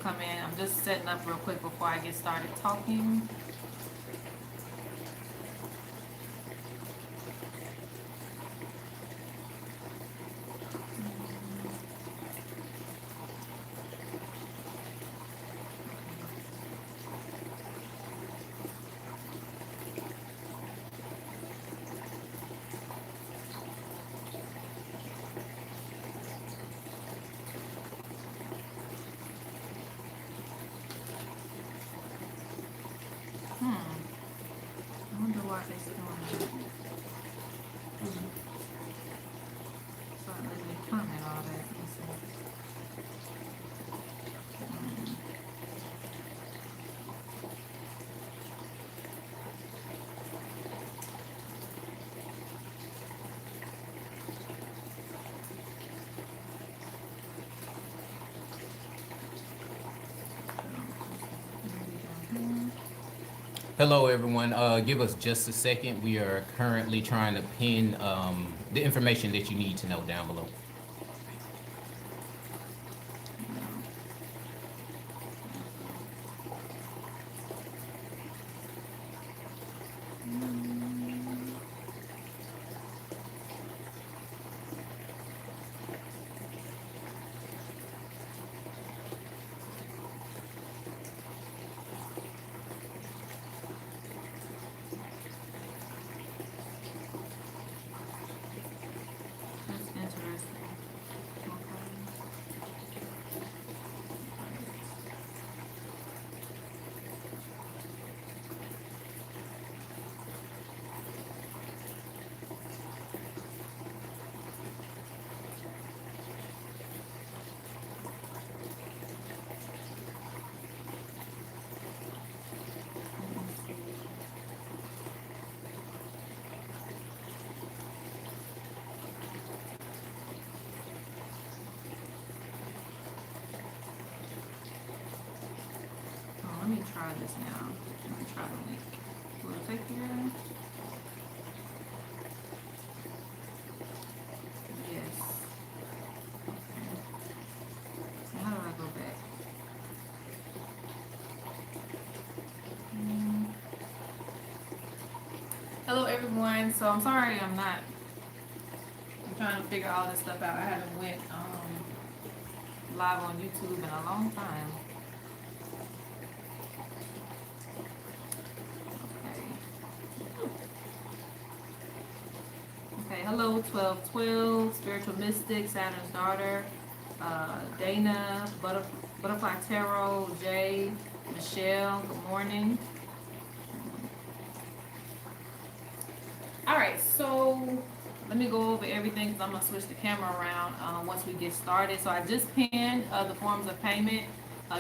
come in. I'm just setting up real quick before I get started talking. I wonder why they're doing that. So let me comment all that. Let's see. Hello, everyone. Give us just a second. We are currently trying to pin the information that you need to know down below. That's interesting. Okay. Oh, let me try this now. Let me try the link. Will it take you there? Yes. Okay. So how do I go back? Mm. Hello everyone. So I'm sorry I'm not. I'm trying to figure all this stuff out. I haven't went live on YouTube in a long time. Okay. Okay. Hello 1212, Spiritual Mystic, Saturn's Daughter, Dana, Butterfly Tarot, Jay, Michelle. Good morning. All right, so let me go over everything because I'm gonna switch the camera around once we get started. So I just pinned the forms of payment.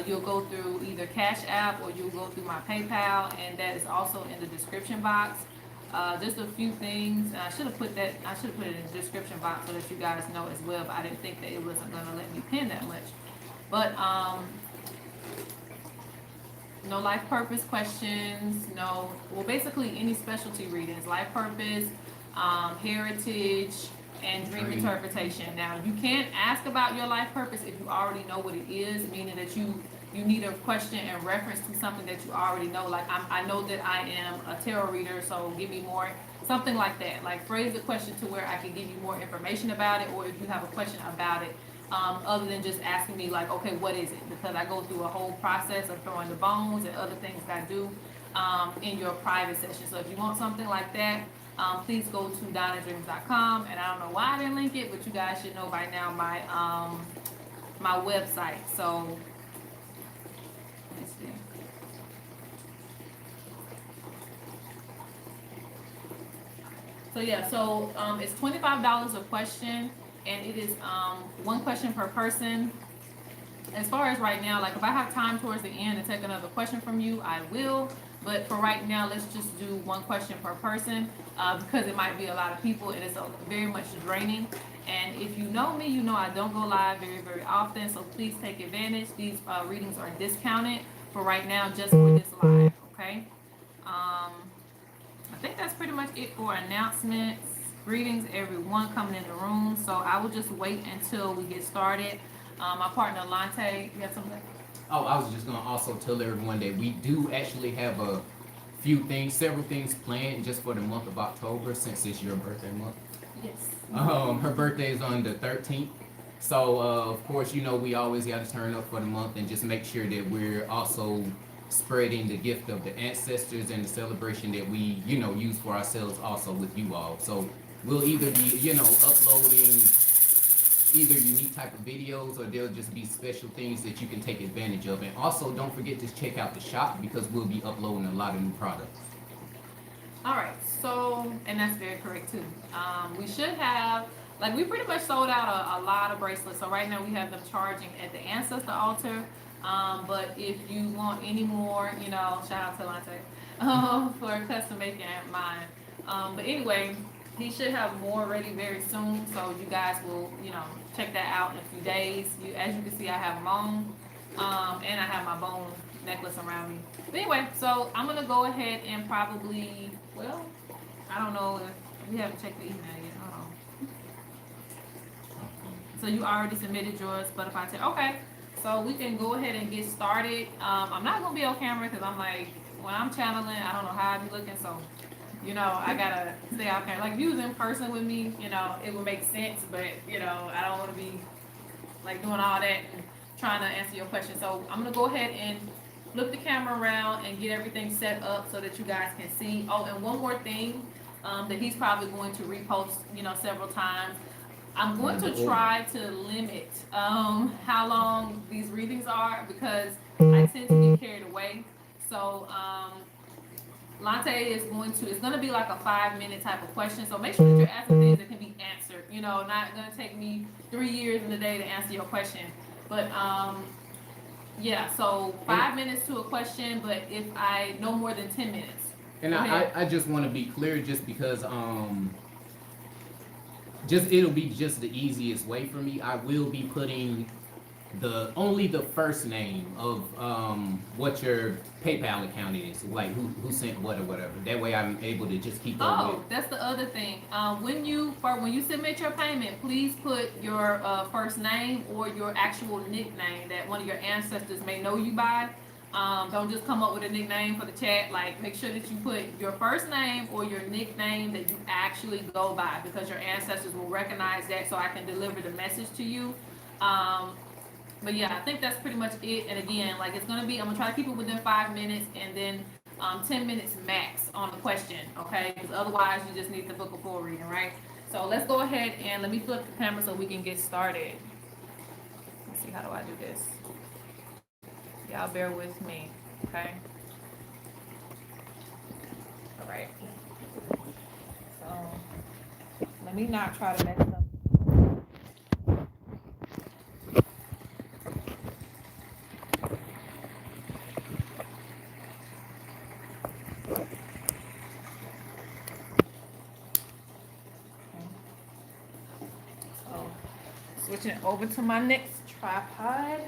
You'll go through either Cash App or you'll go through my PayPal, and that is also in the description box. Just a few things. I should have put that. I should have put it in the description box so that you guys know as well. But I didn't think that it wasn't gonna let me pin that much. But no life purpose questions, no, well, basically any specialty readings, life purpose, heritage, and dream interpretation. Now, you can't ask about your life purpose if you already know what it is, meaning that you need a question in reference to something that you already know. Like, I know that I am a tarot reader, so give me more, something like that. Like, phrase the question to where I can give you more information about it, or if you have a question about it, other than just asking me like, okay, what is it? Because I go through a whole process of throwing the bones and other things that I do in your private session. So if you want something like that, please go to DonnaDreams.com. And I don't know why I didn't link it, but you guys should know by now my website. So let's see. So yeah, so it's $25 a question, and it is one question per person. As far as right now, like if I have time towards the end to take another question from you, I will. But for right now, let's just do one question per person because it might be a lot of people and it's very much draining. And if you know me, you know I don't go live very, very often. So please take advantage. These readings are discounted for right now just for this live, okay? I think that's pretty much it for announcements. Greetings, everyone coming in the room. So I will just wait until we get started. My partner Lante, you have something? Oh, I was just gonna also tell everyone that we do actually have a few things, several things planned just for the month of October, since it's your birthday month. Yes. Her birthday is on the 13th. So, of course, you know, we always got to turn up for the month and just make sure that we're also spreading the gift of the ancestors and the celebration that we, you know, use for ourselves also with you all. So, we'll either be, you know, uploading either unique type of videos or there'll just be special things that you can take advantage of. And also, don't forget to check out the shop because we'll be uploading a lot of new products. All right, so, and that's very correct too. We should have, like, we pretty much sold out a lot of bracelets. So right now we have them charging at the ancestor altar. But if you want any more, you know, shout out to Lante for custom making mine. But anyway, he should have more ready very soon. So you guys will, you know, check that out in a few days. As you can see, I have them on, and I have my bone necklace around me. But anyway, so I'm gonna go ahead and probably, well, I don't know if we haven't checked the email yet. Hold on. So you already submitted yours, Butterfly Tech. Okay, so we can go ahead and get started. I'm not gonna be on camera because I'm like, when I'm channeling, I don't know how I be looking, so you know, I gotta stay out there. Like, if you was in person with me, you know, it would make sense, but you know, I don't want to be like doing all that and trying to answer your question. So I'm gonna go ahead and flip the camera around and get everything set up so that you guys can see. Oh, and one more thing that he's probably going to repost, you know, several times. I'm going to try to limit how long these readings are because I tend to get carried away. So Lante is it's going to be like a 5-minute type of question. So make sure that you're asking things that can be answered. You know, not going to take me 3 years in a day to answer your question. But yeah, so 5 minutes to a question, but if I no more than 10 minutes. And I just want to be clear, just because it'll be just the easiest way for me. I will be putting only the first name of what your PayPal account is, like who sent what or whatever. That way I'm able to just keep up with. Oh, that's the other thing. When you submit your payment, please put your first name or your actual nickname that one of your ancestors may know you by. Don't just come up with a nickname for the chat. Like, make sure that you put your first name or your nickname that you actually go by, because your ancestors will recognize that, so I can deliver the message to you. But yeah, I think that's pretty much it. And again, like, I'm gonna try to keep it within 5 minutes, and then 10 minutes max on the question, okay? Because otherwise you just need to book a full reading, right? So let's go ahead and let me flip the camera so we can get started. Let's see, how do I do this? Y'all bear with me, okay? All right. So let me not try to mess up. Switching it over to my next tripod.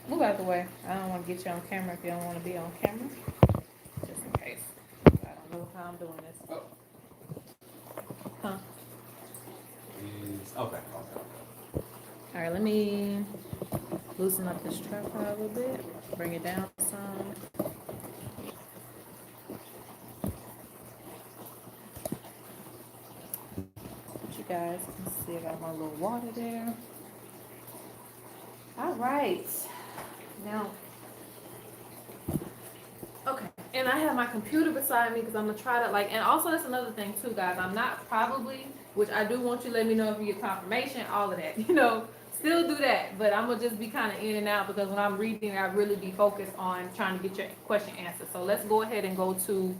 Move out the way. I don't want to get you on camera if you don't want to be on camera. Just in case. I don't know how I'm doing this. Oh. Huh? Okay. All right, let me loosen up this tripod a little bit. Bring it down some. You guys can see I got my little water there. All right. Now, okay, and I have my computer beside me because I'm gonna try to and also that's another thing too, guys. I'm not probably, which I do want you to let me know if you get confirmation, all of that, you know, still do that, but I'm gonna just be kind of in and out because when I'm reading, I really be focused on trying to get your question answered. So let's go ahead and go to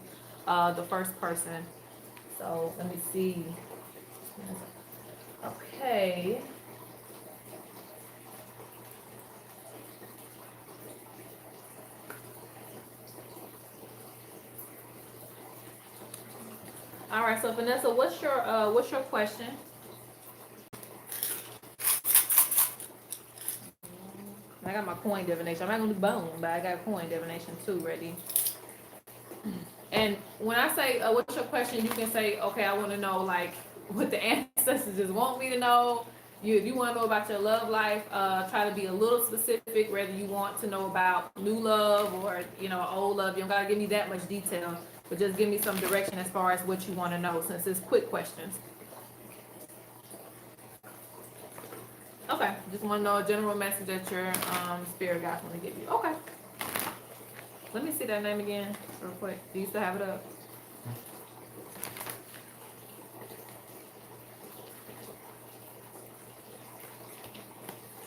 the first person. So let me see. Okay. All right, so Vanessa, what's your question? I got my coin divination. I'm not gonna do bone, but I got coin divination too ready. And when I say what's your question, you can say, okay, I want to know like what the ancestors just want me to know. If you want to know about your love life, try to be a little specific, whether you want to know about new love or, old love. You don't got to give me that much detail, but just give me some direction as far as what you want to know, since it's quick questions. Okay, just want to know a general message that your spirit guides want to give you. Okay. Let me see that name again real quick. Do you still have it up?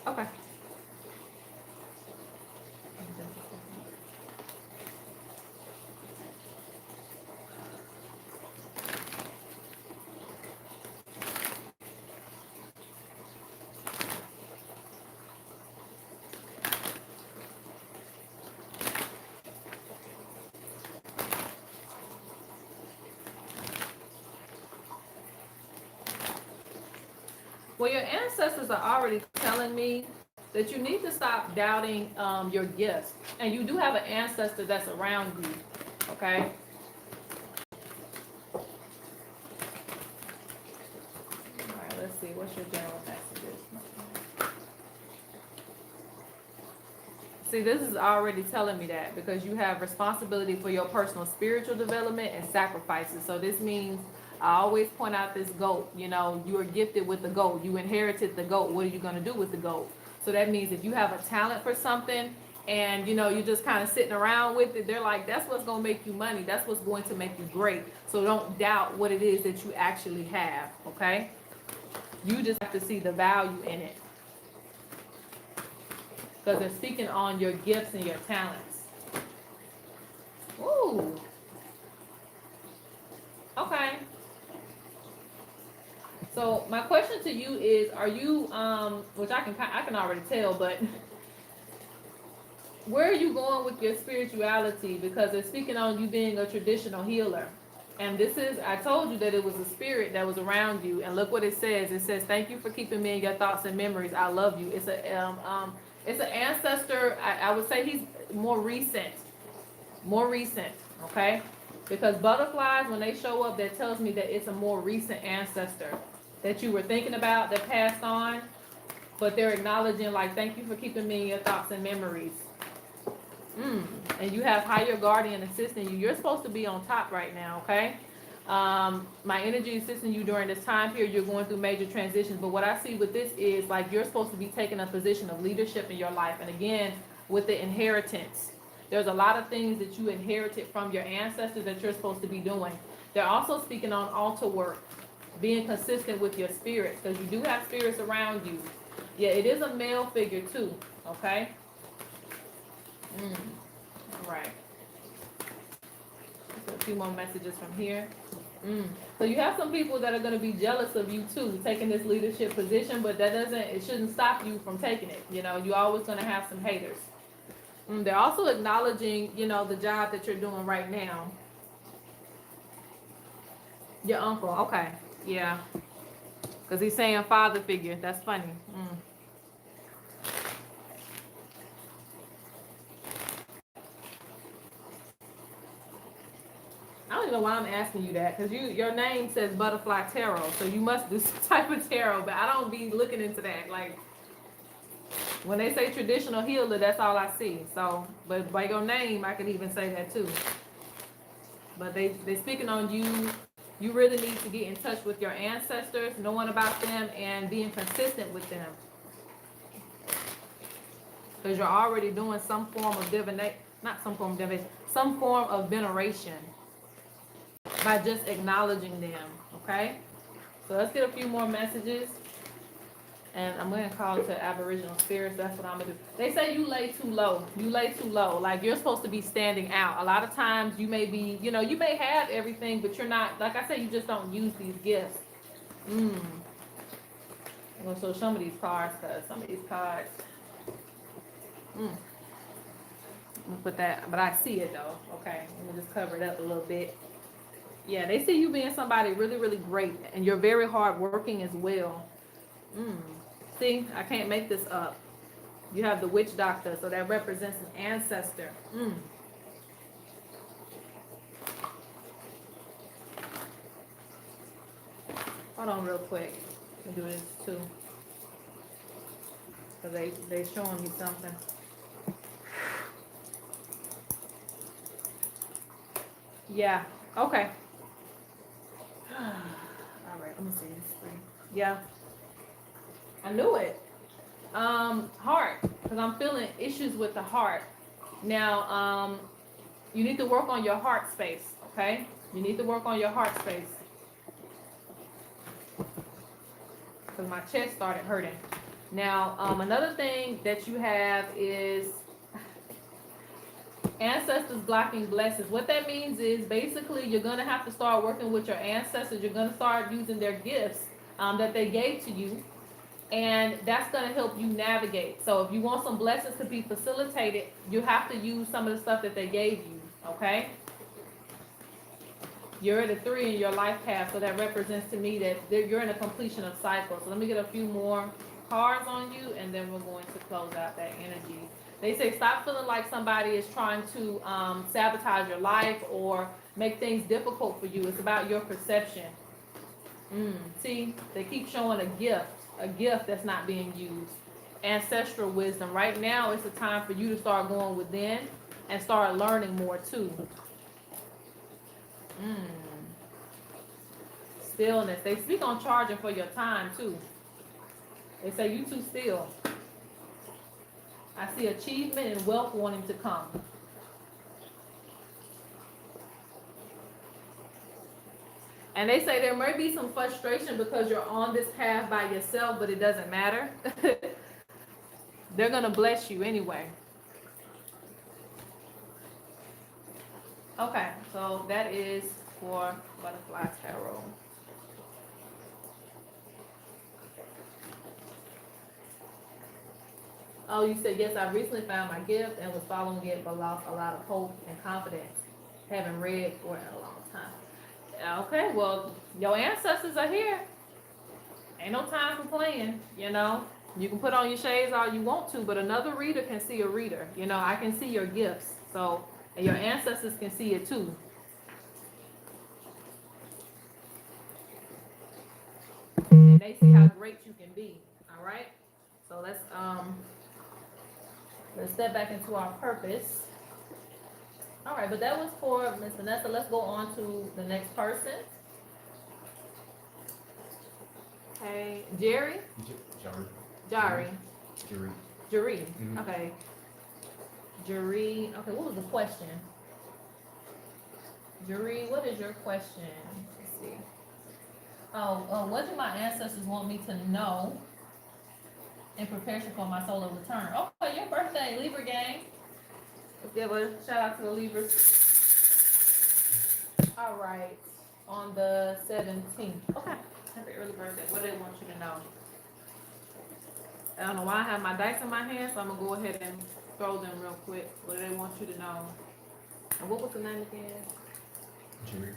Okay. Well, your ancestors are already telling me that you need to stop doubting your gifts. And you do have an ancestor that's around you, okay? All right, let's see. What's your general messages? See, this is already telling me that because you have responsibility for your personal spiritual development and sacrifices. So this means I always point out this goat. You are gifted with the goat. You inherited the goat. What are you going to do with the goat? So that means if you have a talent for something and, you're just kind of sitting around with it, they're like, that's what's going to make you money. That's what's going to make you great. So don't doubt what it is that you actually have, okay? You just have to see the value in it. Because they're speaking on your gifts and your talents. Ooh. Okay. So my question to you is, are you, which I can already tell, but where are you going with your spirituality? Because they're speaking on you being a traditional healer. And I told you that it was a spirit that was around you. And look what it says. It says, thank you for keeping me in your thoughts and memories. I love you. It's an ancestor. I would say he's more recent, okay? Because butterflies, when they show up, that tells me that it's a more recent ancestor that you were thinking about that passed on, but they're acknowledging, like, thank you for keeping me in your thoughts and memories. And you have higher guardian assisting you. You're supposed to be on top right now, okay? My energy assisting you during this time period. You're going through major transitions, but what I see with this is, like, you're supposed to be taking a position of leadership in your life. And again, with the inheritance, there's a lot of things that you inherited from your ancestors that you're supposed to be doing. They're also speaking on altar work, being consistent with your spirits, because you do have spirits around you. Yeah, it is a male figure too, okay? All right. So a few more messages from here. So you have some people that are going to be jealous of you too, taking this leadership position, but it shouldn't stop you from taking it. You're always going to have some haters. They're also acknowledging, the job that you're doing right now. Your uncle, okay, yeah. Because he's saying father figure. That's funny. I don't even know why I'm asking you that, because your name says Butterfly Tarot, so you must do some type of tarot, but I don't be looking into that. Like, when they say traditional healer, that's all I see. So, but by your name, I could even say that too. But they speaking on you. You really need to get in touch with your ancestors, knowing about them, and being consistent with them. Because you're already doing some form of divination, not some form of divination, some form of veneration by just acknowledging them, okay? So let's get a few more messages. And I'm going to call to Aboriginal spirits. That's what I'm going to do. They say you lay too low. You lay too low. Like, you're supposed to be standing out. A lot of times you may be, you may have everything, but you're not, like I said, you just don't use these gifts. I'm going to show some of these cards, because some of these cards, I'm going to put that, but I see it though. Okay, let me just cover it up a little bit. Yeah, they see you being somebody really, really great, and you're very hard working as well. See, I can't make this up. You have the witch doctor, so that represents an ancestor. Hold on real quick. Let me do this too. Cause they showing me something. Yeah. Okay. All right. Let me see. Yeah. I knew it. Heart, because I'm feeling issues with the heart. Now, you need to work on your heart space. Okay. You need to work on your heart space. Because my chest started hurting. Now, another thing that you have is ancestors blocking blessings. What that means is basically you're going to have to start working with your ancestors. You're going to start using their gifts that they gave to you. And that's going to help you navigate. So if you want some blessings to be facilitated, you have to use some of the stuff that they gave you. Okay? You're at a 3 in your life path, so that represents to me that you're in a completion of cycle. So let me get a few more cards on you, and then we're going to close out that energy. They say stop feeling like somebody is trying to sabotage your life or make things difficult for you. It's about your perception. See, they keep showing a gift that's not being used. Ancestral wisdom. Right now, it's a time for you to start going within and start learning more too. Stillness. They speak on charging for your time too. They say you too still. I see achievement and wealth wanting to come. And they say there may be some frustration because you're on this path by yourself, but it doesn't matter. They're going to bless you anyway. Okay, so that is for Butterfly Tarot. Oh, you said, yes, I recently found my gift and was following it, but lost a lot of hope and confidence, having read for it a long time. Okay, well, your ancestors are here. Ain't no time for playing, you know. You can put on your shades all you want to, but another reader can see a reader. You know, I can see your gifts. So, and your ancestors can see it too. And they see how great you can be. All right? So let's step back into our purpose. All right, but that was for Miss Vanessa. Let's go on to the next person. Okay, Jerry? Jari. Jerry. Okay. Jerry. Okay, what was the question? Jerry, what is your question? Let's see. Oh, what do my ancestors want me to know in preparation for my solar return? Okay, your birthday, Libra gang. Let's give a shout out to the Libras. All right, on the 17th. Okay, happy early birthday. What do they want you to know? I don't know why I have my dice in my hand, so I'm gonna go ahead and throw them real quick. What do they want you to know? And what was the name again? Jerry.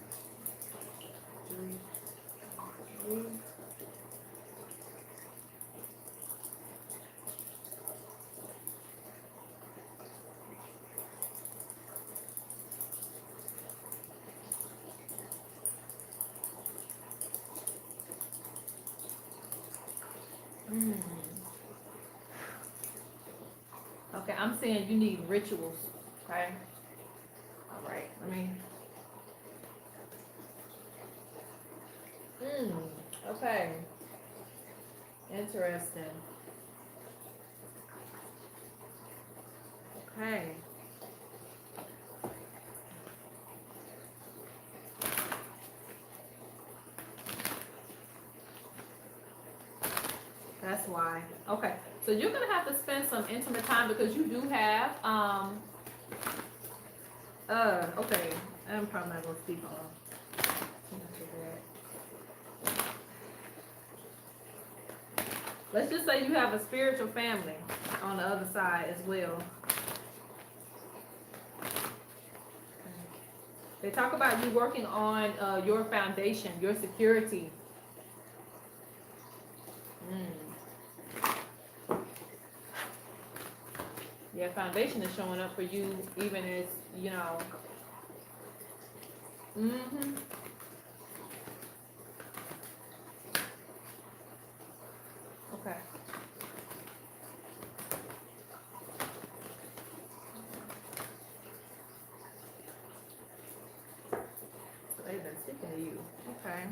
Okay, I'm saying you need rituals. Okay. All right. Let me. Okay. Interesting. Okay. That's why. Okay. So you're gonna have to spend some intimate time because you do have okay. I'm probably not gonna speak on too much of that. Let's just say you have a spiritual family on the other side as well. They talk about you working on your foundation, your security. Yeah, foundation is showing up for you even as, you know. Okay. Okay.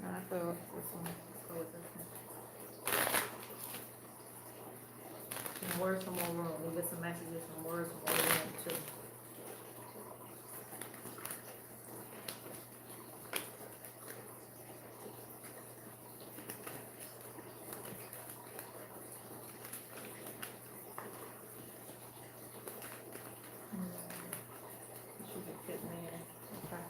Now I feel this one. Let's go with this one. Some words from more room. We'll get some messages from words from more room too. Should be fitting in. Okay.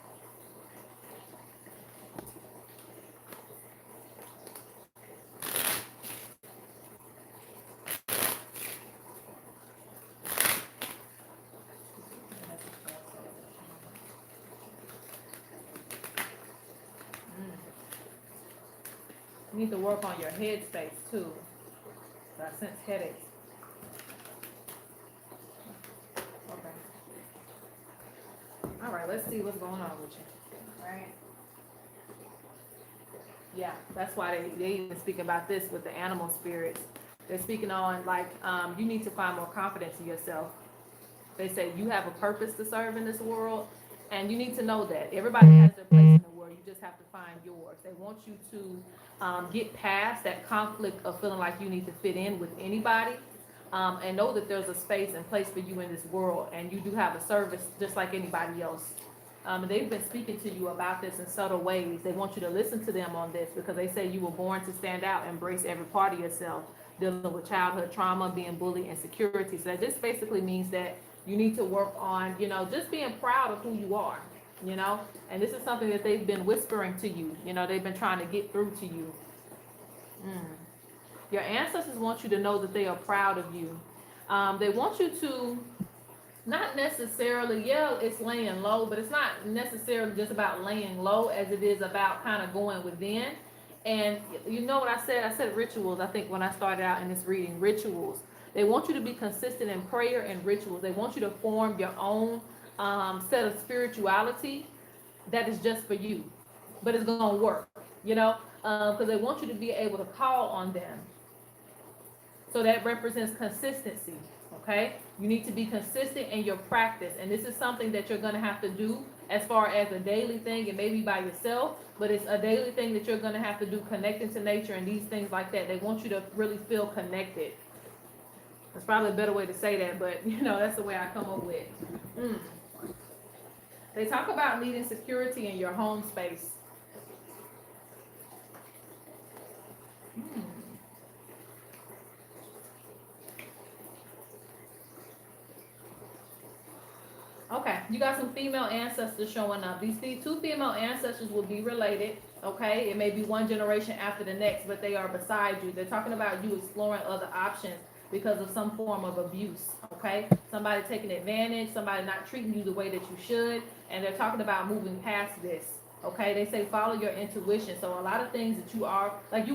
You need to work on your head space too. So I sense headaches. Okay. All right, let's see what's going on with you. All right. Yeah, that's why they even speak about this with the animal spirits. They're speaking on like you need to find more confidence in yourself. They say you have a purpose to serve in this world, and you need to know that everybody has their place in the world. You just have to find yours. They want you to get past that conflict of feeling like you need to fit in with anybody, and know that there's a space and place for you in this world, and you do have a service just like anybody else. They've been speaking to you about this in subtle ways. They want you to listen to them on this because they say you were born to stand out, embrace every part of yourself, dealing with childhood trauma, being bullied, insecurity. So that just basically means that you need to work on, just being proud of who you are, and this is something that they've been whispering to you. They've been trying to get through to you. Your ancestors want you to know that they are proud of you. They want you to not necessarily, it's laying low, but it's not necessarily just about laying low as it is about kind of going within. And you know what I said? I said rituals, I think, when I started out in this reading, rituals. They want you to be consistent in prayer and rituals. They want you to form your own set of spirituality that is just for you, but it's going to work, because they want you to be able to call on them. So that represents consistency, okay? You need to be consistent in your practice, and this is something that you're going to have to do as far as a daily thing, and maybe by yourself, but it's a daily thing that you're going to have to do, connecting to nature and these things like that. They want you to really feel connected. That's probably a better way to say that, but that's the way I come up with. They talk about needing security in your home space. Okay, you got some female ancestors showing up. These two female ancestors will be related, okay? It may be one generation after the next, but they are beside you. They're talking about you exploring other options because of some form of abuse, okay? Somebody taking advantage, somebody not treating you the way that you should, and they're talking about moving past this, okay? They say follow your intuition. So a lot of things that you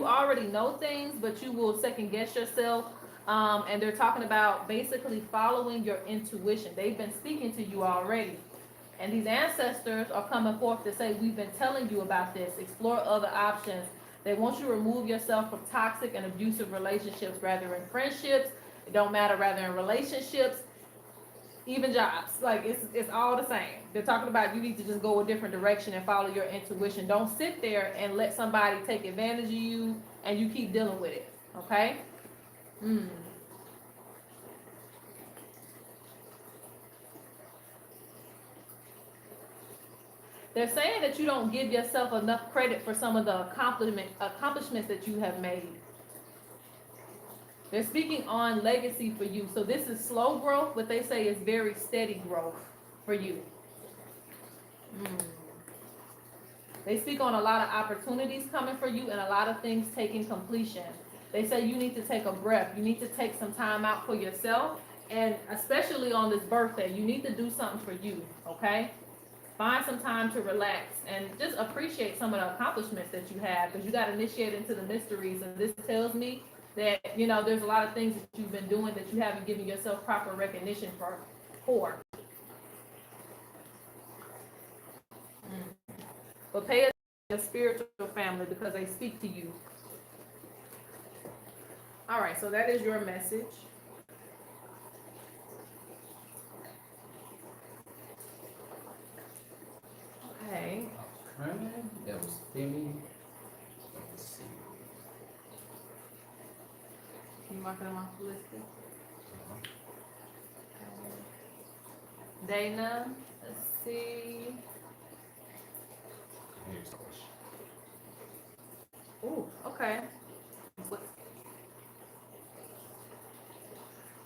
already know things, but you will second guess yourself. And they're talking about basically following your intuition. They've been speaking to you already. And these ancestors are coming forth to say, we've been telling you about this. Explore other options. They want you to remove yourself from toxic and abusive relationships, rather in friendships. It don't matter, rather in relationships, even jobs. Like it's all the same. They're talking about you need to just go a different direction and follow your intuition. Don't sit there and let somebody take advantage of you and you keep dealing with it. Okay? They're saying that you don't give yourself enough credit for some of the accomplishments that you have made. They're speaking on legacy for you. So this is slow growth, but they say it's very steady growth for you. They speak on a lot of opportunities coming for you and a lot of things taking completion. They say you need to take a breath. You need to take some time out for yourself. And especially on this birthday, you need to do something for you, okay? Find some time to relax and just appreciate some of the accomplishments that you have, because you got initiated into the mysteries. And this tells me that, there's a lot of things that you've been doing that you haven't given yourself proper recognition for. But pay attention to your spiritual family because they speak to you. All right, so that is your message. Okay. That was feminine. You marking them off the list? Dana, let's see. Ooh, okay.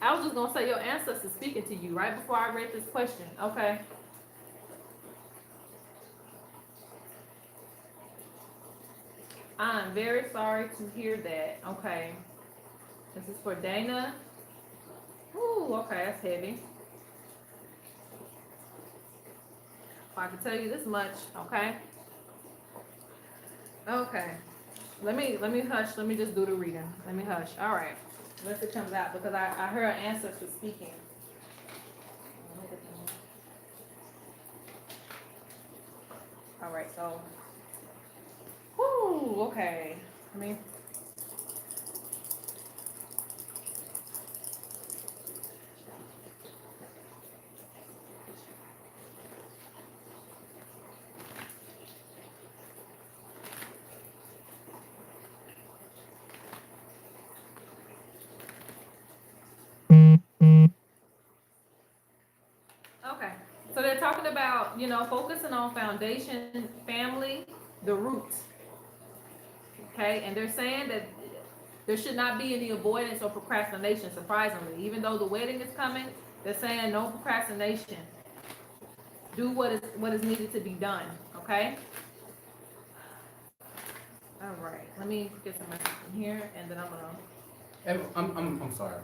I was just gonna say your ancestors speaking to you right before I read this question. Okay. I'm very sorry to hear that. Okay. This is for Dana. Ooh, okay, that's heavy. I can tell you this much, okay? Okay. Let me hush. Let me just do the reading. Let me hush. All right. Unless it comes out because I heard our ancestors speaking. All right, so. Whoo, okay. I mean. Okay. So they're talking about, focusing on foundation, family, the roots. Okay. And they're saying that there should not be any avoidance or procrastination, surprisingly. Even though the wedding is coming, they're saying no procrastination. Do what is needed to be done. Okay? All right. Let me get some message in here and then I'm gonna. And I'm sorry,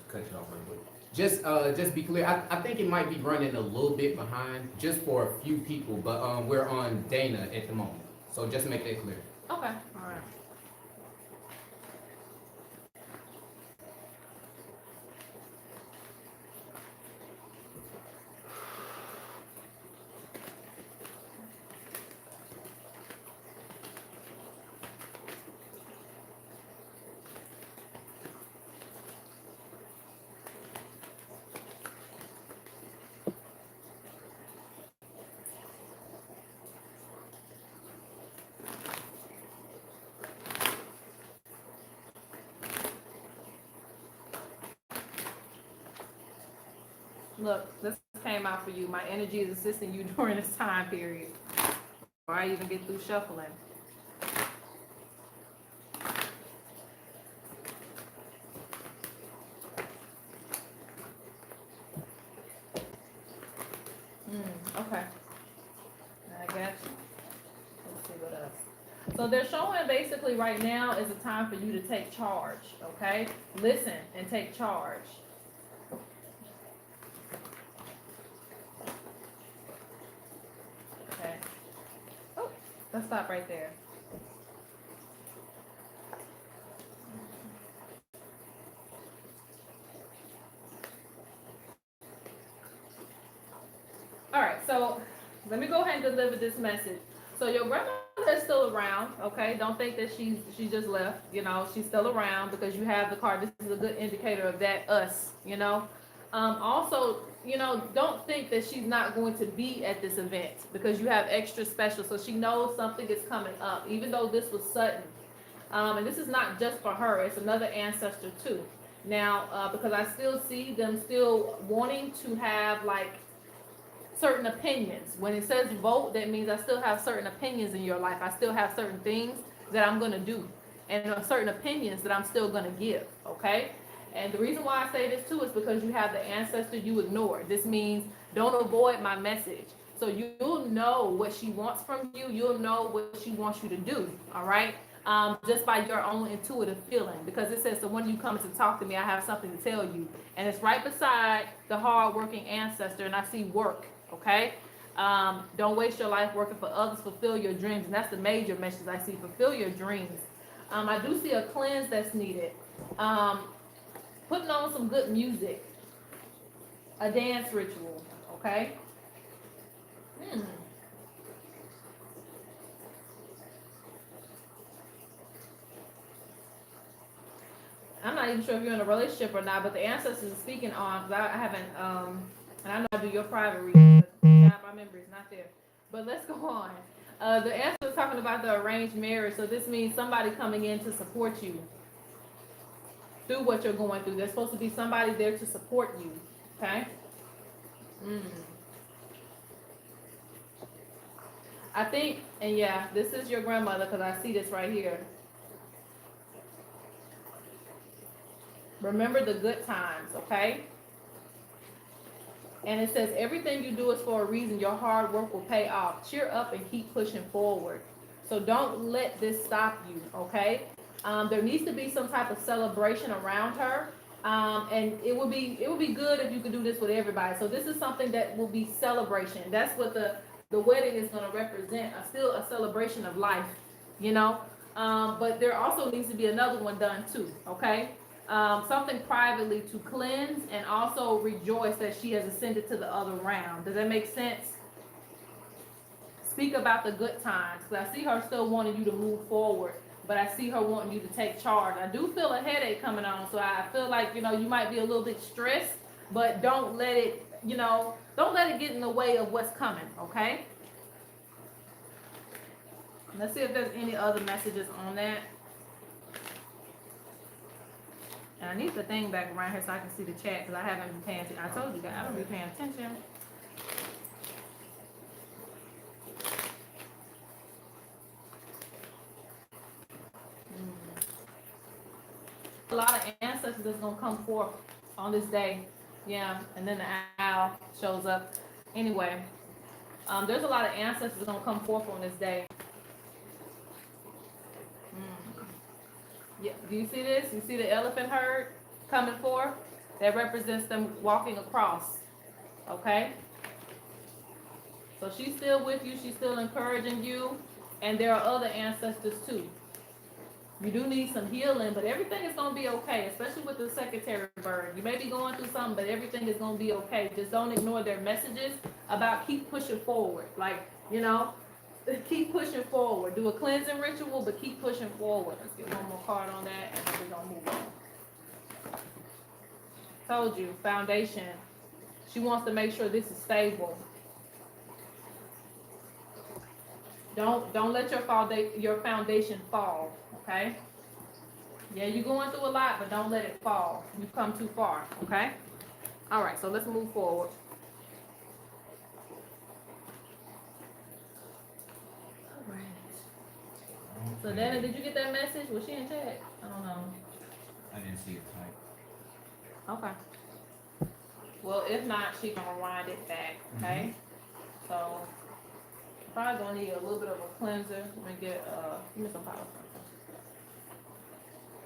cut you off real quick. Just be clear. I think it might be running a little bit behind, just for a few people, but we're on Dana at the moment, so just make that clear. Okay. All right. Look, this came out for you. My energy is assisting you during this time period. Before I even get through shuffling. Okay. I got you. Let's see what else. So they're showing basically right now is a time for you to take charge, okay? Listen and take charge. Okay. Oh, let's stop right there. All right, so let me go ahead and deliver this message. So your grandmother is still around, okay? Don't think that she just left. She's still around because you have the card. This is a good indicator of that us. Also, don't think that she's not going to be at this event because you have extra special. So she knows something is coming up, even though this was sudden. And this is not just for her; it's another ancestor too. Now, because I still see them still wanting to have like certain opinions. When it says vote, that means I still have certain opinions in your life. I still have certain things that I'm going to do and certain opinions that I'm still going to give, okay? And the reason why I say this too is because you have the ancestor you ignored. This means don't avoid my message. So you'll know what she wants from you. You'll know what she wants you to do, all right? Just by your own intuitive feeling, because it says, so when you come to talk to me, I have something to tell you. And it's right beside the hardworking ancestor, and I see work. Okay, don't waste your life working for others. Fulfill your dreams, and that's the major message I see. Fulfill your dreams. I do see a cleanse that's needed. Putting on some good music, a dance ritual. Okay. I'm not even sure if you're in a relationship or not, but the ancestors are speaking on. Because I haven't. And I know I do your private reading, but my memory is not there. But let's go on. The answer is talking about the arranged marriage. So this means somebody coming in to support you. through what you're going through. There's supposed to be somebody there to support you. Okay? I think, and yeah, this is your grandmother because I see this right here. Remember the good times, okay? And it says, everything you do is for a reason. Your hard work will pay off. Cheer up and keep pushing forward. So don't let this stop you, okay? There needs to be some type of celebration around her. And it would be good if you could do this with everybody. So this is something that will be celebration. That's what the wedding is going to represent. Still a celebration of life, you know? But there also needs to be another one done too, okay? Something privately to cleanse and also rejoice that she has ascended to the other realm. Does that make sense? Speak about the good times, because I see her still wanting you to move forward, but I see her wanting you to take charge. I do feel a headache coming on, so I feel like, you know, you might be a little bit stressed, but don't let it, you know, don't let it get in the way of what's coming, okay? Let's see if there's any other messages on that. And I need the thing back around here so I can see the chat, because I haven't been paying attention. I told you guys, I don't be paying attention. A lot of ancestors that's going to come forth on this day. Yeah, and then the owl shows up. Anyway, there's a lot of ancestors that's going to come forth on this day. Yeah, do you see this? You see the elephant herd coming forth? That represents them walking across. Okay? So she's still with you. She's still encouraging you. And there are other ancestors too. You do need some healing, but everything is going to be okay, especially with the secretary bird. You may be going through something, but everything is going to be okay. Just don't ignore their messages about keep pushing forward. Like, you know, keep pushing forward. Do a cleansing ritual, but keep pushing forward. Let's get one more card on that, and then we're going to move on. Told you, foundation. She wants to make sure this is stable. Don't let your foundation fall, okay? Yeah, you're going through a lot, but don't let it fall. You've come too far, okay? All right, so let's move forward. All right. So Dana, did you get that message? Was she in chat? I don't know. I didn't see it type. Okay. Well, if not, she can rewind it back, okay? So probably gonna need a little bit of a cleanser. Let me get give me some power.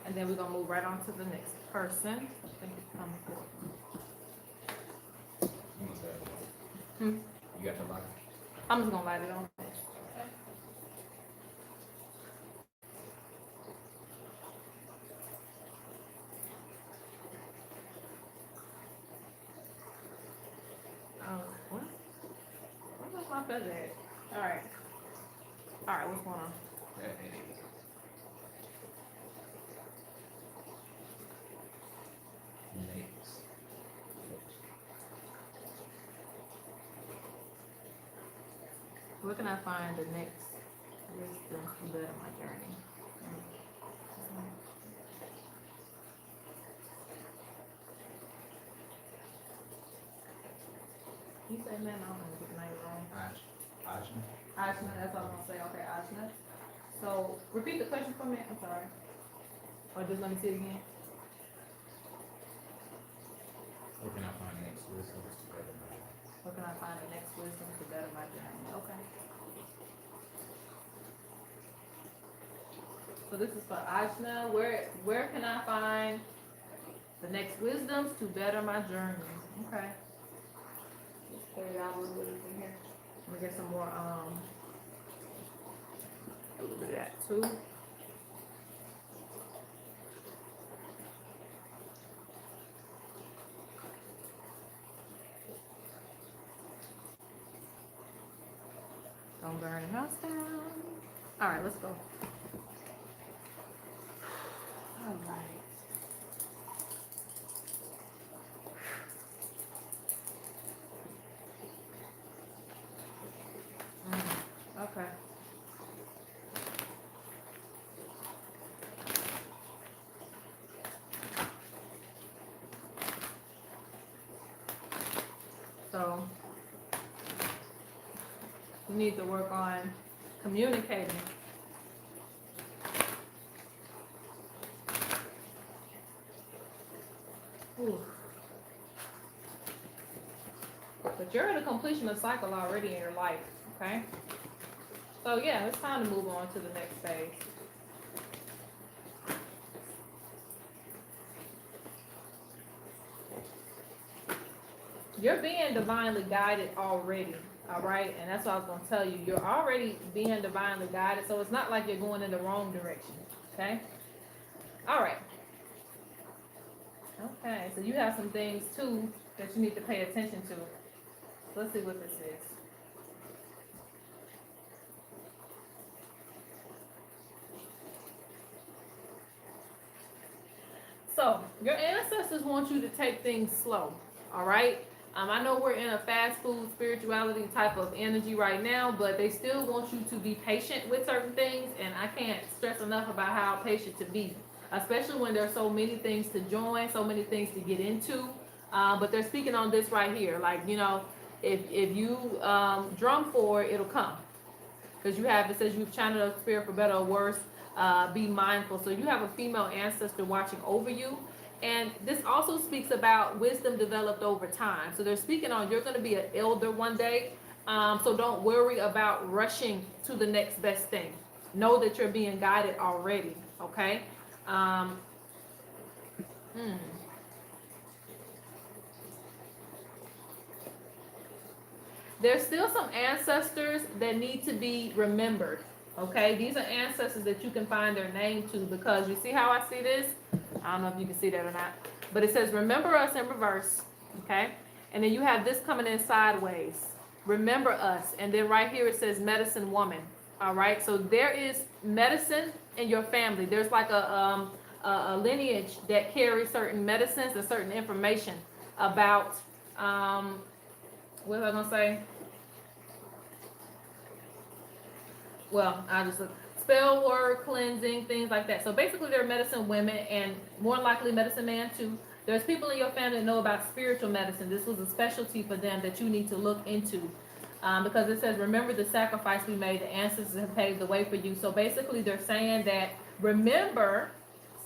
And then we're gonna move right on to the next person. I think it's coming forward. You got the light? I'm just gonna light it on. What? Where's my feather at? All right. All right, what's going on? Next. Where can I find the next wisdom to better my journey? You say, man, I don't know get the name wrong. Ajna. Ajna, that's all I'm gonna say. Okay, Ajna. So repeat the question for me. I'm sorry. Or just let me see it again. Where can I find the next wisdom to better my journey? Where can I find the next wisdom to better my journey? Okay. So this is for Ajna. Where can I find the next wisdoms to better my journey? Okay. Let's carry out a little bit in here. Let me get some more a little bit of that too. Don't burn the house down. All right, let's go. All right. Okay. So you need to work on communicating. Ooh. But you're at a completion of cycle already in your life, okay? So yeah, it's time to move on to the next phase. You're being divinely guided already, all right? And that's what I was going to tell you. You're already being divinely guided, so it's not like you're going in the wrong direction, okay? All right. Okay, so you have some things, too, that you need to pay attention to. Let's see what this is. So, your ancestors want you to take things slow, all right? I know we're in a fast food spirituality type of energy right now, but they still want you to be patient with certain things, and I can't stress enough about how patient to be, especially when there's so many things to join, so many things to get into. But they're speaking on this right here, like, you know, if you drum for it, it'll come. Because you have, it says you've channeled a spirit for better or worse, be mindful. So you have a female ancestor watching over you. And this also speaks about wisdom developed over time. So they're speaking on you're going to be an elder one day. So don't worry about rushing to the next best thing. Know that you're being guided already. Okay. There's still some ancestors that need to be remembered. Okay, these are ancestors that you can find their name to, because you see how I see this? I don't know if you can see that or not, but it says remember us in reverse. Okay, and then you have this coming in sideways, remember us, and then right here it says medicine woman. All right, so there is medicine in your family. There's like a lineage that carries certain medicines and certain information about what was I gonna say? Well, I just look spell word cleansing, things like that. So basically they're medicine women, and more likely medicine man too. There's people in your family that know about spiritual medicine. This was a specialty for them that you need to look into, because it says remember the sacrifice we made, the ancestors have paved the way for you. So basically they're saying that remember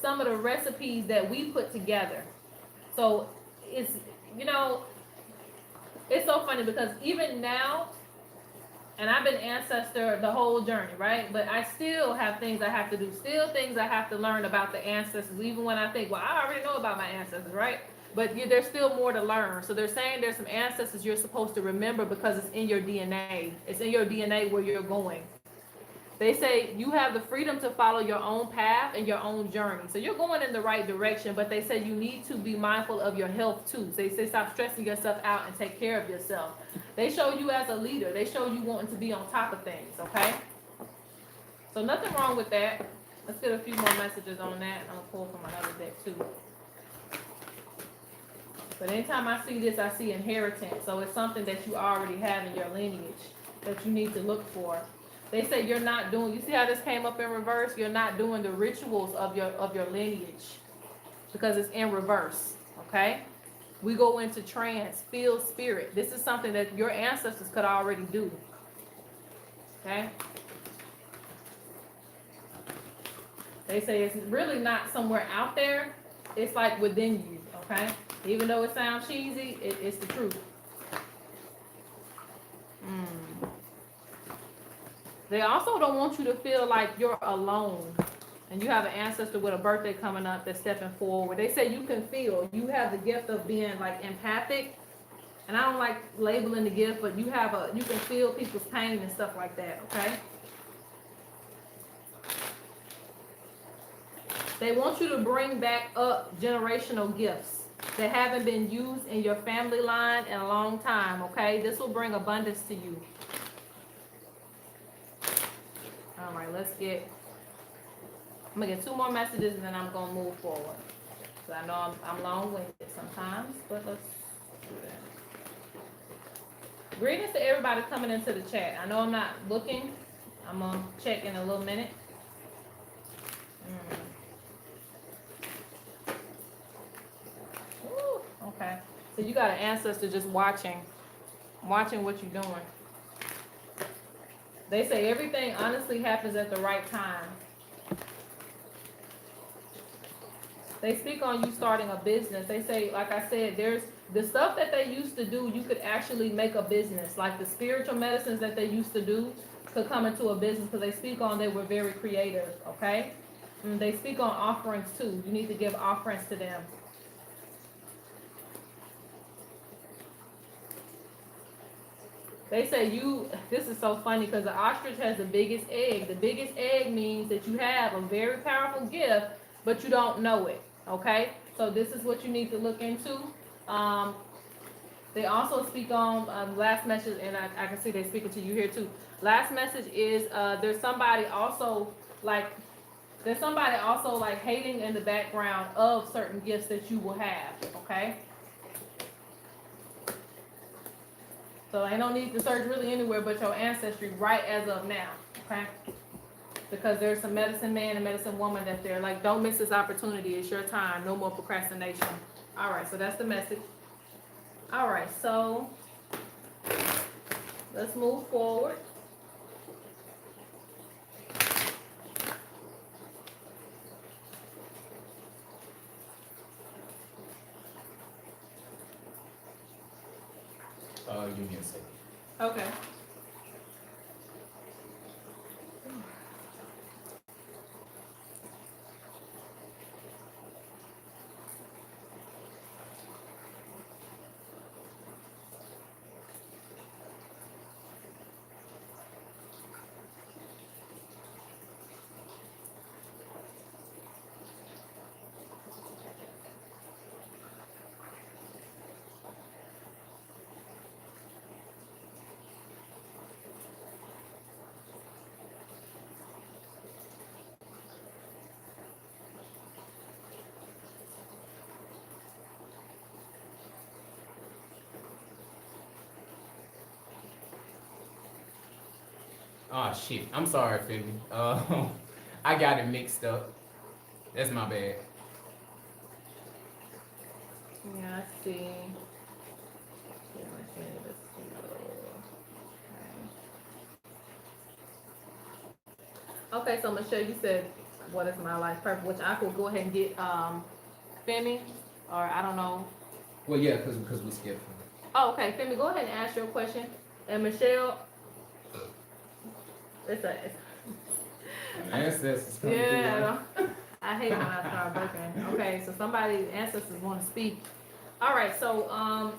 some of the recipes that we put together. So it's, you know, it's so funny because even now, and I've been ancestor the whole journey, right? But I still have things I have to do, still things I have to learn about the ancestors, even when I think, well, I already know about my ancestors, right? But there's still more to learn. So they're saying there's some ancestors you're supposed to remember because it's in your DNA. It's in your DNA where you're going. They say you have the freedom to follow your own path and your own journey. So you're going in the right direction, but they say you need to be mindful of your health too. So they say stop stressing yourself out and take care of yourself. They show you as a leader. They show you wanting to be on top of things, okay? So nothing wrong with that. Let's get a few more messages on that. I'm going to pull from another deck too. But anytime I see this, I see inheritance. So it's something that you already have in your lineage that you need to look for. They say you're not doing, you see how this came up in reverse? You're not doing the rituals of your lineage because it's in reverse, okay? We go into trance, feel spirit. This is something that your ancestors could already do, okay? They say it's really not somewhere out there. It's like within you, okay? Even though it sounds cheesy, it's the truth. They also don't want you to feel like you're alone and you have an ancestor with a birthday coming up that's stepping forward. They say you can feel, you have the gift of being like empathic, and I don't like labeling the gift, but you can feel people's pain and stuff like that, okay? They want you to bring back up generational gifts that haven't been used in your family line in a long time, okay? This will bring abundance to you. All right, I'm gonna get 2 more messages and then I'm gonna move forward. So I know I'm long-winded sometimes, but let's do that. Greetings to everybody coming into the chat. I know I'm not looking. I'm gonna check in a little minute. Ooh, okay. So you got an ancestor just watching. watching what you're doing. They say everything honestly happens at the right time. They speak on you starting a business. They say, like I said, there's the stuff that they used to do, you could actually make a business. Like the spiritual medicines that they used to do could come into a business because they speak on they were very creative, okay? And they speak on offerings too. You need to give offerings to them. They say this is so funny because the ostrich has the biggest egg. The biggest egg means that you have a very powerful gift, but you don't know it, okay? So this is what you need to look into. They also speak on last message, and I can see they're speaking to you here too. Last message is there's somebody also like hating in the background of certain gifts that you will have, okay? So ain't no need to search really anywhere but your ancestry right as of now, okay? Because there's some medicine man and medicine woman that they're like, don't miss this opportunity. It's your time. No more procrastination. All right, so that's the message. All right, so let's move forward. Give me a second. Okay. Oh shit. I'm sorry, Philly. I got it mixed up. That's my bad. Yeah, I see. Okay, so Michelle, you said, what is my life purpose? Which I could go ahead and get Femi, or I don't know. Well, yeah, because we skipped. Oh, okay, Femi, go ahead and ask your question. And Michelle, it's Ancestors coming yeah. I hate when I start breaking. Okay, so somebody ancestors want to speak. All right, so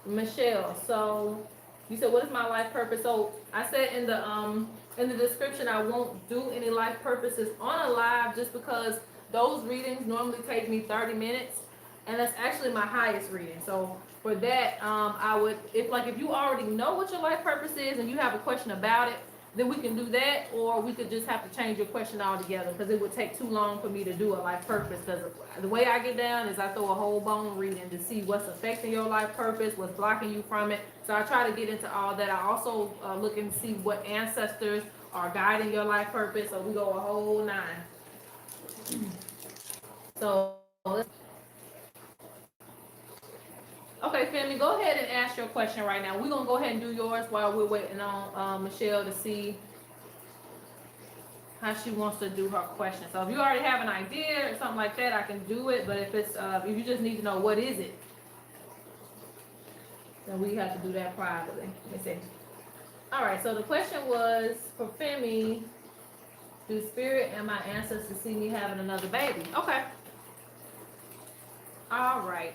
Michelle, so you said what is my life purpose? So I said in the description I won't do any life purposes on a live just because those readings normally take me 30 minutes, and that's actually my highest reading. So for that, I would if you already know what your life purpose is and you have a question about it, then we can do that, or we could just have to change your question altogether because it would take too long for me to do a life purpose. Because the way I get down is I throw a whole bone reading to see what's affecting your life purpose, what's blocking you from it. So I try to get into all that. I also look and see what ancestors are guiding your life purpose. So we go a whole 9. So okay, Femi, go ahead and ask your question right now. We're gonna go ahead and do yours while we're waiting on Michelle to see how she wants to do her question. So if you already have an idea or something like that, I can do it. But if if you just need to know what is it, then we have to do that privately. Let me see. All right. So the question was for Femi: do spirit and my ancestors see me having another baby? Okay. All right.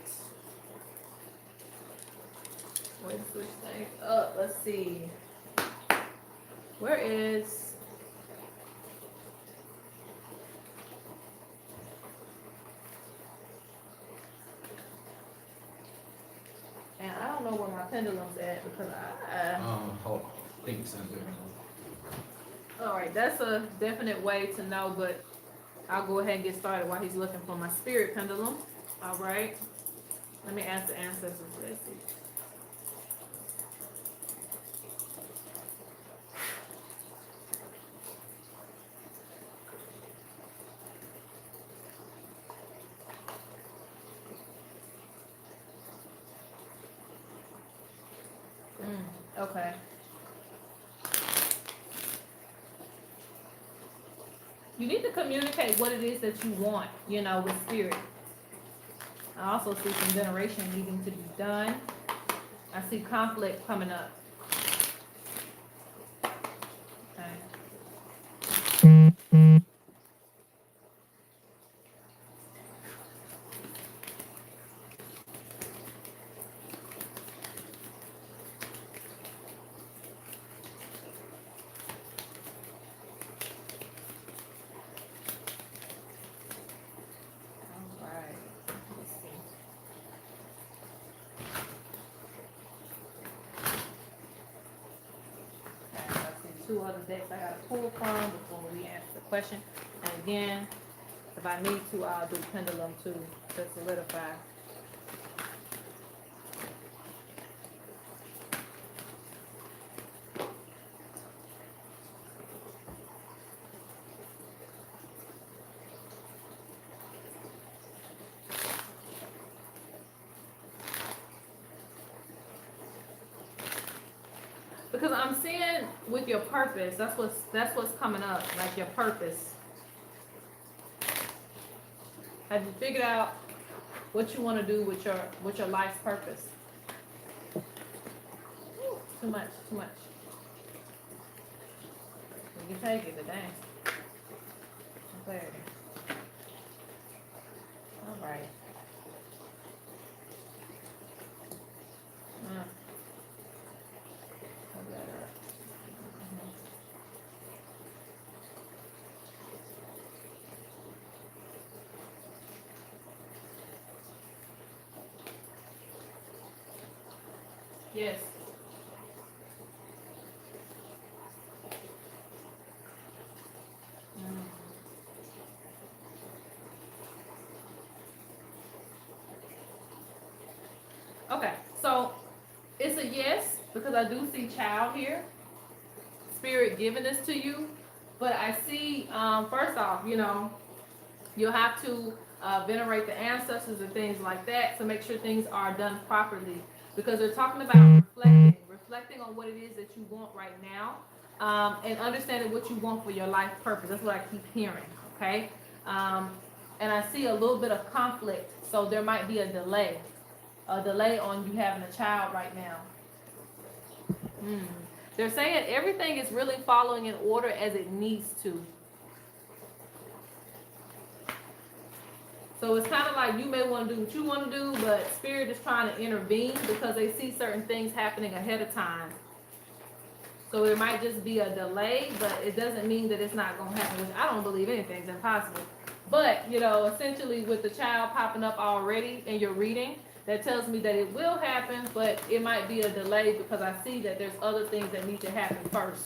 Let's switch things up. Let's see. Where is... And I don't know where my pendulum's at because Hold on. I think it's under there. all right, that's a definite way to know, but I'll go ahead and get started while he's looking for my spirit pendulum. All right. Let me ask the ancestors. Let's see. Okay. You need to communicate what it is that you want, with spirit. I also see some generation needing to be done. I see conflict coming up. Okay. All right. Let's see. Okay, I see two other decks I gotta pull from before we answer the question. And again, if I need to, I'll do pendulum too to solidify. Because I'm seeing with your purpose, that's what's coming up, like your purpose. Have you figured out what you want to do with your life's purpose? Ooh, too much. You can take it today. Clarity. All right. Yes. Okay, so it's a yes because I do see child here. Spirit giving this to you, but I see first off, you'll have to venerate the ancestors and things like that to make sure things are done properly, because they're talking about reflecting on what it is that you want right now, and understanding what you want for your life purpose. That's what I keep hearing. Okay, and I see a little bit of conflict, so there might be a delay on you having a child right now. They're saying everything is really following in order as it needs to. So it's kind of like you may want to do what you want to do, but Spirit is trying to intervene because they see certain things happening ahead of time. So it might just be a delay, but it doesn't mean that it's not going to happen, which I don't believe anything's impossible. But, essentially with the child popping up already in your reading, that tells me that it will happen, but it might be a delay because I see that there's other things that need to happen first.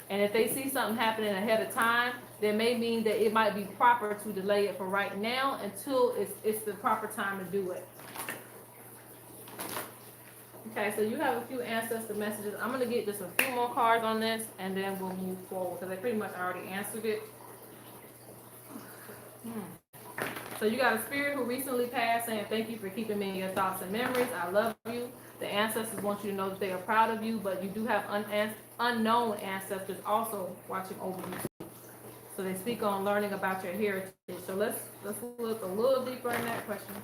And if they see something happening ahead of time, that may mean that it might be proper to delay it for right now until it's the proper time to do it. Okay, so you have a few ancestor messages. I'm going to get just a few more cards on this, and then we'll move forward because I pretty much already answered it. So you got a spirit who recently passed saying, thank you for keeping me in your thoughts and memories. I love you. The ancestors want you to know that they are proud of you, but you do have unknown ancestors also watching over you. So they speak on learning about your heritage. So let's look a little deeper in that question.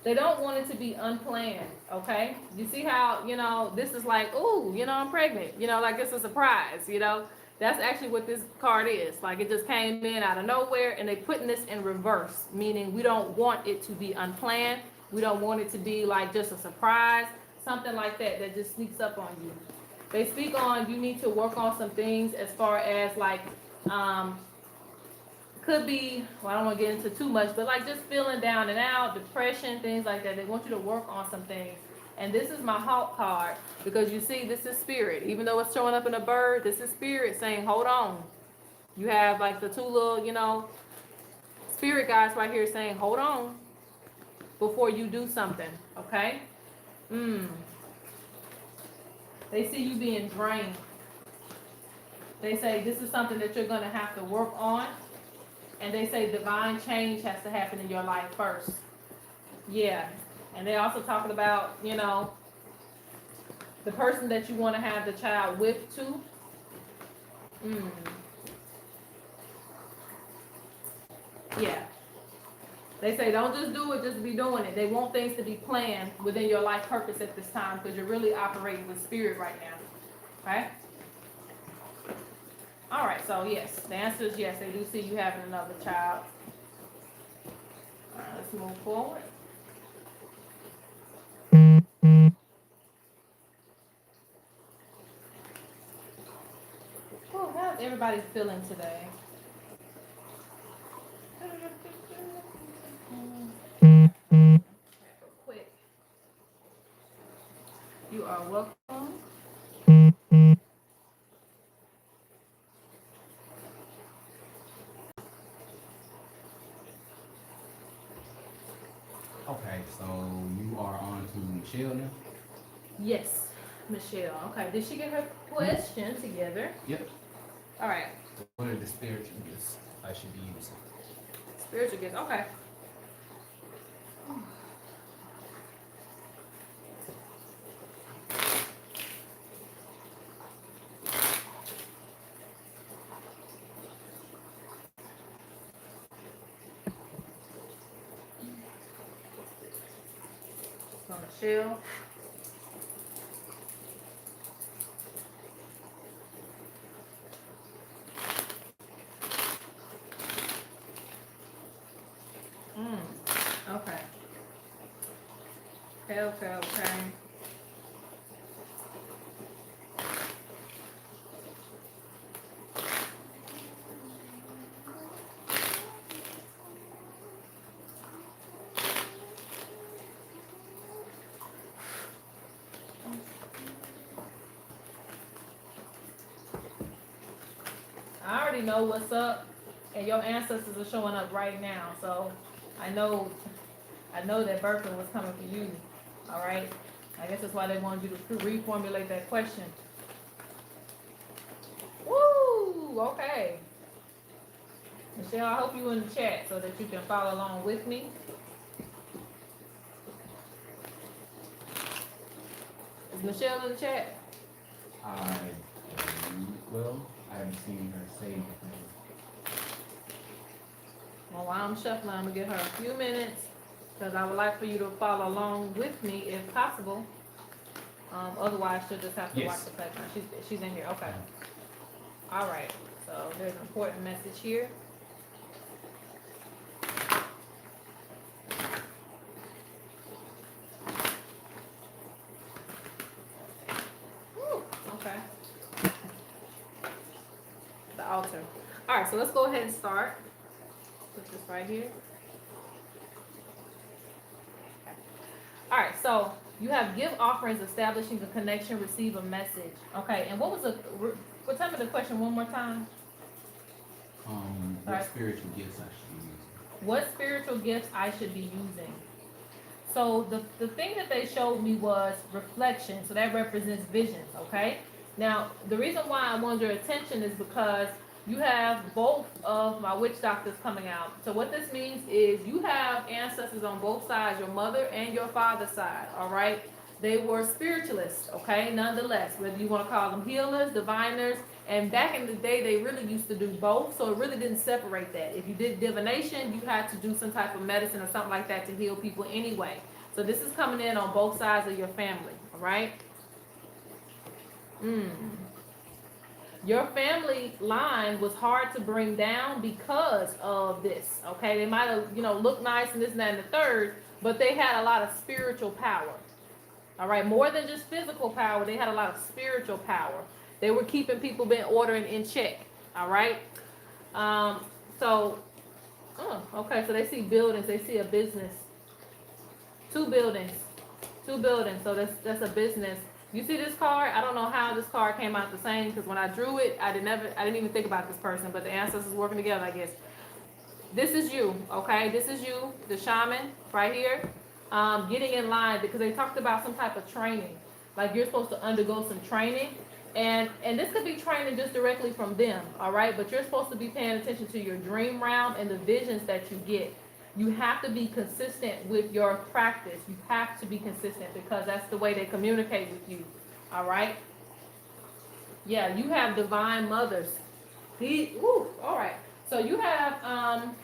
They don't want it to be unplanned, okay? You see how, this is like, ooh, I'm pregnant. Like it's a surprise, That's actually what this card is. Like it just came in out of nowhere, and they putting this in reverse, meaning we don't want it to be unplanned. We don't want it to be like just a surprise, something like that just sneaks up on you. They speak on you need to work on some things as far as like, could be, well, I don't want to get into too much, but like just feeling down and out, depression, things like that. They want you to work on some things. And this is my Hawk card, because you see, this is spirit. Even though it's showing up in a bird, this is spirit saying, hold on. You have like the two little, spirit guys right here saying, hold on. before you do something, okay? They see you being drained. They say this is something that you're going to have to work on. And they say divine change has to happen in your life first. Yeah. And they're also talking about, you know, the person that you want to have the child with too. Yeah. They say don't just do it, just be doing it. They want things to be planned within your life purpose at this time because you're really operating with spirit right now. Right? All right, so yes, the answer is yes. They do see you having another child. All right, let's move forward. Oh, how's everybody feeling today? Quick. You are welcome. Okay, so you are on to Michelle now? Yes, Michelle. Okay, did she get her question together? Yep. All right, What are the spiritual gifts I should be using? spiritual gifts. Okay. So Michelle. Okay. Okay. I already know what's up, and your ancestors are showing up right now. So I know that birthday was coming for you. All right. I guess that's why they wanted you to reformulate that question. Woo! Okay. Michelle, I hope you in the chat so that you can follow along with me. Is Michelle in the chat? Well, I haven't seen her say anything. Well, while I'm shuffling, I'm gonna give her a few minutes because I would like for you to follow along with me if possible. Otherwise, she'll just have to watch the background. She's in here. Okay. All right. So there's an important message here. Whew, okay. The altar. All right. So let's go ahead and start. Put this right here. Okay. All right. So you have give offerings, establishing a connection, receive a message. Okay. And what was tell me the question one more time. What spiritual gifts I should be using? What spiritual gifts I should be using? So the thing that they showed me was reflection. So that represents visions, okay? Now, the reason why I wanted your attention is because you have both of my witch doctors coming out. So what this means is you have ancestors on both sides, your mother and your father's side, all right? They were spiritualists, okay? Nonetheless, whether you want to call them healers, diviners, and back in the day, they really used to do both, so it really didn't separate that. If you did divination, you had to do some type of medicine or something like that to heal people anyway. So this is coming in on both sides of your family, all right? Your family line was hard to bring down because of this, okay? They might have, looked nice and this and that and the third, but they had a lot of spiritual power, all right? More than just physical power, they had a lot of spiritual power. They were keeping people in order and in check, all right? Okay, so they see buildings, they see a business. Two buildings, so that's a business. You see this card? I don't know how this card came out the same because when I drew it, I didn't even think about this person, but the ancestors working together, I guess. This is you, okay? This is you, the shaman, right here. getting in line, because they talked about some type of training. Like you're supposed to undergo some training. And this could be training just directly from them, all right? But you're supposed to be paying attention to your dream realm and the visions that you get. You have to be consistent with your practice. You have to be consistent because that's the way they communicate with you, all right? Yeah, you have divine mothers. All right. So you have,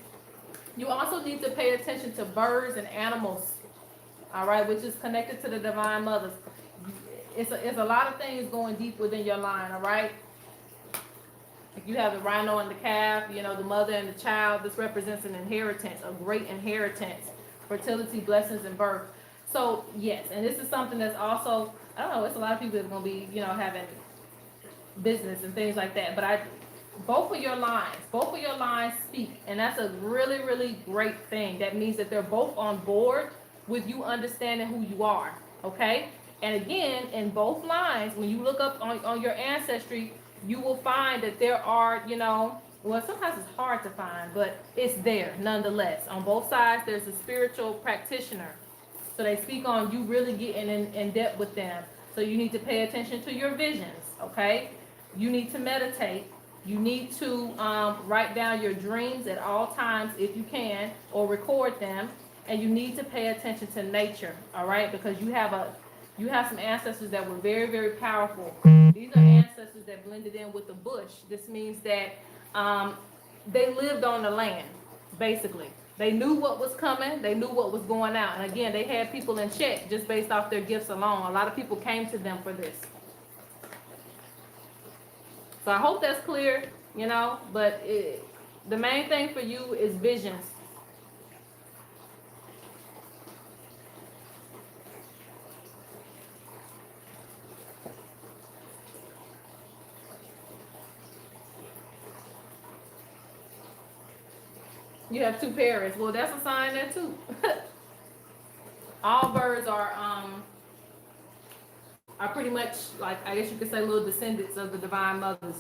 you also need to pay attention to birds and animals, all right, which is connected to the divine mothers. It's a lot of things going deep within your line, all right? If you have the rhino and the calf, you know, the mother and the child, this represents an inheritance, a great inheritance, fertility, blessings, and birth. So, yes, and this is something that's also, I don't know, it's a lot of people that's going to be, you know, having business and things like that. But both of your lines speak, and that's a really, really great thing. That means that they're both on board with you understanding who you are, okay? And again, in both lines, when you look up on your ancestry, you will find that there are, you know, well, sometimes it's hard to find, but it's there nonetheless. On both sides, there's a spiritual practitioner. So they speak on you really getting in depth with them. So you need to pay attention to your visions, okay? You need to meditate. You need to write down your dreams at all times if you can, or record them. And you need to pay attention to nature, all right? Because you have some ancestors that were very, very powerful. These are ancestors that blended in with the bush. This means that they lived on the land, basically. They knew what was coming. They knew what was going out. And again, they had people in check just based off their gifts alone. A lot of people came to them for this. So I hope that's clear, you know, but the main thing for you is visions. You have two parents. Well, that's a sign there too. All birds are pretty much, like, I guess you could say, little descendants of the divine mothers.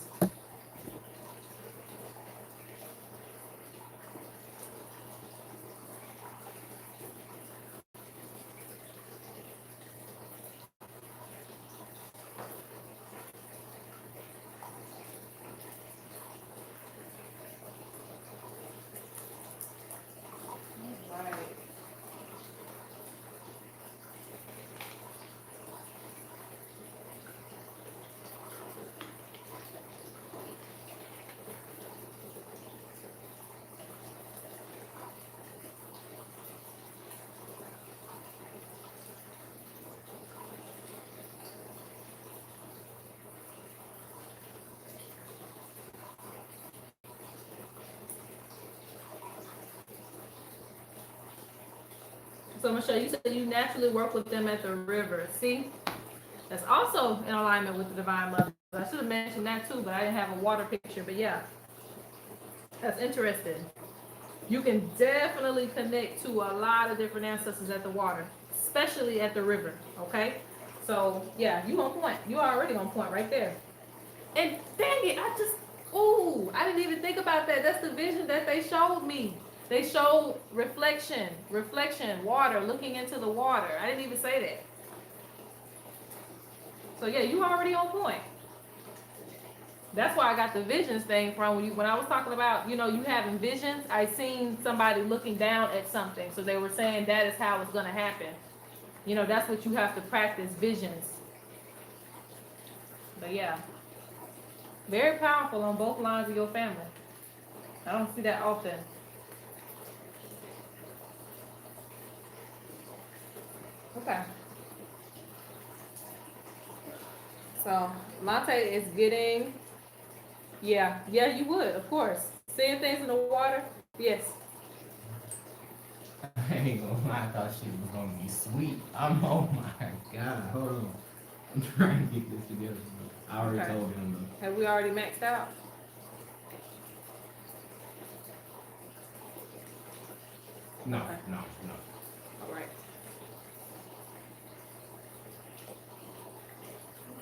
Right. So Michelle, you said you naturally work with them at the river. See, that's also in alignment with the divine mother. I should have mentioned that too, but I didn't have a water picture. But yeah, that's interesting. You can definitely connect to a lot of different ancestors at the water, especially at the river. Okay, so yeah, you on point. You already on point right there. And dang it, I didn't even think about that. That's the vision that they showed me. They showed reflection, water, looking into the water. I didn't even say that. So yeah, you already on point. That's why I got the visions thing from when I was talking about, you know, you having visions. I seen somebody looking down at something. So they were saying that is how it's going to happen. You know, that's what you have to practice, visions. But yeah, very powerful on both lines of your family. I don't see that often. Okay. So Monte is getting, yeah, you would, of course. Seeing things in the water, yes. I ain't gonna lie, I thought she was gonna be sweet. Oh my god, hold on. I'm trying to get this together. I already Okay. told him though. Have we already maxed out? No, Okay. no. All right.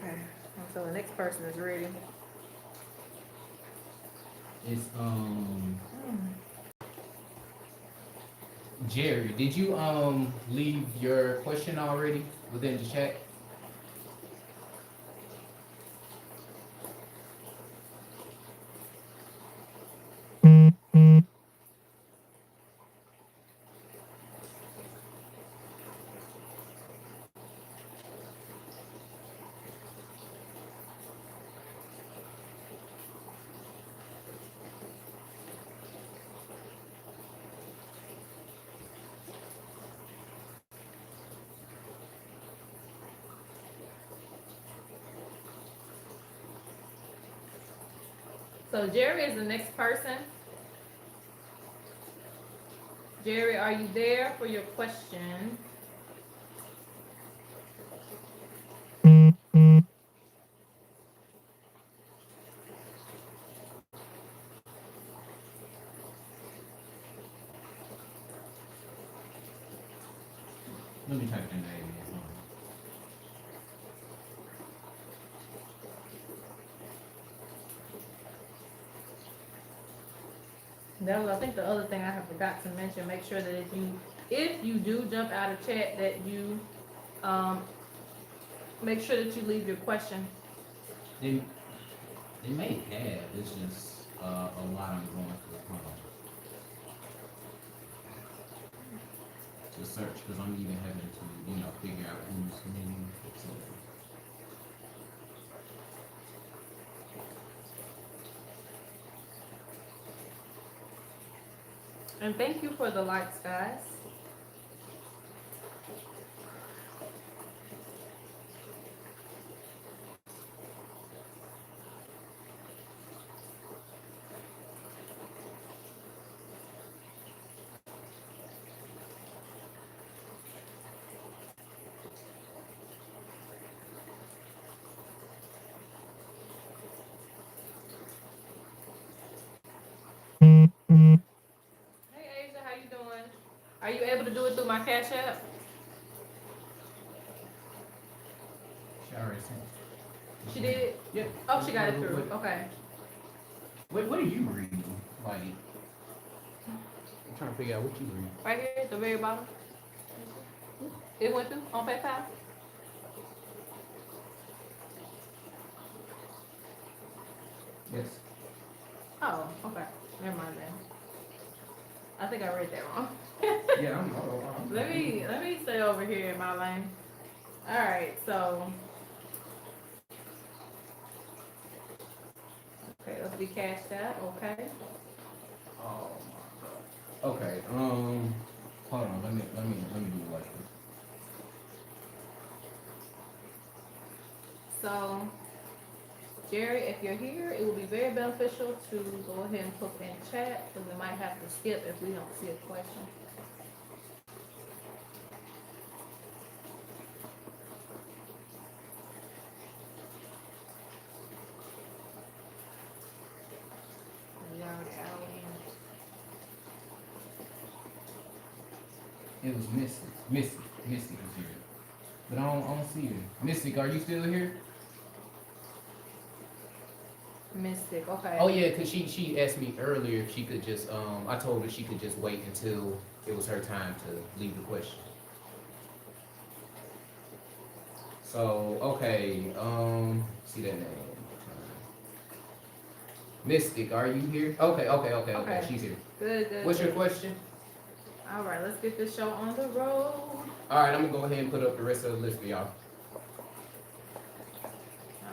Okay. So the next person is ready. It's Jerry, did you leave your question already within the chat? So Jerry is the next person. Jerry, are you there for your question? Let me type your name in. That was, I think, the other thing I have forgot to mention. Make sure that if you do jump out of chat, that you make sure that you leave your question. They may have, it's just a lot I'm going through. Hold on. To search, because I'm even having to, figure out who's new. So, And thank you for the likes, guys. Hey Asia, how you doing? Are you able to do it through my Cash App? She already sent it. She did? Yeah. Oh, she got it through. Okay. What are you reading? Like, I'm trying to figure out what you read. Right here at the very bottom. It went through on PayPal? Yes. Oh, okay. Never mind then. I think I read that wrong. Yeah, I'm Let me stay over here in my lane. Alright, so okay, let's be cashed out, okay. Oh my god. Okay. Hold on. Let me do it like this. So Jerry, if you're here, it will be very beneficial to go ahead and put in chat because we might have to skip if we don't see a question. We already out in. It was Mystic. Mystic is here. But I don't see her. Mystic, are you still here? Mystic, okay. Oh yeah, cause she asked me earlier if she could just I told her she could just wait until it was her time to leave the question. So okay, see that name. Mystic, are you here? Okay. She's here. Good. What's your question? All right, let's get this show on the road. All right, I'm gonna go ahead and put up the rest of the list for y'all.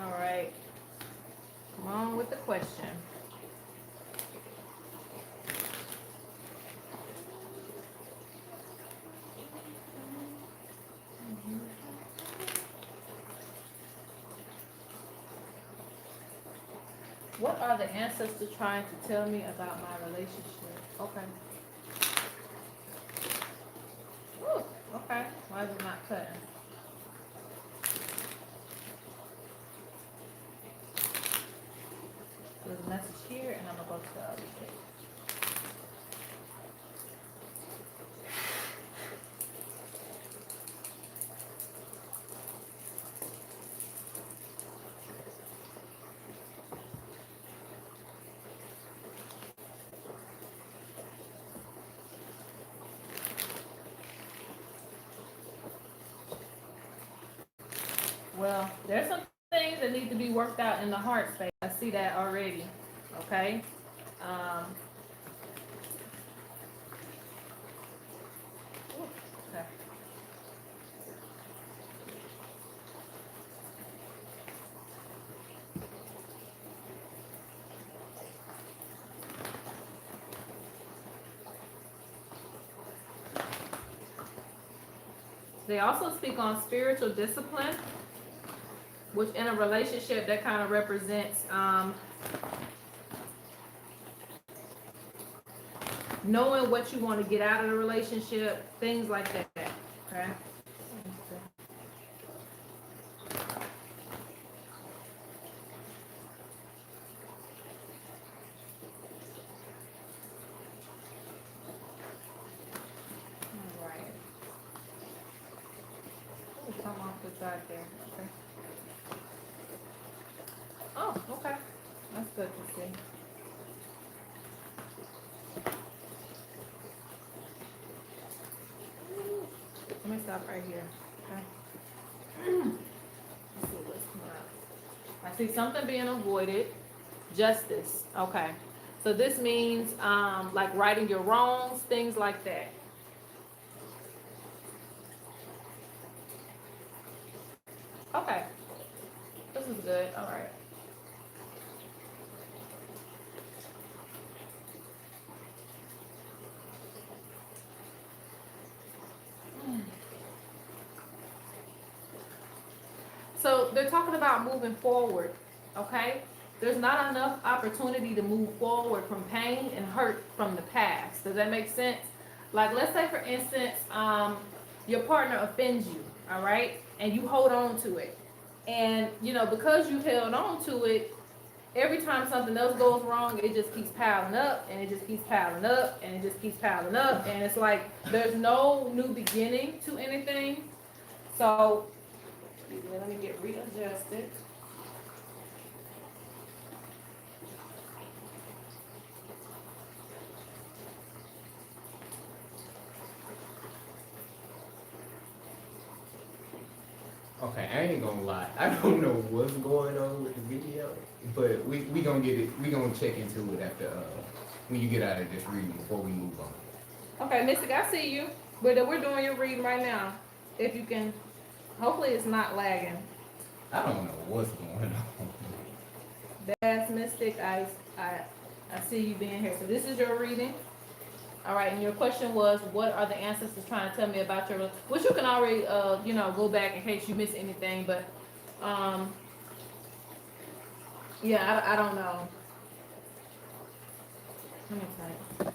All right. Come on with the question. What are the ancestors trying to tell me about my relationship? Okay. Woo, okay. Why is it not cutting? There's a message here, and I'm gonna go to the other page. Well, there's some things that need to be worked out in the heart space. I see that already. Okay. Um, okay. They also speak on spiritual discipline, which in a relationship that kind of represents knowing what you want to get out of the relationship, things like that. Okay. All right. Oh, come off the side there. Okay. Oh, okay. That's good to see. Let me stop right here. Okay. Let's see what's coming up. I see something being avoided. Justice. Okay. So this means like righting your wrongs, things like that. Okay. This is good. All right. So they're talking about moving forward, okay? There's not enough opportunity to move forward from pain and hurt from the past. Does that make sense? Like, let's say, for instance, your partner offends you, all right? And you hold on to it. And, you know, because you held on to it, every time something else goes wrong, it just keeps piling up, and it just keeps piling up, and it just keeps piling up. And it's like there's no new beginning to anything. So, let me get readjusted. Okay, I ain't gonna lie. I don't know what's going on with the video, but we gonna get it. We gonna check into it after when you get out of this reading before we move on. Okay, Mystic, I see you. But we're doing your reading right now. If you can, hopefully it's not lagging. I don't know what's going on. That's Mystic. I see you being here. So this is your reading. All right, and your question was, what are the ancestors trying to tell me about your, which you can already, you know, go back in case you miss anything, but, yeah, I don't know. Let me think.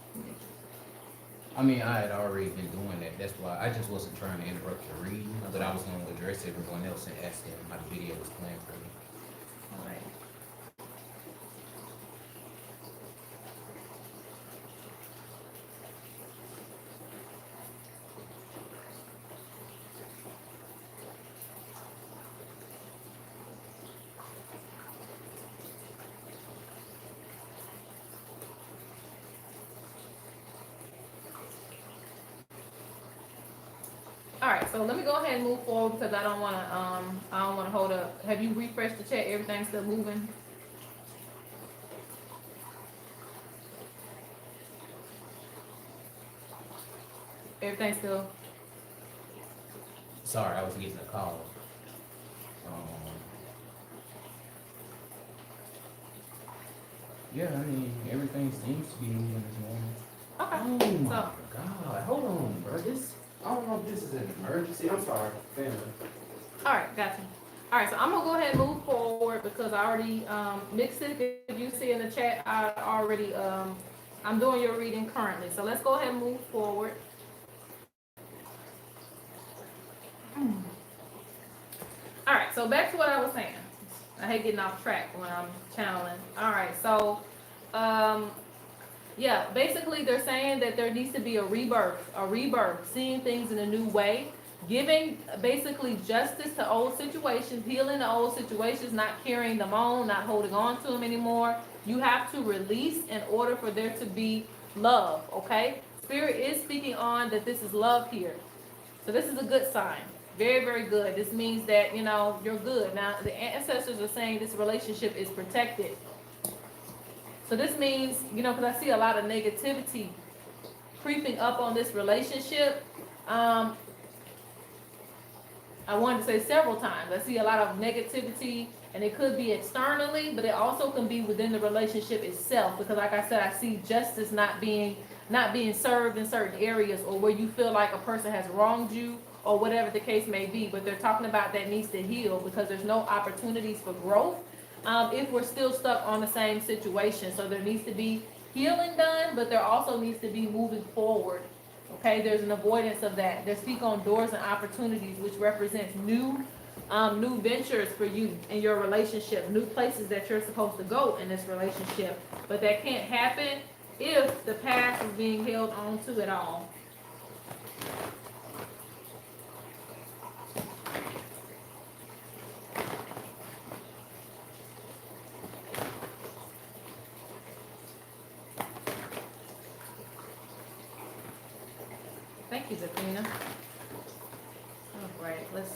I mean, I had already been doing that. That's why I just wasn't trying to interrupt your reading, but I was going to address everyone else and ask them how the video was playing for me. All right. All right, so let me go ahead and move forward because I don't want to hold up. Have you refreshed the chat? Everything's still moving? Everything's still. Sorry, I was getting a call. Yeah, I mean, everything seems to be moving this morning. Okay. Oh my So, God, hold on, bro. I don't know if this is an emergency. I'm sorry, family. all right, gotcha. All right, so I'm gonna go ahead and move forward because I already mixed it. If you see in the chat, I already I'm doing your reading currently. So let's go ahead and move forward. All right, so back to what I was saying. I hate getting off track when I'm channeling. All right, so yeah, basically they're saying that there needs to be a rebirth, seeing things in a new way, giving basically justice to old situations, healing the old situations, not carrying them on, not holding on to them anymore. You have to release in order for there to be love, okay? Spirit is speaking on that this is love here. So this is a good sign. Very, very good. This means that, you're good. Now, the ancestors are saying this relationship is protected. So this means, because I see a lot of negativity creeping up on this relationship. I wanted to say several times. I see a lot of negativity, and it could be externally, but it also can be within the relationship itself. Because, like I said, I see justice not being served in certain areas, or where you feel like a person has wronged you, or whatever the case may be. But they're talking about that needs to heal, because there's no opportunities for growth if we're still stuck on the same situation. So there needs to be healing done, but there also needs to be moving forward. Okay, there's an avoidance of that. They speak on doors and opportunities, which represents new ventures for you in your relationship, new places that you're supposed to go in this relationship. But that can't happen if the past is being held on to at all. Thank you, Zafina. All right, let's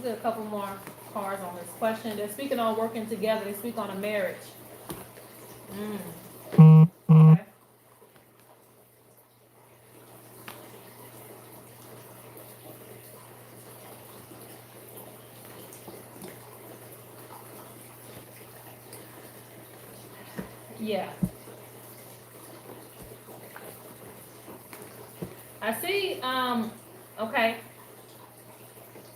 get a couple more cards on this question. They're speaking on working together. They speak on a marriage. Okay. Yeah. I see, okay.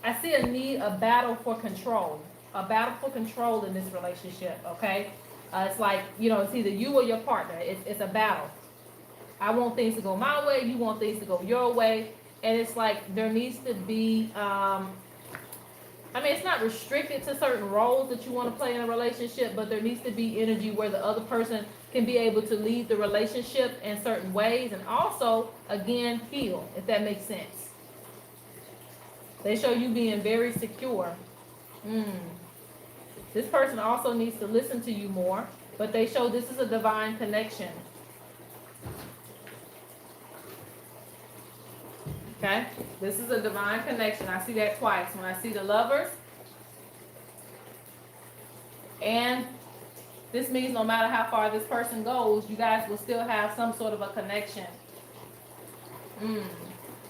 I see a battle for control. A battle for control in this relationship, okay? It's like, it's either you or your partner. It's a battle. I want things to go my way, you want things to go your way. And it's like there needs to be, it's not restricted to certain roles that you want to play in a relationship, but there needs to be energy where the other person can be able to lead the relationship in certain ways, and also, again, heal, if that makes sense. They show you being very secure. This person also needs to listen to you more, but they show this is a divine connection. Okay? This is a divine connection. I see that twice. When I see the Lovers, and this means no matter how far this person goes, you guys will still have some sort of a connection.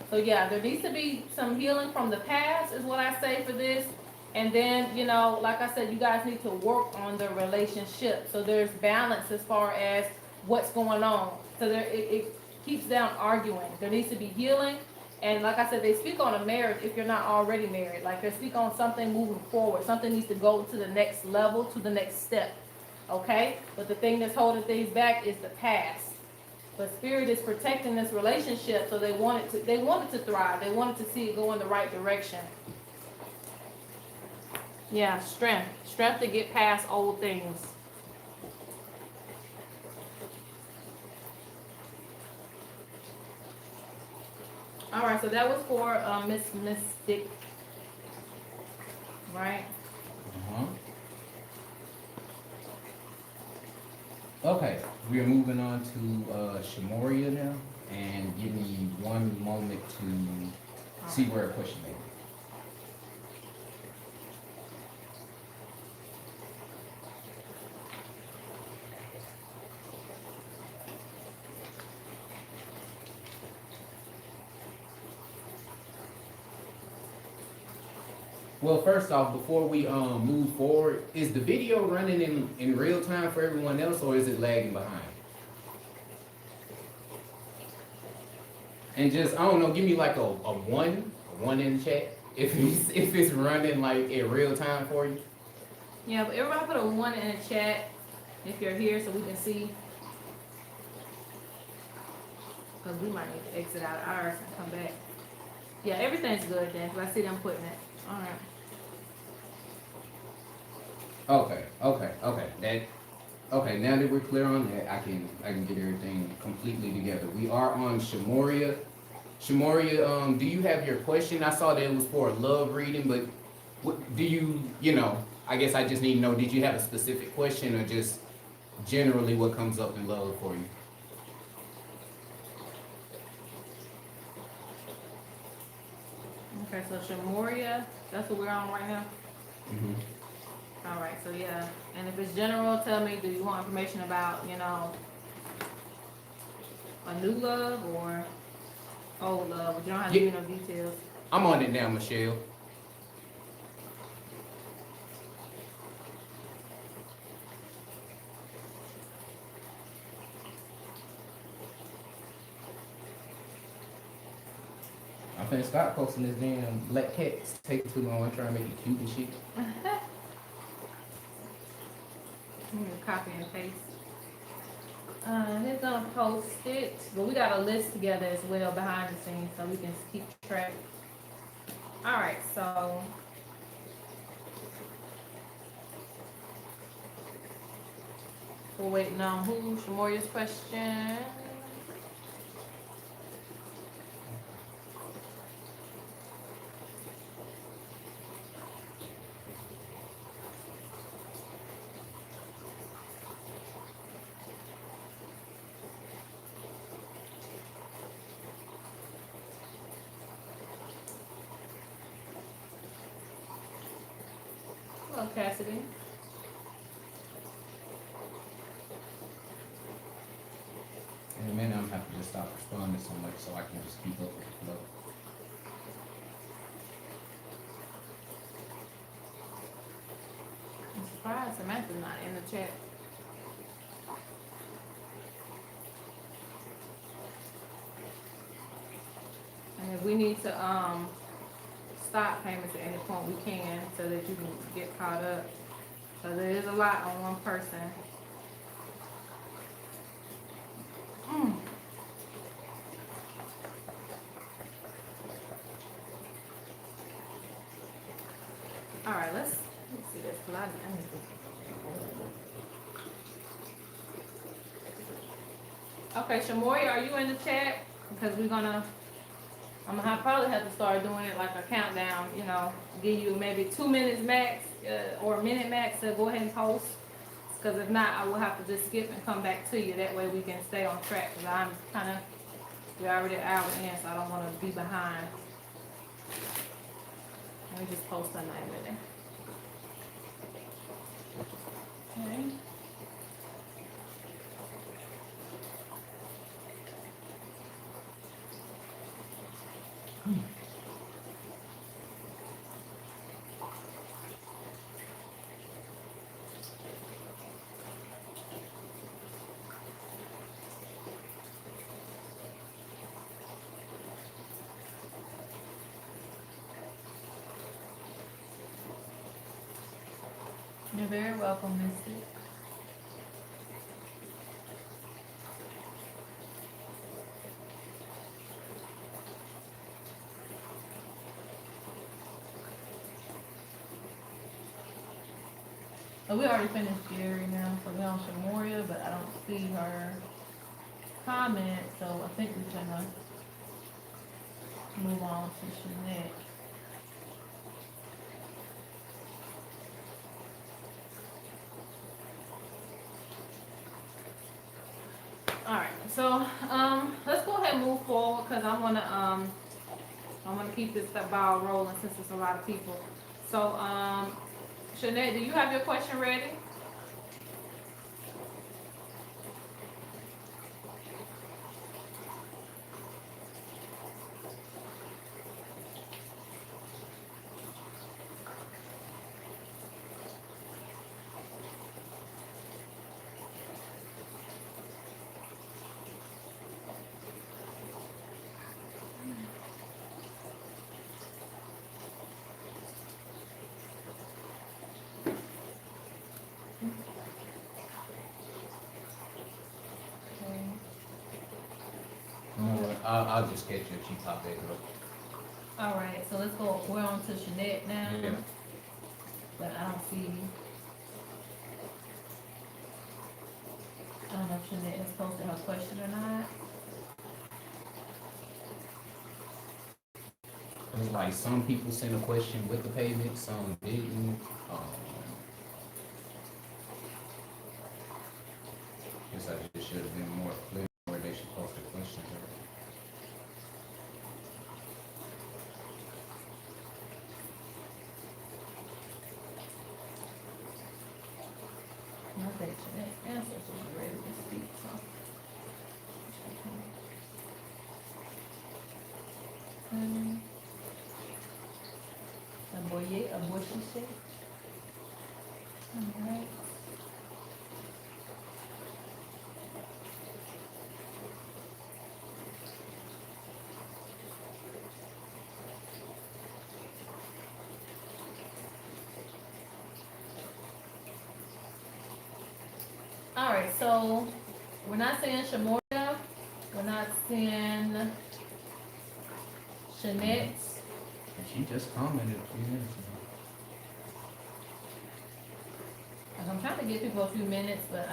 So yeah, there needs to be some healing from the past is what I say for this. And then, like I said, you guys need to work on the relationship. So there's balance as far as what's going on. So it keeps down arguing. There needs to be healing. And like I said, they speak on a marriage if you're not already married. Like they speak on something moving forward. Something needs to go to the next level, to the next step. Okay? But the thing that's holding things back is the past. But Spirit is protecting this relationship, so they want it to thrive. They wanted to see it go in the right direction. Yeah, strength. Strength to get past old things. All right, so that was for Miss Mystic, right? Okay, we are moving on to Shamoria now, and give me one moment to see where a question is. Well, first off, before we move forward, is the video running in real time for everyone else, or is it lagging behind? And just, I don't know, give me like a one in the chat if it's running like in real time for you. Yeah, but everybody put a 1 in the chat if you're here so we can see. Because we might need to exit out of ours and come back. Yeah, everything's good then, because I see them putting it. All right. Okay. Now that we're clear on that, I can get everything completely together. We are on Shamoria. Shamoria, do you have your question? I saw that it was for a love reading, but what do you I guess I just need to know, did you have a specific question or just generally what comes up in love for you? Okay, so Shamoria, that's what we're on right now? Mm-hmm. All right, so yeah, and if it's general, tell me, do you want information about, you know, a new love or old love? But you don't have to give me no details. I'm on it now, Michelle. I'm finna start posting this damn black cats take too long. I'm trying to make it cute and shit. I'm gonna copy and paste. He's gonna post it, but we got a list together as well behind the scenes so we can keep track. All right, so we're waiting on who? Shamoria's question. Hello, Cassidy. In a minute, I'm gonna have to just stop responding so much so I can just keep up with the flow. I'm surprised Samantha's not in the chat. And if we need to stop payments at any point, we can so that you can get caught up. So there is a lot on one person. Mm. All right, let's see this. 'Cause I need to. Okay, Shamoria, are you in the chat? Because probably have to start doing it like a countdown, you know, give you maybe 2 minutes max or a minute max to go ahead and post. Because if not, I will have to just skip and come back to you. That way we can stay on track. Because we're already an hour in, so I don't want to be behind. Let me just post her name in there. Okay. You're very welcome, Misty. Oh, we already finished Jerry now, so we're on Shamoria, but I don't see her comment, so I think we're gonna move on to Shanette. All right, so let's go ahead and move forward because I wanna keep this ball rolling since it's a lot of people. So Shanette, do you have your question ready? You know what? I'll just catch you if she pop back up. All right, so let's go. We're on to Shanette now. Yeah. But I don't see. I don't know if Shanette has posted her question or not. It's like some people sent a question with the payment, some didn't. Guess I just should have been more clear where they should post the questions. of what she said. All right. All right, so we're not saying Shamoria, we're not saying Shanette. She just commented a few minutes ago. I'm trying to give people a few minutes, but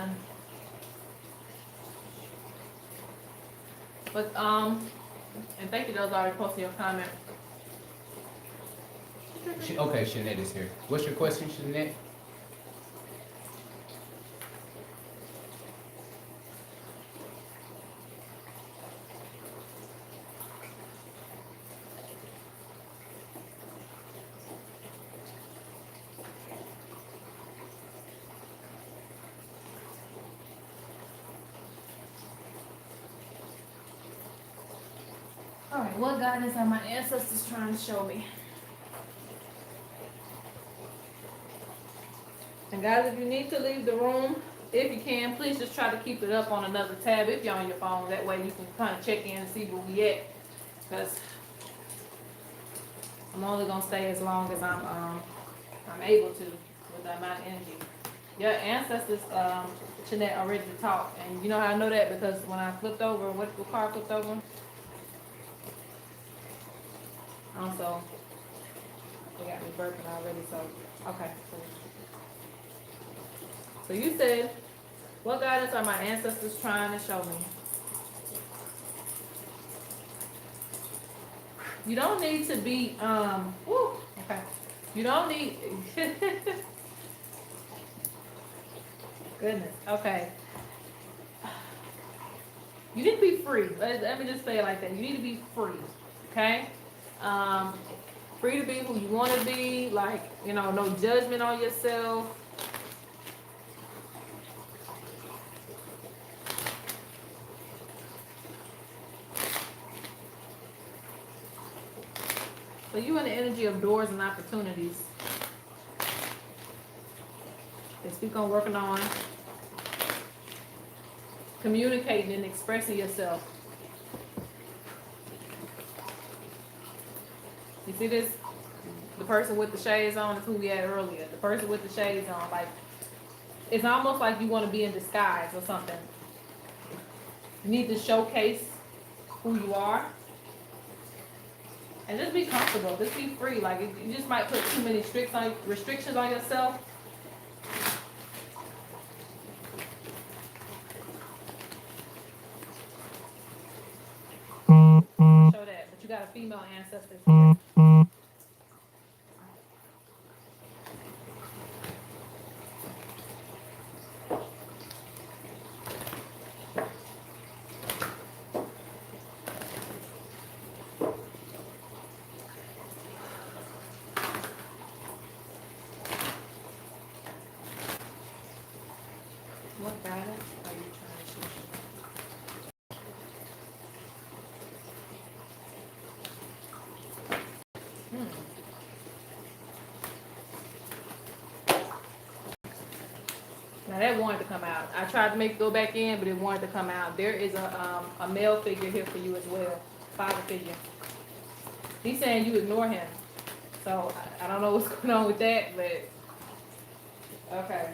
and thank you those already posted your comment. Okay, Shanette is here. What's your question, Shanette? All right, what guidance are my ancestors trying to show me? And guys, if you need to leave the room, if you can, please just try to keep it up on another tab if you're on your phone. That way you can kind of check in and see where we at. Because I'm only gonna stay as long as I'm able to with that amount of energy. Your ancestors, Jeanette, are ready to talk, and you know how I know that because when I flipped over, what car flipped over? Also, they got me burping already, so okay. So you said, what guidance are my ancestors trying to show me? You don't need to be, okay. You don't need, goodness, okay. You need to be free. Let me just say it like that. You need to be free, okay? Free to be who you want to be, like, no judgment on yourself. So you in the energy of doors and opportunities. They speak on working on communicating and expressing yourself. You see this? The person with the shades on is who we had earlier. The person with the shades on, like, it's almost like you want to be in disguise or something. You need to showcase who you are. And just be comfortable. Just be free. Like, you just might put too many restrictions on yourself. Show that. But you got a female ancestor here. What guidance are you trying to show? Now that wanted to come out. I tried to make it go back in, but it wanted to come out. There is a male figure here for you as well. Father figure. He's saying you ignore him. So I don't know what's going on with that, but okay.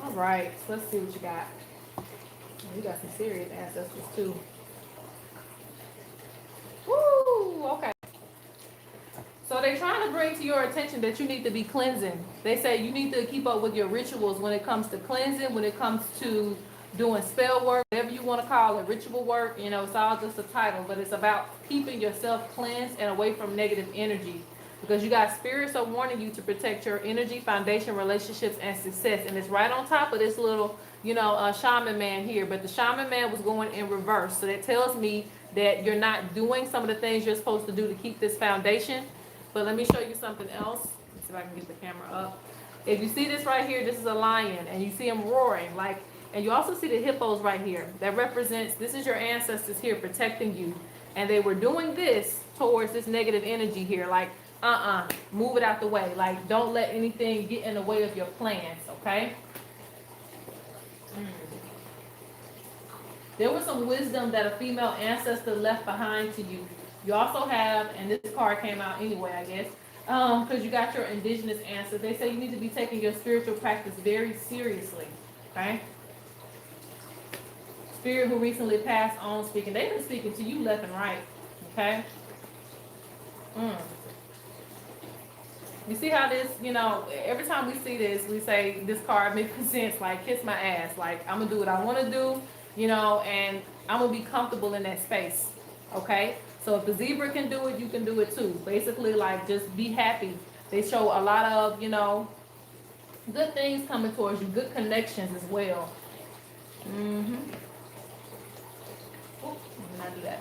All right, so let's see what you got. You got some serious ancestors too. Woo, okay. So they're trying to bring to your attention that you need to be cleansing. They say you need to keep up with your rituals when it comes to cleansing, when it comes to doing spell work, whatever you want to call it, ritual work. It's all just a title, but it's about keeping yourself cleansed and away from negative energy. Because you got spirits are warning you to protect your energy, foundation, relationships, and success. And it's right on top of this little, shaman man here. But the shaman man was going in reverse. So that tells me that you're not doing some of the things you're supposed to do to keep this foundation. But let me show you something else. Let's see if I can get the camera up. If you see this right here, this is a lion. And you see him roaring. Like, And you also see the hippos right here. That represents, this is your ancestors here protecting you. And they were doing this towards this negative energy here. Like, move it out the way. Like, don't let anything get in the way of your plans, okay? There was some wisdom that a female ancestor left behind to you. You also have, and this card came out anyway, I guess, because you got your indigenous ancestors. They say you need to be taking your spiritual practice very seriously, okay? Spirit who recently passed on speaking. They've been speaking to you left and right, okay? You see how this, you know, every time we see this, we say this card represents like kiss my ass. Like, I'm going to do what I want to do, you know, and I'm going to be comfortable in that space, okay? So if the zebra can do it, you can do it too. Basically, like, just be happy. They show a lot of, you know, good things coming towards you, good connections as well. Mm-hmm. Oh, did not do that.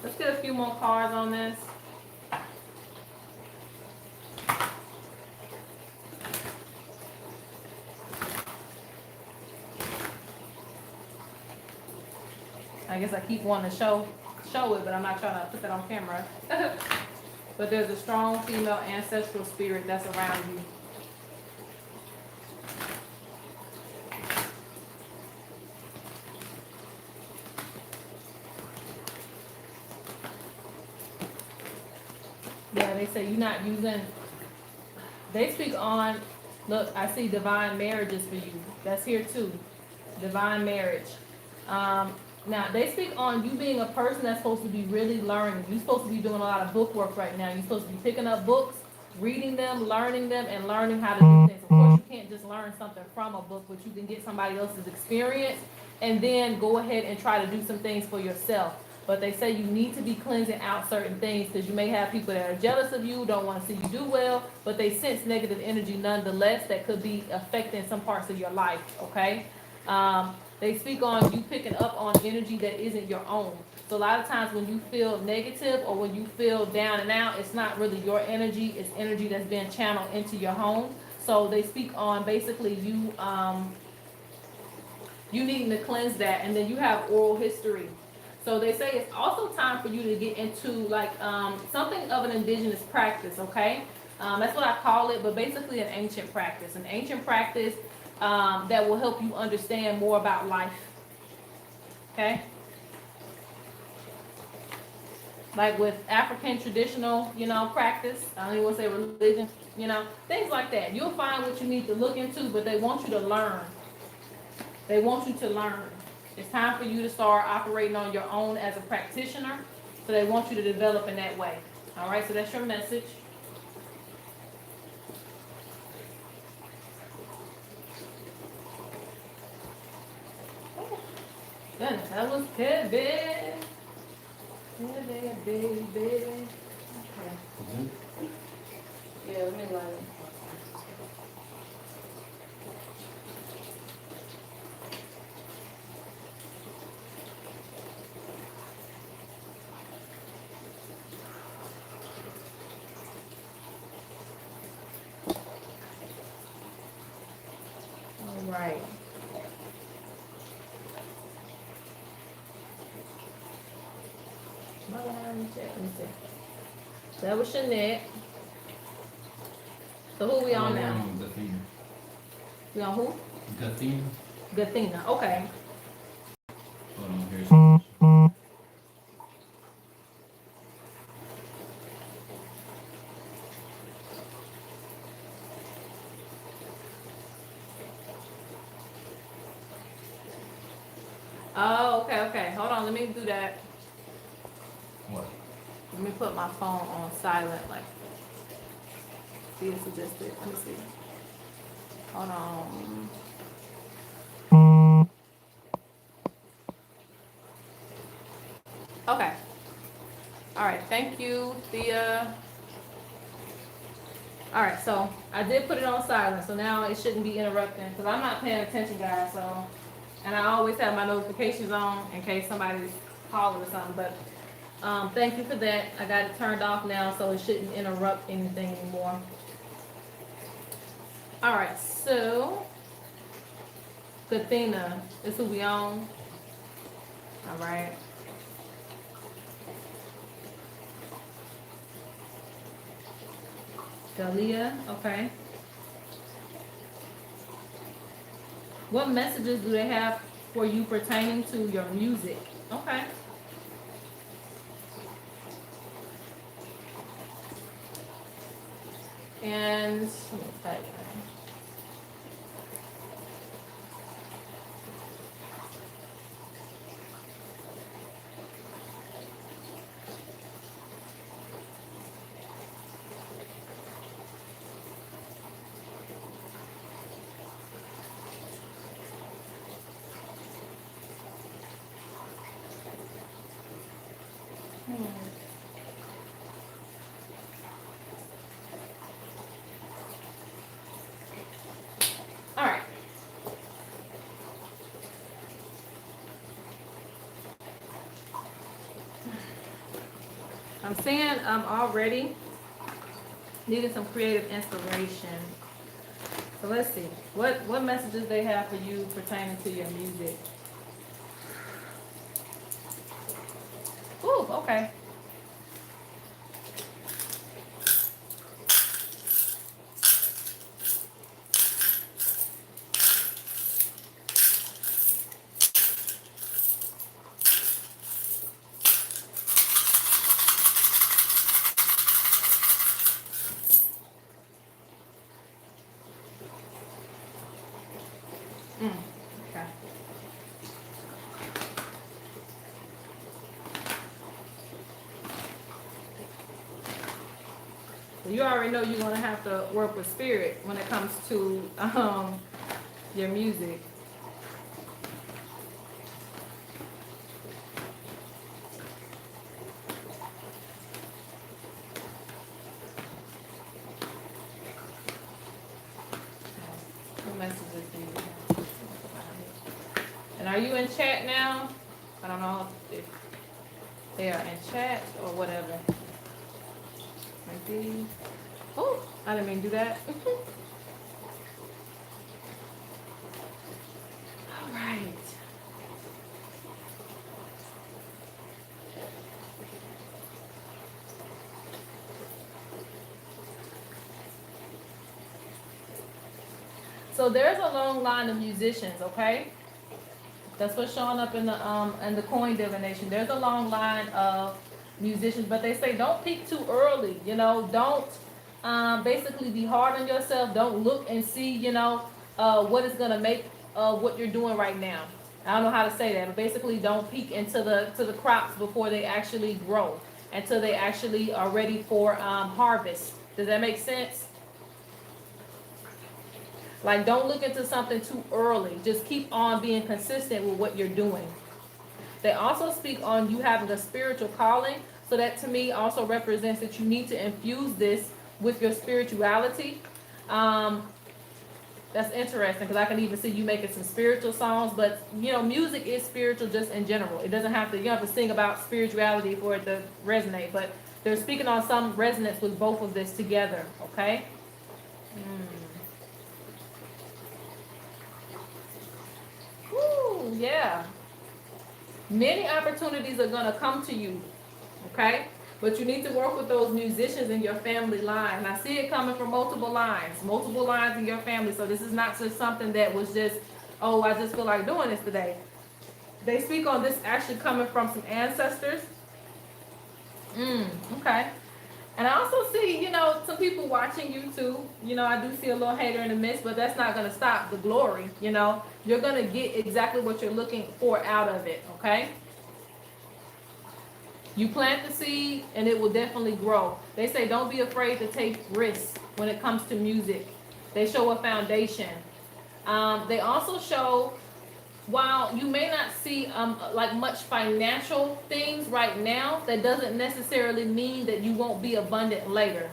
Let's get a few more cards on this. I guess I keep wanting to show it, but I'm not trying to put that on camera. But there's a strong female ancestral spirit that's around you. Yeah, they say you're not using, they speak on, look, I see divine marriages for you. That's here too. Divine marriage. Now, they speak on you being a person that's supposed to be really learning. You're supposed to be doing a lot of book work right now. You're supposed to be picking up books, reading them, learning and learning how to do things. Of course, you can't just learn something from a book, but you can get somebody else's experience and then go ahead and try to do some things for yourself. But they say you need to be cleansing out certain things because you may have people that are jealous of you, don't want to see you do well, but they sense negative energy nonetheless that could be affecting some parts of your life, okay? They speak on you picking up on energy that isn't your own. So a lot of times when you feel negative or when you feel down and out, it's not really your energy, it's energy that's being channeled into your home. So they speak on basically you needing to cleanse that, and then you have oral history. So they say it's also time for you to get into like something of an indigenous practice, okay? That's what I call it, but basically an ancient practice. An ancient practice that will help you understand more about life, okay? Like with African traditional, you know, practice, I don't even want to say religion, you know, things like that. You'll find what you need to look into, but they want you to learn. They want you to learn. It's time for you to start operating on your own as a practitioner. So they want you to develop in that way. All right, so that's your message. Oh, goodness, that was heavy. Heavy, baby. Okay. Yeah, let me light it. Right. Let me see. That was Jeanette. So who we on now? Gathina. We on who? Gathina. Gathina. Okay. Hold on, here's Oh, okay. Hold on, let me do that. what? Let me put my phone on silent, like, see it suggested. Let me see. Hold on. Okay. All right, thank you, Thea. All right, so I did put it on silent, so now it shouldn't be interrupting, because I'm not paying attention, guys, so. And I always have my notifications on in case somebody's calling or something, but thank you for that. I got it turned off now, so it shouldn't interrupt anything anymore. All right, so Kathina is who we on. All right. Dalia, okay. What messages do they have for you pertaining to your music? Okay. And let me type that. All right. I'm saying I'm already needing some creative inspiration. So let's see. What messages they have for you pertaining to your music? Ooh, okay. Okay. So you already know you're gonna have to work with spirit when it comes to your music. What messages do you have? And are you in chat now? I don't know if they are in chat or whatever. Maybe. Oh, I didn't mean to do that. All right. So there's a long line of musicians, okay? That's what's showing up in the coin divination. There's a long line of musicians, but they say don't peak too early. You know, don't basically be hard on yourself. Don't look and see, what is gonna make what you're doing right now. I don't know how to say that, but basically don't peek into the crops before they actually grow, until they actually are ready for harvest. Does that make sense? Like, don't look into something too early. Just keep on being consistent with what you're doing. They also speak on you having a spiritual calling. So that to me also represents that you need to infuse this with your spirituality. That's interesting because I can even see you making some spiritual songs. But, music is spiritual just in general. It doesn't have to, you don't have to sing about spirituality for it to resonate. But they're speaking on some resonance with both of this together, okay? Woo, yeah. Many opportunities are going to come to you, okay? But you need to work with those musicians in your family line. And I see it coming from multiple lines in your family. So this is not just something that was just, oh, I just feel like doing this today. They speak on this actually coming from some ancestors. Okay. And I also see, some people watching you too. I do see a little hater in the midst, but that's not going to stop the glory. You're going to get exactly what you're looking for out of it, okay? You plant the seed and it will definitely grow. They say don't be afraid to take risks when it comes to music. They show a foundation. They also show, while you may not see like much financial things right now, that doesn't necessarily mean that you won't be abundant later.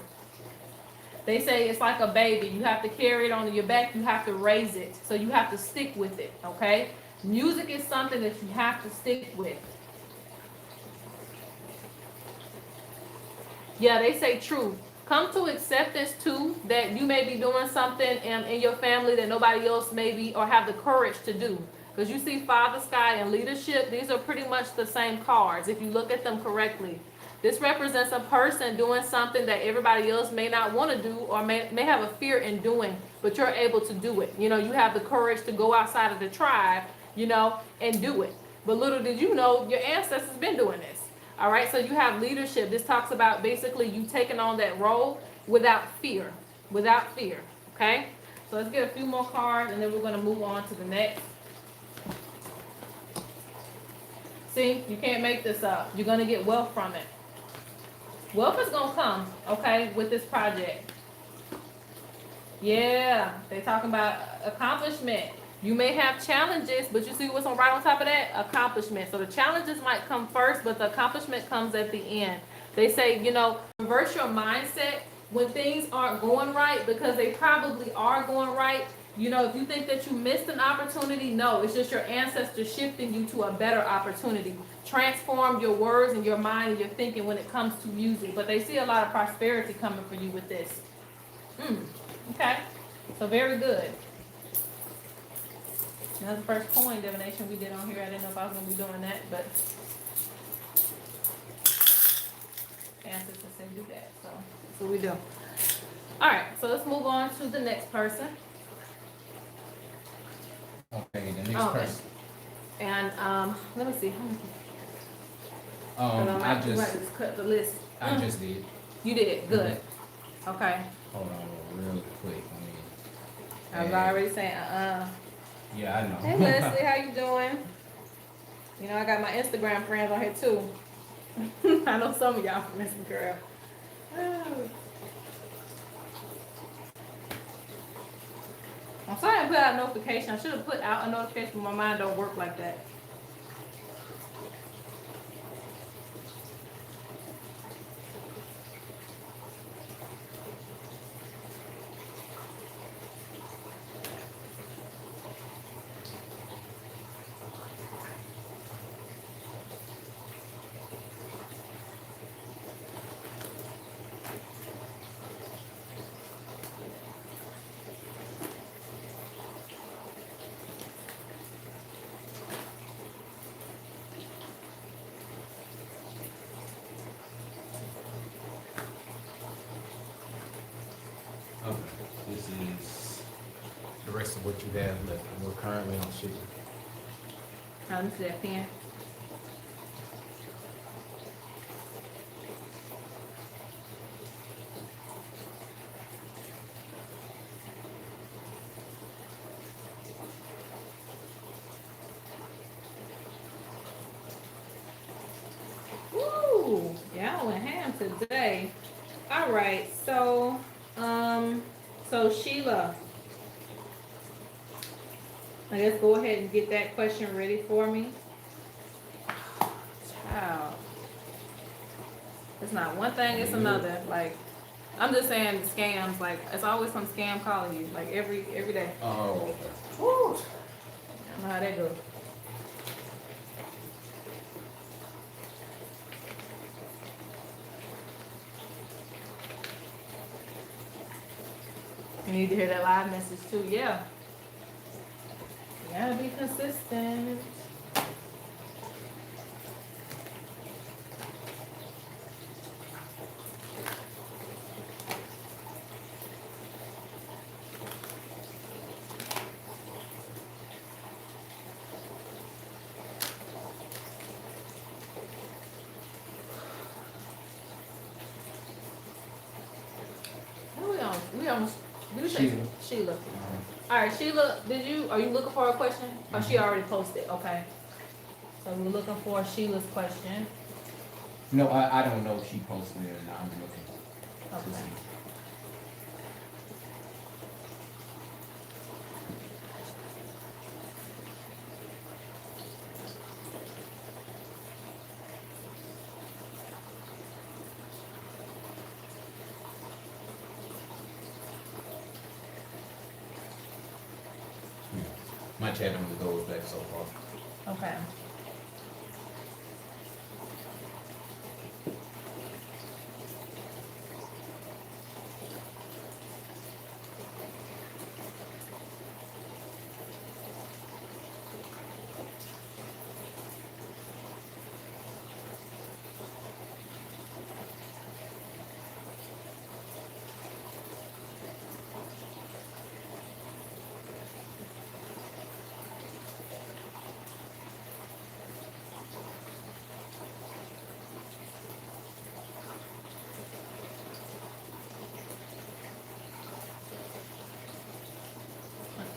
They say it's like a baby. You have to carry it on your back. You have to raise it. So you have to stick with it, okay? Music is something that you have to stick with. Yeah, they say true. come to acceptance too that you may be doing something in your family that nobody else may be or have the courage to do. Because you see Father Sky and leadership, these are pretty much the same cards if you look at them correctly. This represents a person doing something that everybody else may not want to do or may have a fear in doing, but you're able to do it. You know, you have the courage to go outside of the tribe, you know, and do it. But little did you know, your ancestors been doing this. All right, so you have leadership. This talks about basically you taking on that role without fear, okay? So let's get a few more cards, and then we're going to move on to the next. See, you can't make this up. You're going to get wealth from it. Wealth is going to come, okay, with this project. Yeah, they're talking about accomplishment. You may have challenges, but you see what's on right on top of that? Accomplishment. So the challenges might come first, but the accomplishment comes at the end. They say, you know, reverse your mindset when things aren't going right, because they probably are going right. You know, if you think that you missed an opportunity, no, it's just your ancestors shifting you to a better opportunity. Transform your words and your mind and your thinking when it comes to music. But they see a lot of prosperity coming for you with this. Okay, so very good. That's the first coin divination we did on here. I didn't know if I was going to be doing that, but ancestors said do that, so that's what we do. All right, so let's move on to the next person. Okay, the next person. And let me see. I just cut the list. I just did. You did good. Okay. Hold on real quick. I was already saying Yeah, I know. Hey Leslie, how you doing? You know, I got my Instagram friends on here too. I know some of y'all from Instagram. Oh. I'm sorry I put out a notification. I should have put out a notification, but my mind don't work like that. Okay, this is the rest of what you have left. We're currently on Sheila. Let me see that pen. Woo! Y'all went ham today. All right, so Sheila, I guess go ahead and get that question ready for me. Child, it's not one thing, it's another. Like, I'm just saying scams. Like, it's always some scam calling you. Like every day. Oh, okay. Woo! I know how that goes. You need to hear that live message too, yeah. You gotta be consistent. We almost Sheila. All right, Sheila, are you looking for a question? Or she already posted? Okay. So we're looking for Sheila's question. No, I don't know if she posted it or not. I'm looking. Okay. My chat only goes back so far. Okay.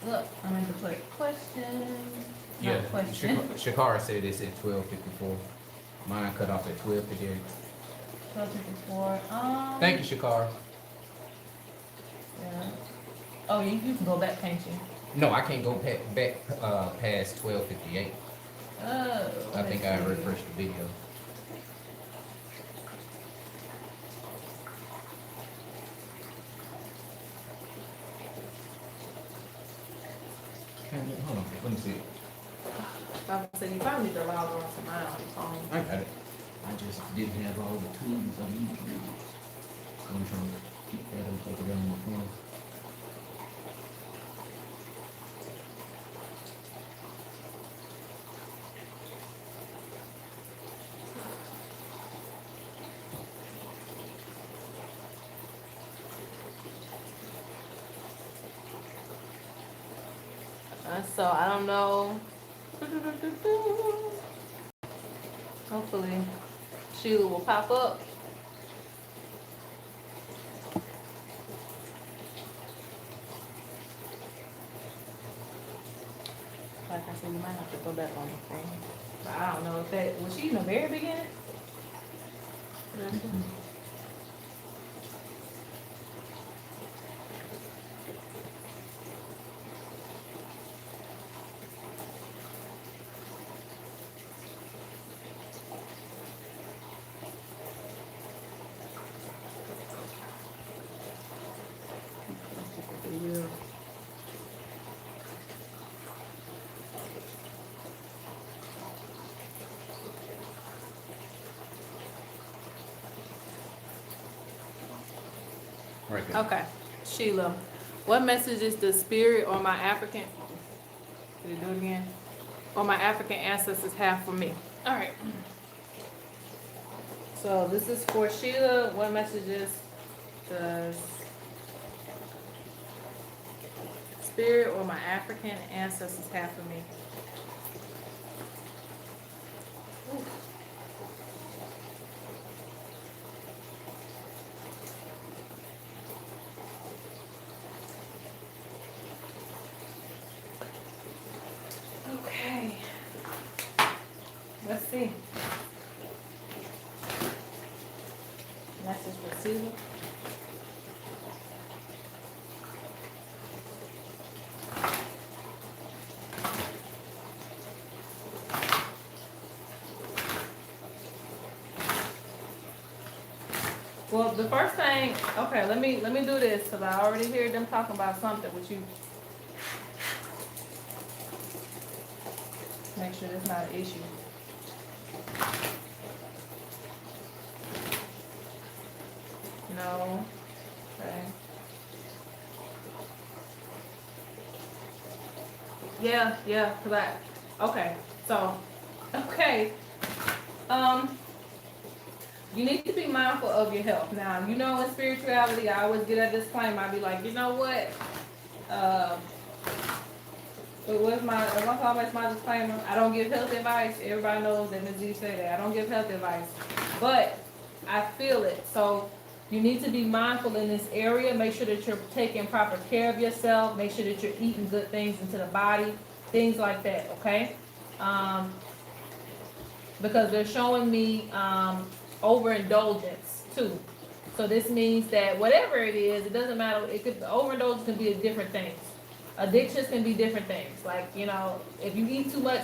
up. I'm going to put questions. Yeah, Not question. Shakara said it's at 12:54. Mine cut off at 12:58. 12:54. Thank you, Shakara. Yeah. Oh, you can go back, can't you? No, I can't go back past 12:58. Oh. I think I refreshed the video. Hold on, let me see. I said you probably need to log on to mine on your phone. I got it. I just didn't have all the tools I need to use. So I'm trying to keep that up over there on my phone. So I don't know. Hopefully Sheila will pop up. Like I said, you might have to go back on the thing. But I don't know if that was she in the very beginning? Yeah. Right there. Okay, Sheila, what message is the spirit or my African? Did it do it again? Or my African ancestors have for me? All right. So this is for Sheila. What messages does spirit or my African ancestors have for me? Okay. Let's see. Message for Susan. Well, the first thing, okay, let me do this because I already hear them talking about something with you. Make sure that's not an issue. No. Okay. Yeah, cause okay, so, okay, you need to be mindful of your health. Now, you know, in spirituality, I always get a disclaimer. I be like, you know what, what's always my disclaimer? I don't give health advice. Everybody knows that Ms. Z say that. I don't give health advice. But I feel it. So you need to be mindful in this area. Make sure that you're taking proper care of yourself. Make sure that you're eating good things into the body. Things like that, okay? Because they're showing me overindulgence too. So this means that whatever it is, it doesn't matter. Overindulgence can be different things. Addictions can be different things. Like, you know, if you eat too much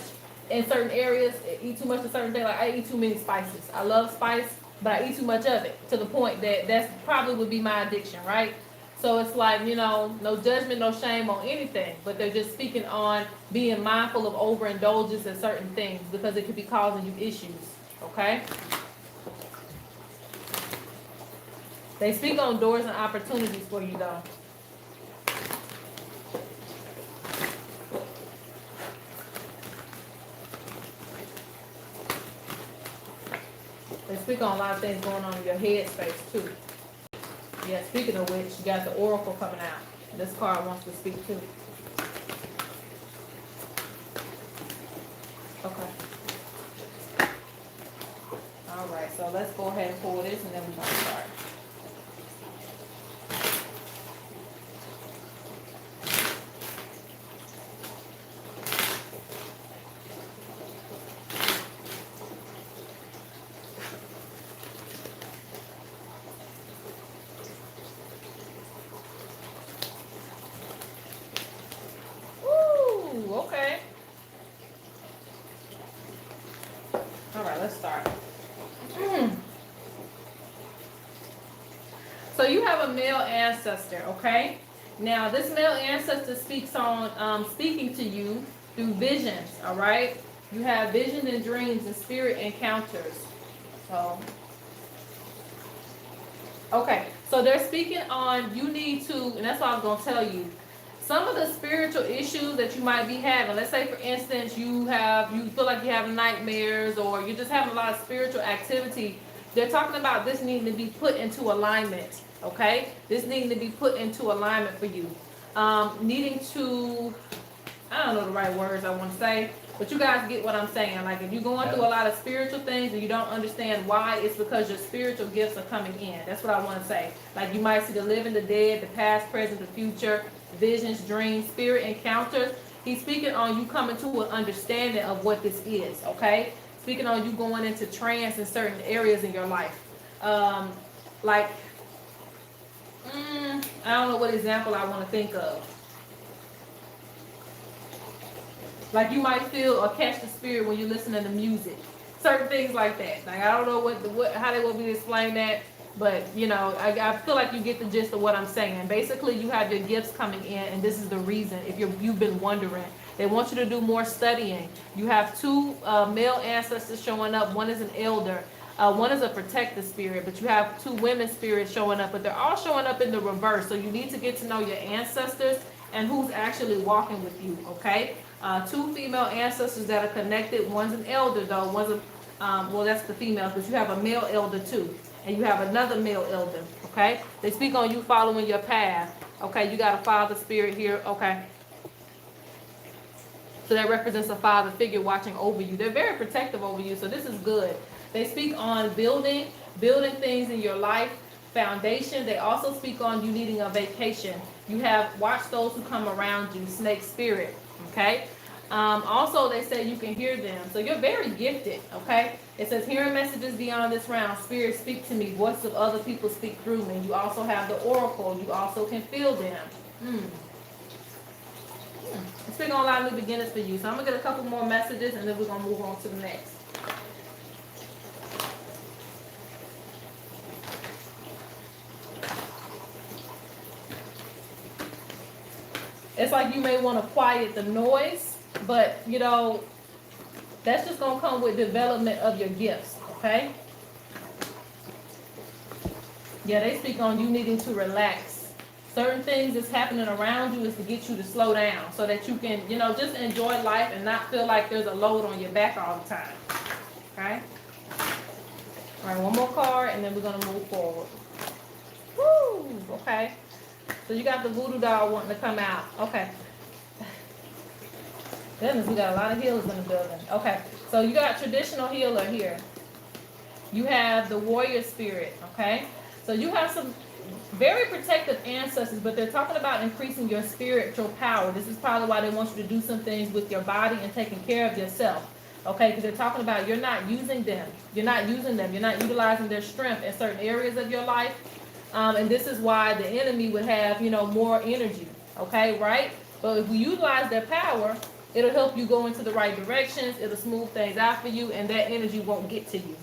in certain areas, eat too much of certain things. Like I eat too many spices. I love spice, but I eat too much of it to the point that that's probably would be my addiction, right? So it's like, you know, no judgment, no shame on anything, but they're just speaking on being mindful of overindulgence in certain things because it could be causing you issues, okay? They speak on doors and opportunities for you though. They speak on a lot of things going on in your head space too. Yeah, speaking of which, you got the oracle coming out. This card wants to speak too. Okay. All right, so let's go ahead and pull this and then we're going to start. So you have a male ancestor, okay? Now this male ancestor speaks on speaking to you through visions, all right? You have visions and dreams and spirit encounters. So, okay, so they're speaking on you need to, and that's what I was gonna tell you. Some of the spiritual issues that you might be having, let's say for instance, you feel like you're having nightmares or you're just having a lot of spiritual activity. They're talking about this needing to be put into alignment, okay? This needing to be put into alignment for you. Needing to, I don't know the right words I want to say, but you guys get what I'm saying. Like if you're going through a lot of spiritual things and you don't understand why, it's because your spiritual gifts are coming in. That's what I want to say. Like you might see the living, the dead, the past, present, the future, visions, dreams, spirit encounters. He's speaking on you coming to an understanding of what this is, okay? Speaking on you going into trance in certain areas in your life. Like, I don't know what example I want to think of. Like you might feel or catch the spirit when you're listening to music. Certain things like that. Like I don't know how they will be explained that, but you know, I feel like you get the gist of what I'm saying. Basically, you have your gifts coming in, and this is the reason. If you've been wondering, they want you to do more studying. You have two male ancestors showing up. One is an elder. One is a protective spirit, but you have two women spirits showing up, but they're all showing up in the reverse. So you need to get to know your ancestors and who's actually walking with you, okay? Two female ancestors that are connected. One's an elder though, one's well that's the females, but you have a male elder too. And you have another male elder, okay? They speak on you following your path. Okay, you got a father spirit here, okay? So that represents a father figure watching over you. They're very protective over you, so this is good. They speak on building things in your life, foundation. They also speak on you needing a vacation. You have watch those who come around you, snake spirit, okay? Also, they say you can hear them. So you're very gifted, okay? It says, hearing messages beyond this round, spirits speak to me, voices of other people speak through me. You also have the oracle. You also can feel them. It's been on a lot of new beginnings for you. So I'm going to get a couple more messages, and then we're going to move on to the next. It's like you may want to quiet the noise, but, you know, that's just going to come with development of your gifts, okay? Yeah, they speak on you needing to relax. Certain things that's happening around you is to get you to slow down so that you can, you know, just enjoy life and not feel like there's a load on your back all the time, okay? All right, one more card, and then we're going to move forward. Woo, okay. So you got the voodoo doll wanting to come out. Okay. Goodness, we got a lot of healers in the building. Okay. So you got traditional healer here. You have the warrior spirit. Okay. So you have some very protective ancestors, but they're talking about increasing your spiritual power. This is probably why they want you to do some things with your body and taking care of yourself. Okay, because they're talking about you're not using them. You're not using them. You're not utilizing their strength in certain areas of your life. And this is why the enemy would have, you know, more energy, okay, right? But if we utilize their power, it'll help you go into the right directions, it'll smooth things out for you, and that energy won't get to you.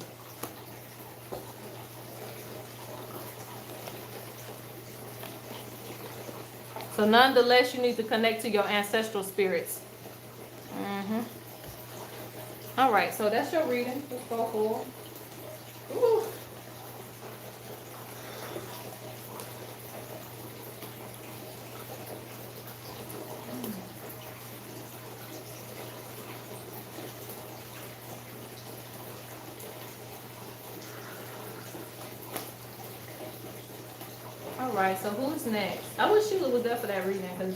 So nonetheless, you need to connect to your ancestral spirits. All right, so that's your reading. Let's go forward. Ooh. All right, so who's next? I wish Sheila was there for that reading, because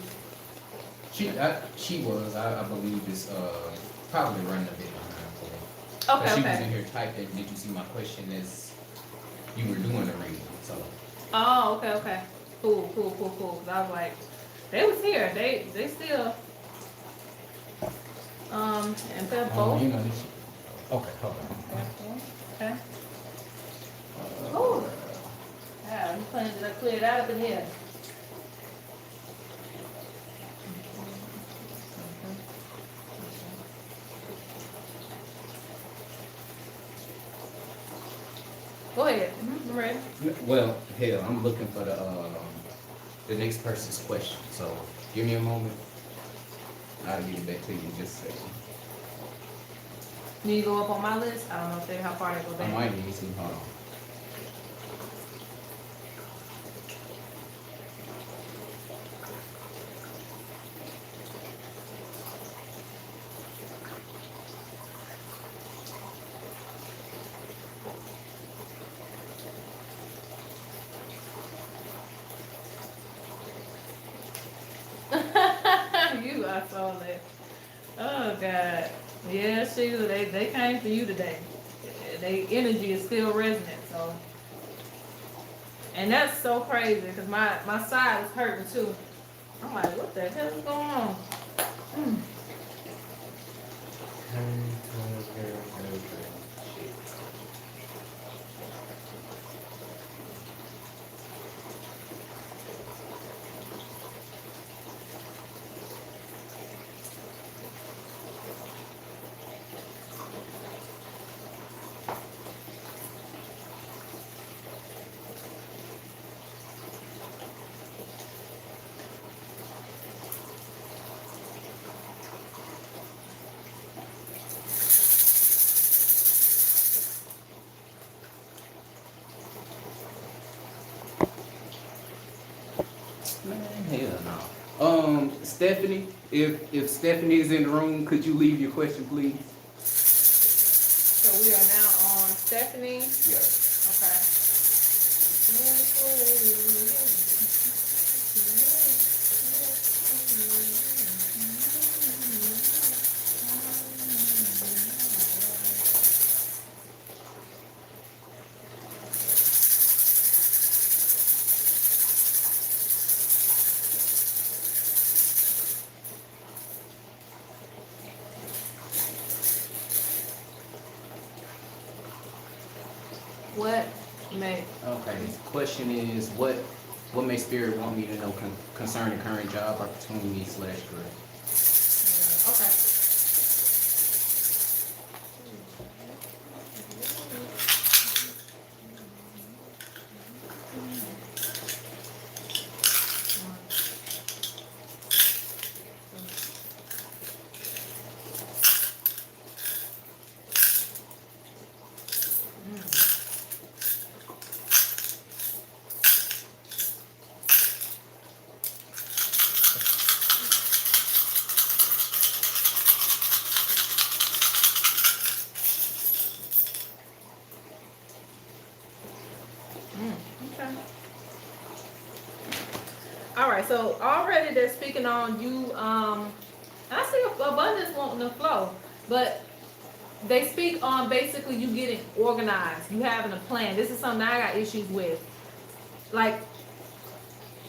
she was. I believe it's probably running a bit behind for me. okay, She okay. was in here typing. Did you see my question as you were doing the reading? So. Oh, okay. Cool. 'Cause I was like, they was here. They still and they're both. You know this. Okay, hold on. Okay. Oh. Yeah, you planning to clear it out up in here. Go ahead. I'm ready. Well, hell, I'm looking for the next person's question. So give me a moment. I'll get it back to you in just a second. Need to go up on my list. I don't know if they how far they go I back. might need some. Hold on. You are so lit. Oh God. Yeah, Sheila, they came for you today. Their energy is still resonant, so. And that's so crazy because my side is hurting too. I'm like, what the hell is going on? Mm. Man, hell no. Stephanie, if Stephanie is in the room, could you leave your question, please? So we are now on Stephanie. Yeah. What may Okay. The question is, what may Spirit want me to know concerning current job opportunities / career? okay. Okay. All right, so already they're speaking on you. I see abundance wanting to flow, but they speak on basically you getting organized, you having a plan. This is something I got issues with. Like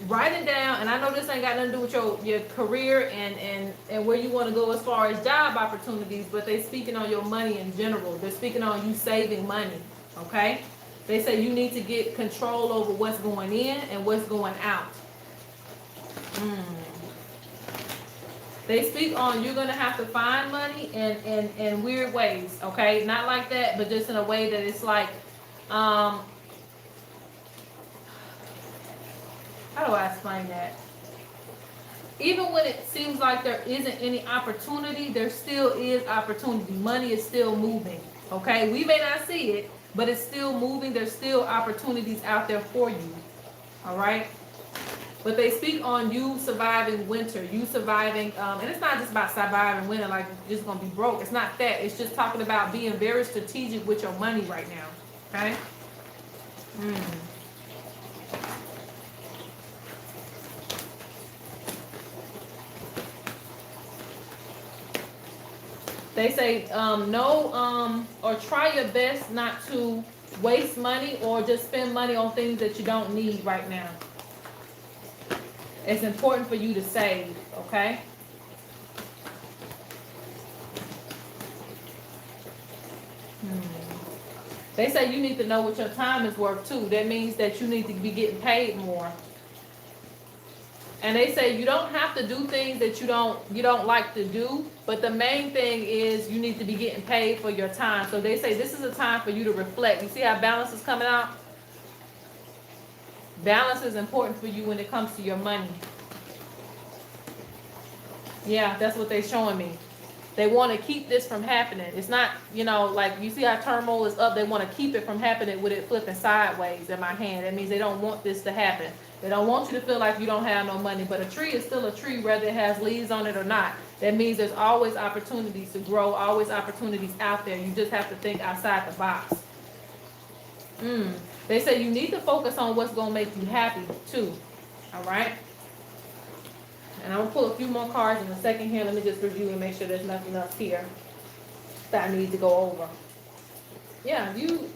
writing down, and I know this ain't got nothing to do with your career and where you want to go as far as job opportunities, but they speaking on your money in general. They're speaking on you saving money, okay? They say you need to get control over what's going in and what's going out. They speak on you're gonna have to find money in weird ways, okay? Not like that, but just in a way that it's like, how do I explain that? Even when it seems like there isn't any opportunity, there still is opportunity. Money is still moving, okay? We may not see it, but it's still moving. There's still opportunities out there for you, all right? But they speak on you surviving winter, you surviving, and it's not just about surviving winter, like you're just gonna be broke. It's not that. It's just talking about being very strategic with your money right now, okay? They say or try your best not to waste money or just spend money on things that you don't need right now. It's important for you to save, okay? They say you need to know what your time is worth too. That means that you need to be getting paid more. And they say you don't have to do things that you don't like to do, but the main thing is you need to be getting paid for your time. So they say this is a time for you to reflect. You see how balance is coming out? Balance is important for you when it comes to your money. Yeah, that's what they're showing me. They want to keep this from happening. It's not, you know, like you see how turmoil is up. They want to keep it from happening with it flipping sideways in my hand. That means they don't want this to happen. They don't want you to feel like you don't have no money. But a tree is still a tree, whether it has leaves on it or not. That means there's always opportunities to grow, always opportunities out there. You just have to think outside the box. They say you need to focus on what's going to make you happy, too. All right? And I'm going to pull a few more cards in a second here. Let me just review and make sure there's nothing else here that I need to go over. Yeah, you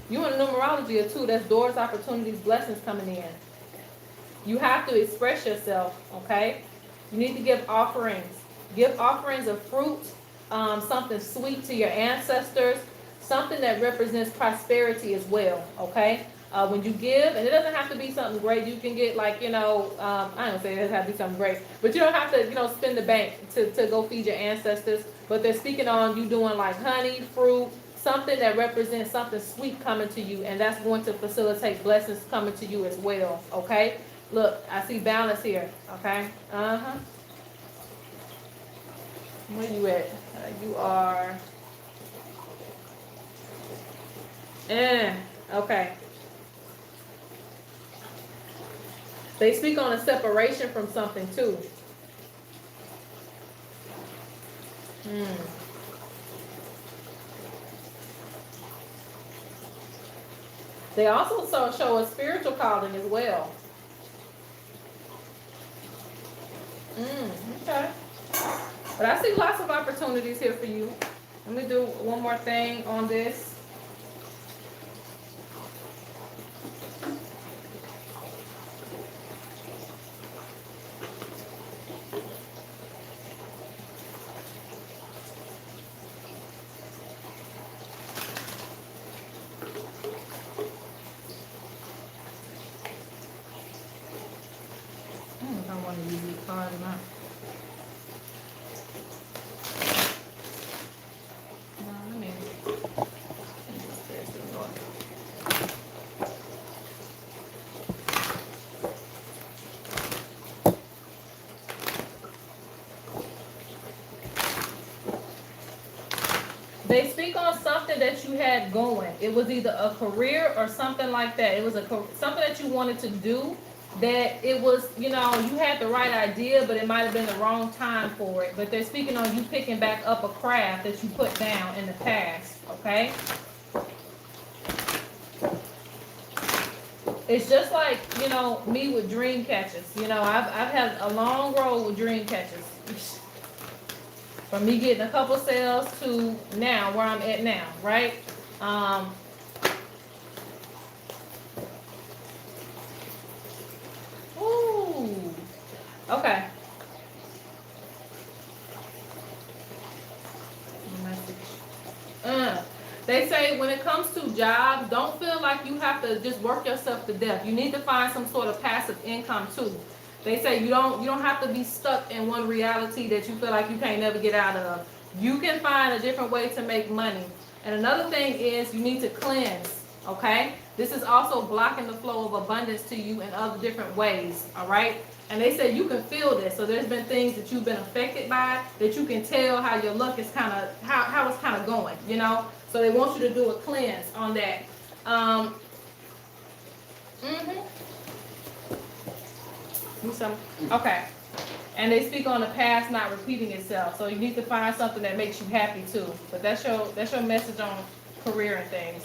in numerology are too. There's doors, opportunities, blessings coming in. You have to express yourself, okay? You need to give offerings. Give offerings of fruit, something sweet to your ancestors, something that represents prosperity as well, okay? When you give, and it doesn't have to be something great. You can get like, you know, I don't say it doesn't have to be something great, but you don't have to, you know, spend the bank to go feed your ancestors. But they're speaking on you doing like honey, fruit, something that represents something sweet coming to you, and that's going to facilitate blessings coming to you as well, okay? Look, I see balance here, okay? Where you at? You are, okay. They speak on a separation from something too. They also show a spiritual calling as well. Okay. But I see lots of opportunities here for you. Let me do one more thing on this. I don't want to use these cards or not. They speak on something that you had going. It was either a career or something like that. It was something that you wanted to do, that it was, you know, you had the right idea, but it might have been the wrong time for it. But they're speaking on you picking back up a craft that you put down in the past, okay? It's just like, you know, me with dream catchers. You know, I've had a long road with dream catchers. From me getting a couple sales to now, where I'm at now, right? Ooh, okay. They say when it comes to jobs, don't feel like you have to just work yourself to death. You need to find some sort of passive income too. They say you don't have to be stuck in one reality that you feel like you can't never get out of. You can find a different way to make money. And another thing is you need to cleanse, okay? This is also blocking the flow of abundance to you in other different ways, all right? And they say you can feel this. So there's been things that you've been affected by that you can tell how your luck is kind of, how it's kind of going, you know? So they want you to do a cleanse on that. Okay. And they speak on the past not repeating itself. So you need to find something that makes you happy too. But that's your message on career and things.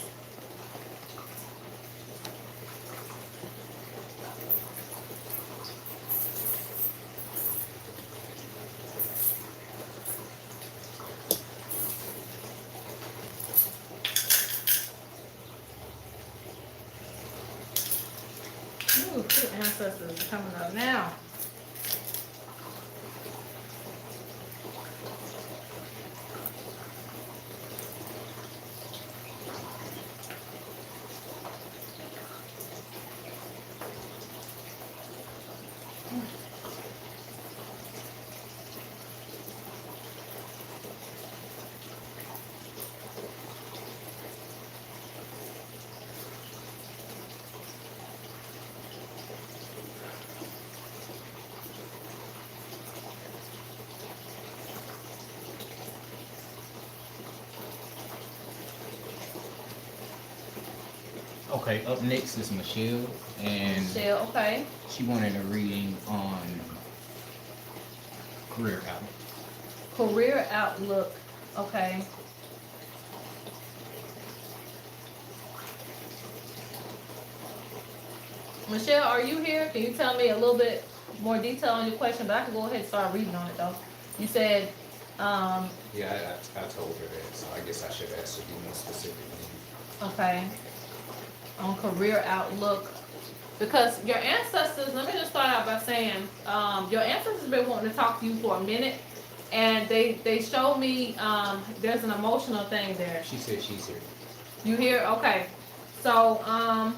Ooh, two ancestors are coming up now. Okay, up next is Michelle, and Michelle, okay. she wanted a reading on career outlook. Career outlook, okay. Michelle, are you here? Can you tell me a little bit more detail on your question? But I can go ahead and start reading on it though. You said, Yeah, I told her that, so I guess I should ask her to be more specific. okay, on career outlook. Because your ancestors, let me just start out by saying, your ancestors have been wanting to talk to you for a minute, and they showed me there's an emotional thing there. She said she's here. You hear? Okay. So, I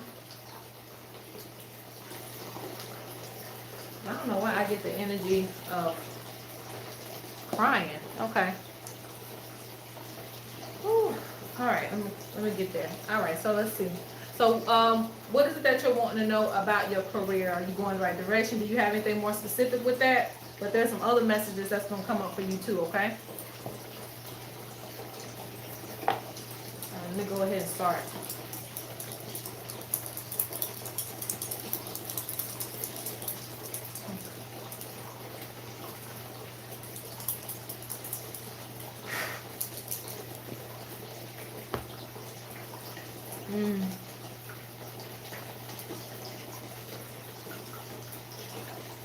don't know why I get the energy of crying. Okay. Whew. All right, let me get there. All right, so let's see. So, what is it that you're wanting to know about your career? Are you going the right direction? Do you have anything more specific with that? But there's some other messages that's going to come up for you too, okay? Let me go ahead and start.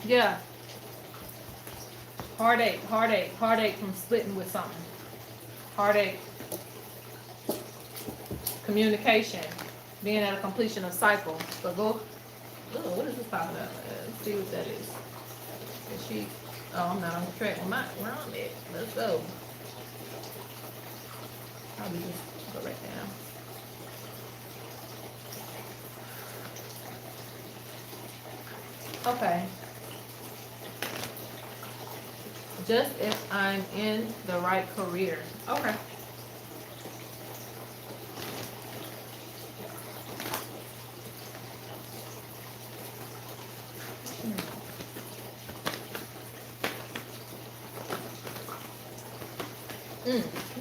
Yeah. Heartache from splitting with something. Heartache. Communication. Being at a completion of cycle. So go. Oh, what is this popping up? Let's see what that is. Is she? Oh, I'm not on track with my where I'm at. Let's go. Probably just go right down. Okay. Just if I'm in the right career. Okay.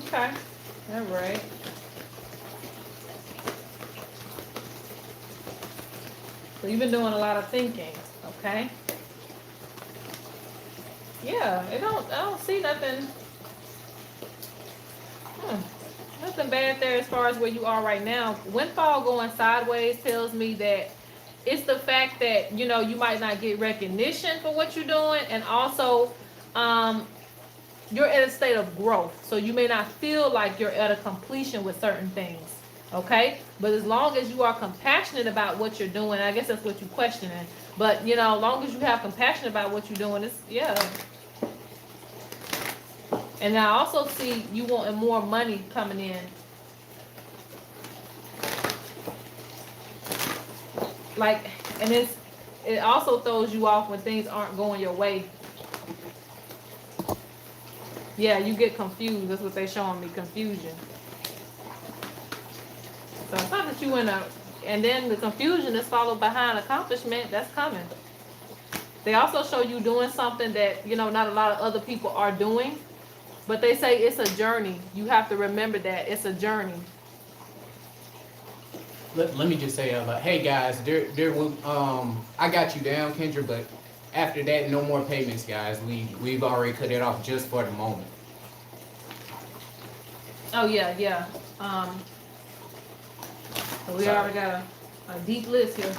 Okay. All right. So you've been doing a lot of thinking, okay? Yeah, I don't see nothing. Nothing bad there as far as where you are right now. Windfall going sideways tells me that it's the fact that, you know, you might not get recognition for what you're doing, and also you're at a state of growth. So you may not feel like you're at a completion with certain things. Okay? But as long as you are compassionate about what you're doing, I guess that's what you're questioning. But you know, as long as you have compassion about what you're doing, it's yeah. And I also see you wanting more money coming in. Like, and it also throws you off when things aren't going your way. Yeah, you get confused. That's what they're showing me, confusion. So it's not that you in a, and then the confusion is followed behind accomplishment. That's coming. They also show you doing something that, you know, not a lot of other people are doing. But they say it's a journey. You have to remember that it's a journey. Let me just say, hey guys, I got you down, Kendra, but after that, no more payments, guys. We've already cut it off just for the moment. Oh yeah, yeah. So we already got a deep list here.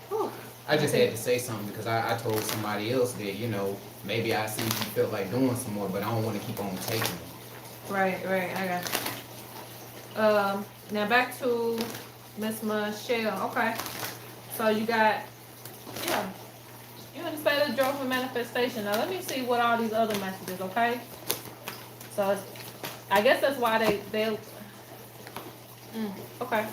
Whew. I just had to say something because I told somebody else that, you know, maybe I see if you felt like doing some more, but I don't want to keep on taking it. Right, I got you. Now back to Miss Michelle. Okay. So you got, yeah, you in the state of joyful manifestation. Now let me see what all these other messages, okay? So I guess that's why they okay.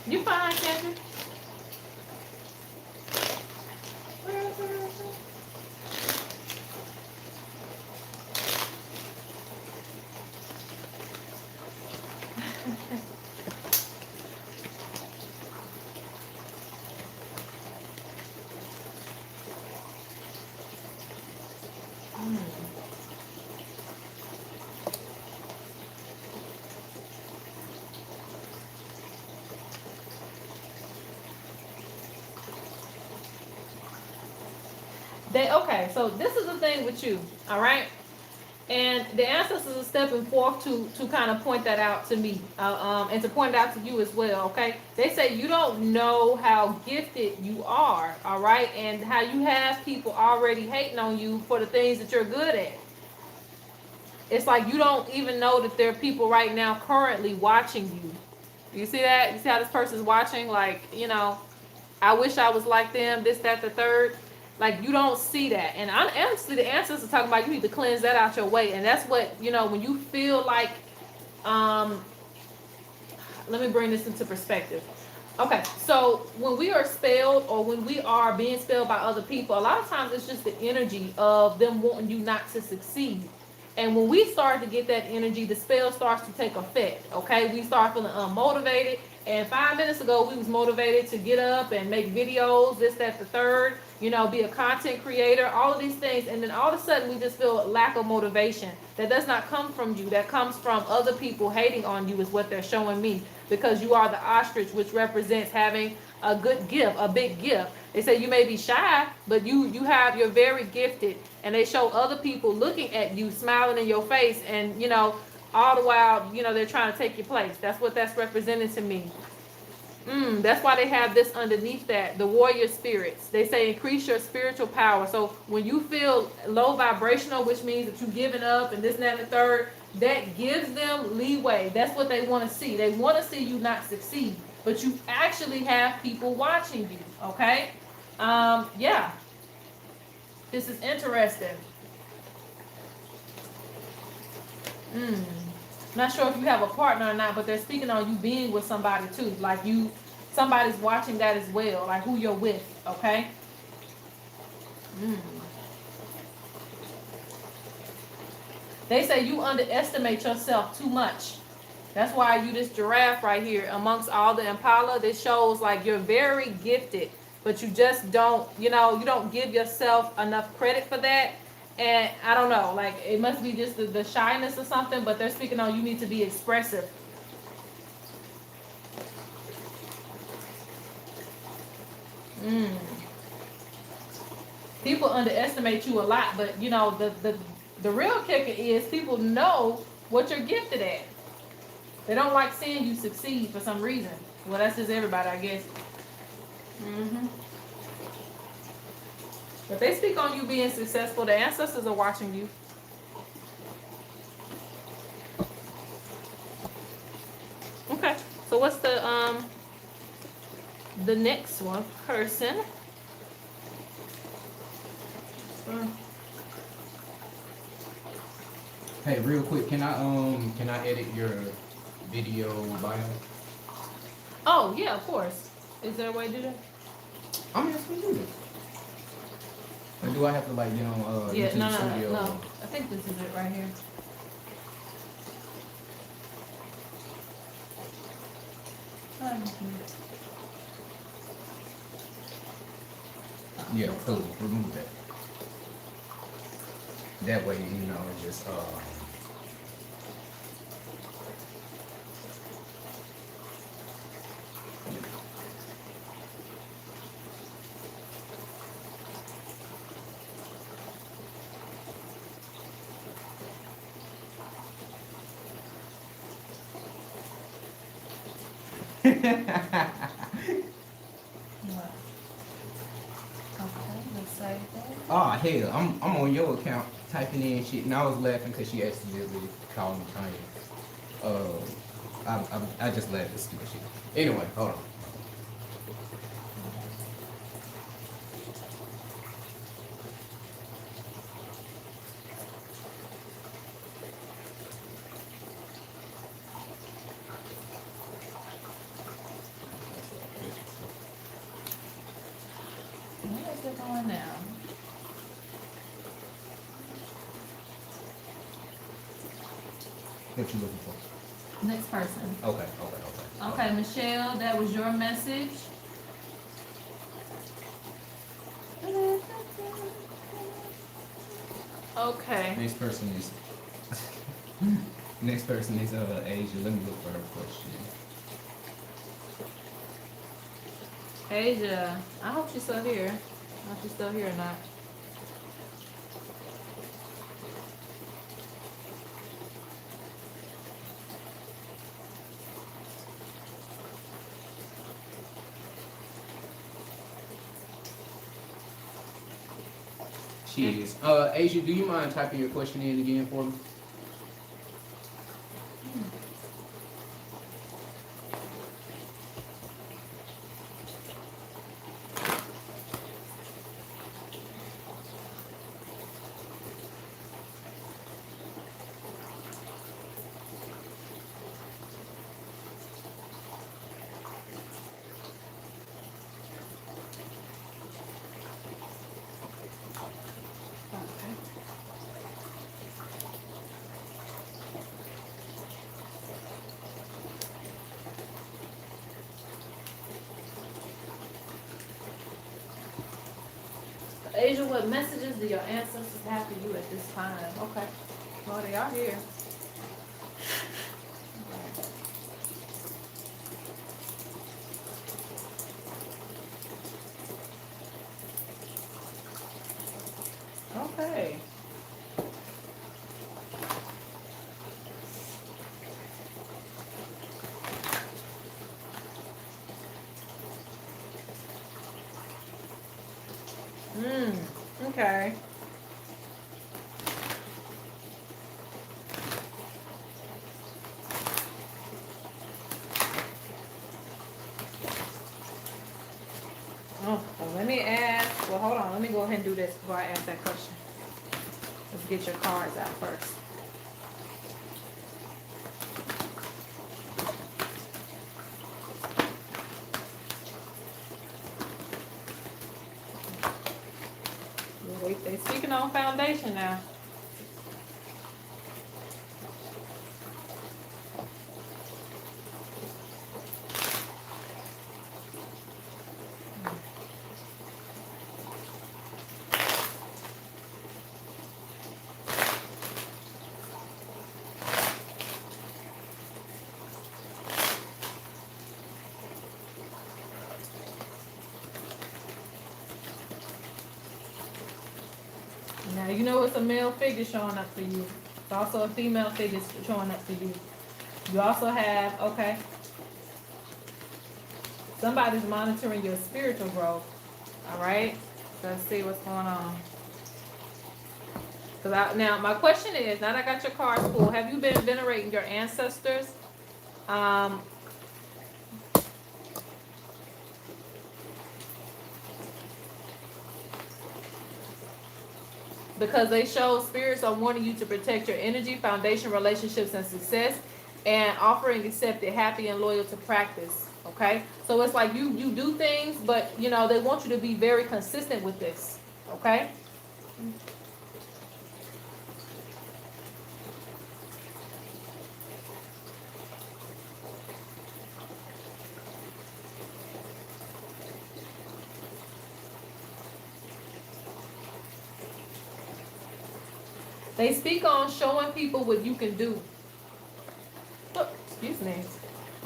You fine, Kendra? okay, so this is the thing with you, all right? And the ancestors are stepping forth to kind of point that out to me, and to point it out to you as well, okay? They say you don't know how gifted you are, all right? And how you have people already hating on you for the things that you're good at. It's like you don't even know that there are people right now currently watching you. You see that? You see how this person's watching? Like, you know, I wish I was like them, this, that, the third. Like, you don't see that. And honestly, the ancestors are talking about you need to cleanse that out your way. And that's what, you know, when you feel like, let me bring this into perspective. Okay, so when we are spelled or when we are being spelled by other people, a lot of times it's just the energy of them wanting you not to succeed. And when we start to get that energy, the spell starts to take effect, okay? We start feeling unmotivated. And 5 minutes ago, we was motivated to get up and make videos, this, that, the third, you know, be a content creator, all of these things. And then all of a sudden, we just feel a lack of motivation. That does not come from you. That comes from other people hating on you is what they're showing me. Because you are the ostrich, which represents having a good gift, a big gift. They say you may be shy, but you're very gifted. And they show other people looking at you, smiling in your face, and, you know, all the while, you know, they're trying to take your place. That's what that's representing to me. That's why they have this underneath that, the warrior spirits. They say increase your spiritual power. So when you feel low vibrational, which means that you're giving up and this, and that, and the third, that gives them leeway. That's what they want to see. They want to see you not succeed. But you actually have people watching you, okay? Yeah. This is interesting. Not sure if you have a partner or not, but they're speaking on you being with somebody too. Like somebody's watching that as well, like who you're with, okay? They say you underestimate yourself too much. That's why you this giraffe right here amongst all the impala. This shows like you're very gifted, but you just don't, you know, you don't give yourself enough credit for that. And I don't know, like it must be just the shyness or something, but they're speaking on you need to be expressive. People underestimate you a lot, but you know, the real kicker is people know what you're gifted at. They don't like seeing you succeed for some reason. Well, that's just everybody, I guess. But they speak on you being successful. The ancestors are watching you. Okay, so what's the next one person? Hey, real quick, can I edit your video bio? Oh yeah, of course. Is there a way to do that? I'm just gonna do this. Or do I have to like get on Yeah, YouTube no. Studio? I think this is it right here. Yeah, cool. Remove that. That way, you know, it just Oh hell, I'm on your account typing in shit, and I was laughing because she accidentally called me Tanya. I just laughed at stupid shit. Anyway, hold on. Where is it going now? What you looking for? Next person. Okay. Okay, Michelle, that was your message. Okay. Next person is Asia. Let me look for her question. Asia, I hope she's still here. I don't know if she's still here or not. She is. Asia, do you mind typing your question in again for me? Okay. Asia, what messages do your ancestors have for you at this time? Okay. Well, they are here. Okay. Okay. Oh, well, let me ask. Well, hold on. Let me go ahead and do this before I ask that question. Let's get your cards out first. They speaking on foundation now. Now you know it's a male figure showing up for you. It's also a female figure showing up for you. You also have, okay, somebody's monitoring your spiritual growth. All right, let's see what's going on. Now my question is, now that I got your cards pulled, have you been venerating your ancestors? Because they show spirits are wanting you to protect your energy, foundation, relationships, and success, and offering accepted, happy, and loyal to practice. Okay, so it's like you do things, but you know they want you to be very consistent with this. Okay. They speak on showing people what you can do. Oh, excuse me.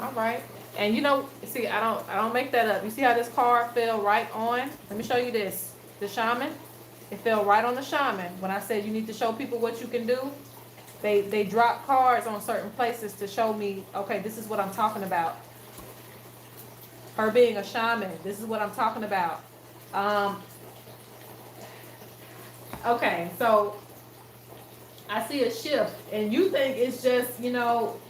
All right. And you know, see, I don't make that up. You see how this card fell right on? Let me show you this. The shaman. It fell right on the shaman. When I said you need to show people what you can do, they drop cards on certain places to show me, okay, this is what I'm talking about. Her being a shaman, this is what I'm talking about. Okay, so I see a shift, and you think it's just, you know,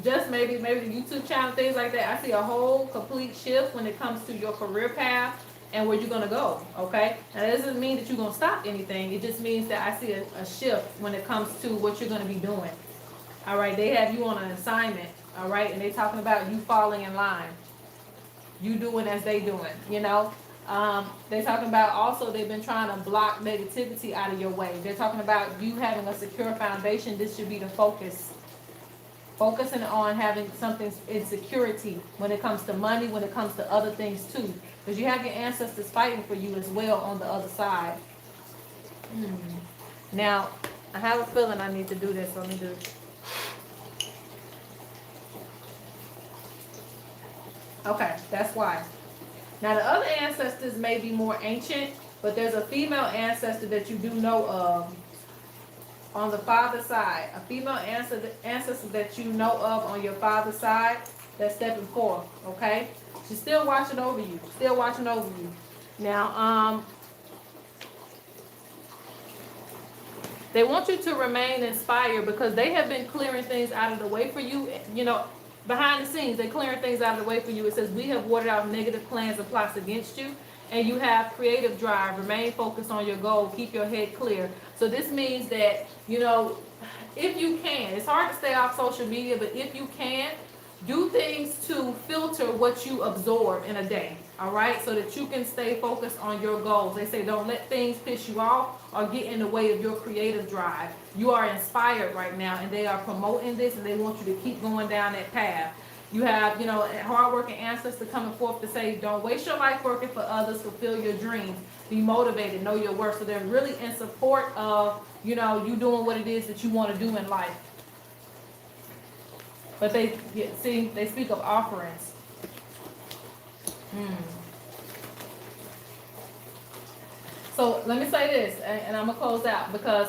just maybe the YouTube channel, things like that. I see a whole complete shift when it comes to your career path and where you're gonna go. Okay, now that doesn't mean that you're gonna stop anything. It just means that I see a shift when it comes to what you're gonna be doing. All right, they have you on an assignment. All right, and they talking about you falling in line, you doing as they doing. You know. They're talking about also they've been trying to block negativity out of your way. They're talking about you having a secure foundation. This should be the focus. Focusing on having something in security when it comes to money, when it comes to other things too. Because you have your ancestors fighting for you as well on the other side. Now, I have a feeling I need to do this. So let me do it. Okay, that's why. Now the other ancestors may be more ancient, but there's a female ancestor that you do know of on the father's side. A female ancestor that you know of on your father's side that's stepping forth, okay? She's still watching over you, still watching over you. Now, They want you to remain inspired because they have been clearing things out of the way for you. You know, behind the scenes, they're clearing things out of the way for you. It says, we have watered out negative plans and plots against you, and you have creative drive. Remain focused on your goal. Keep your head clear. So this means that, you know, if you can, it's hard to stay off social media, but if you can, do things to filter what you absorb in a day, all right? So that you can stay focused on your goals. They say don't let things piss you off or get in the way of your creative drive. You are inspired right now, and they are promoting this, and they want you to keep going down that path. You have, you know, hardworking ancestors coming forth to say, don't waste your life working for others, fulfill your dreams, be motivated, know your worth. So they're really in support of, you know, you doing what it is that you want to do in life. But they speak of offerings. So let me say this, and I'm gonna close out, because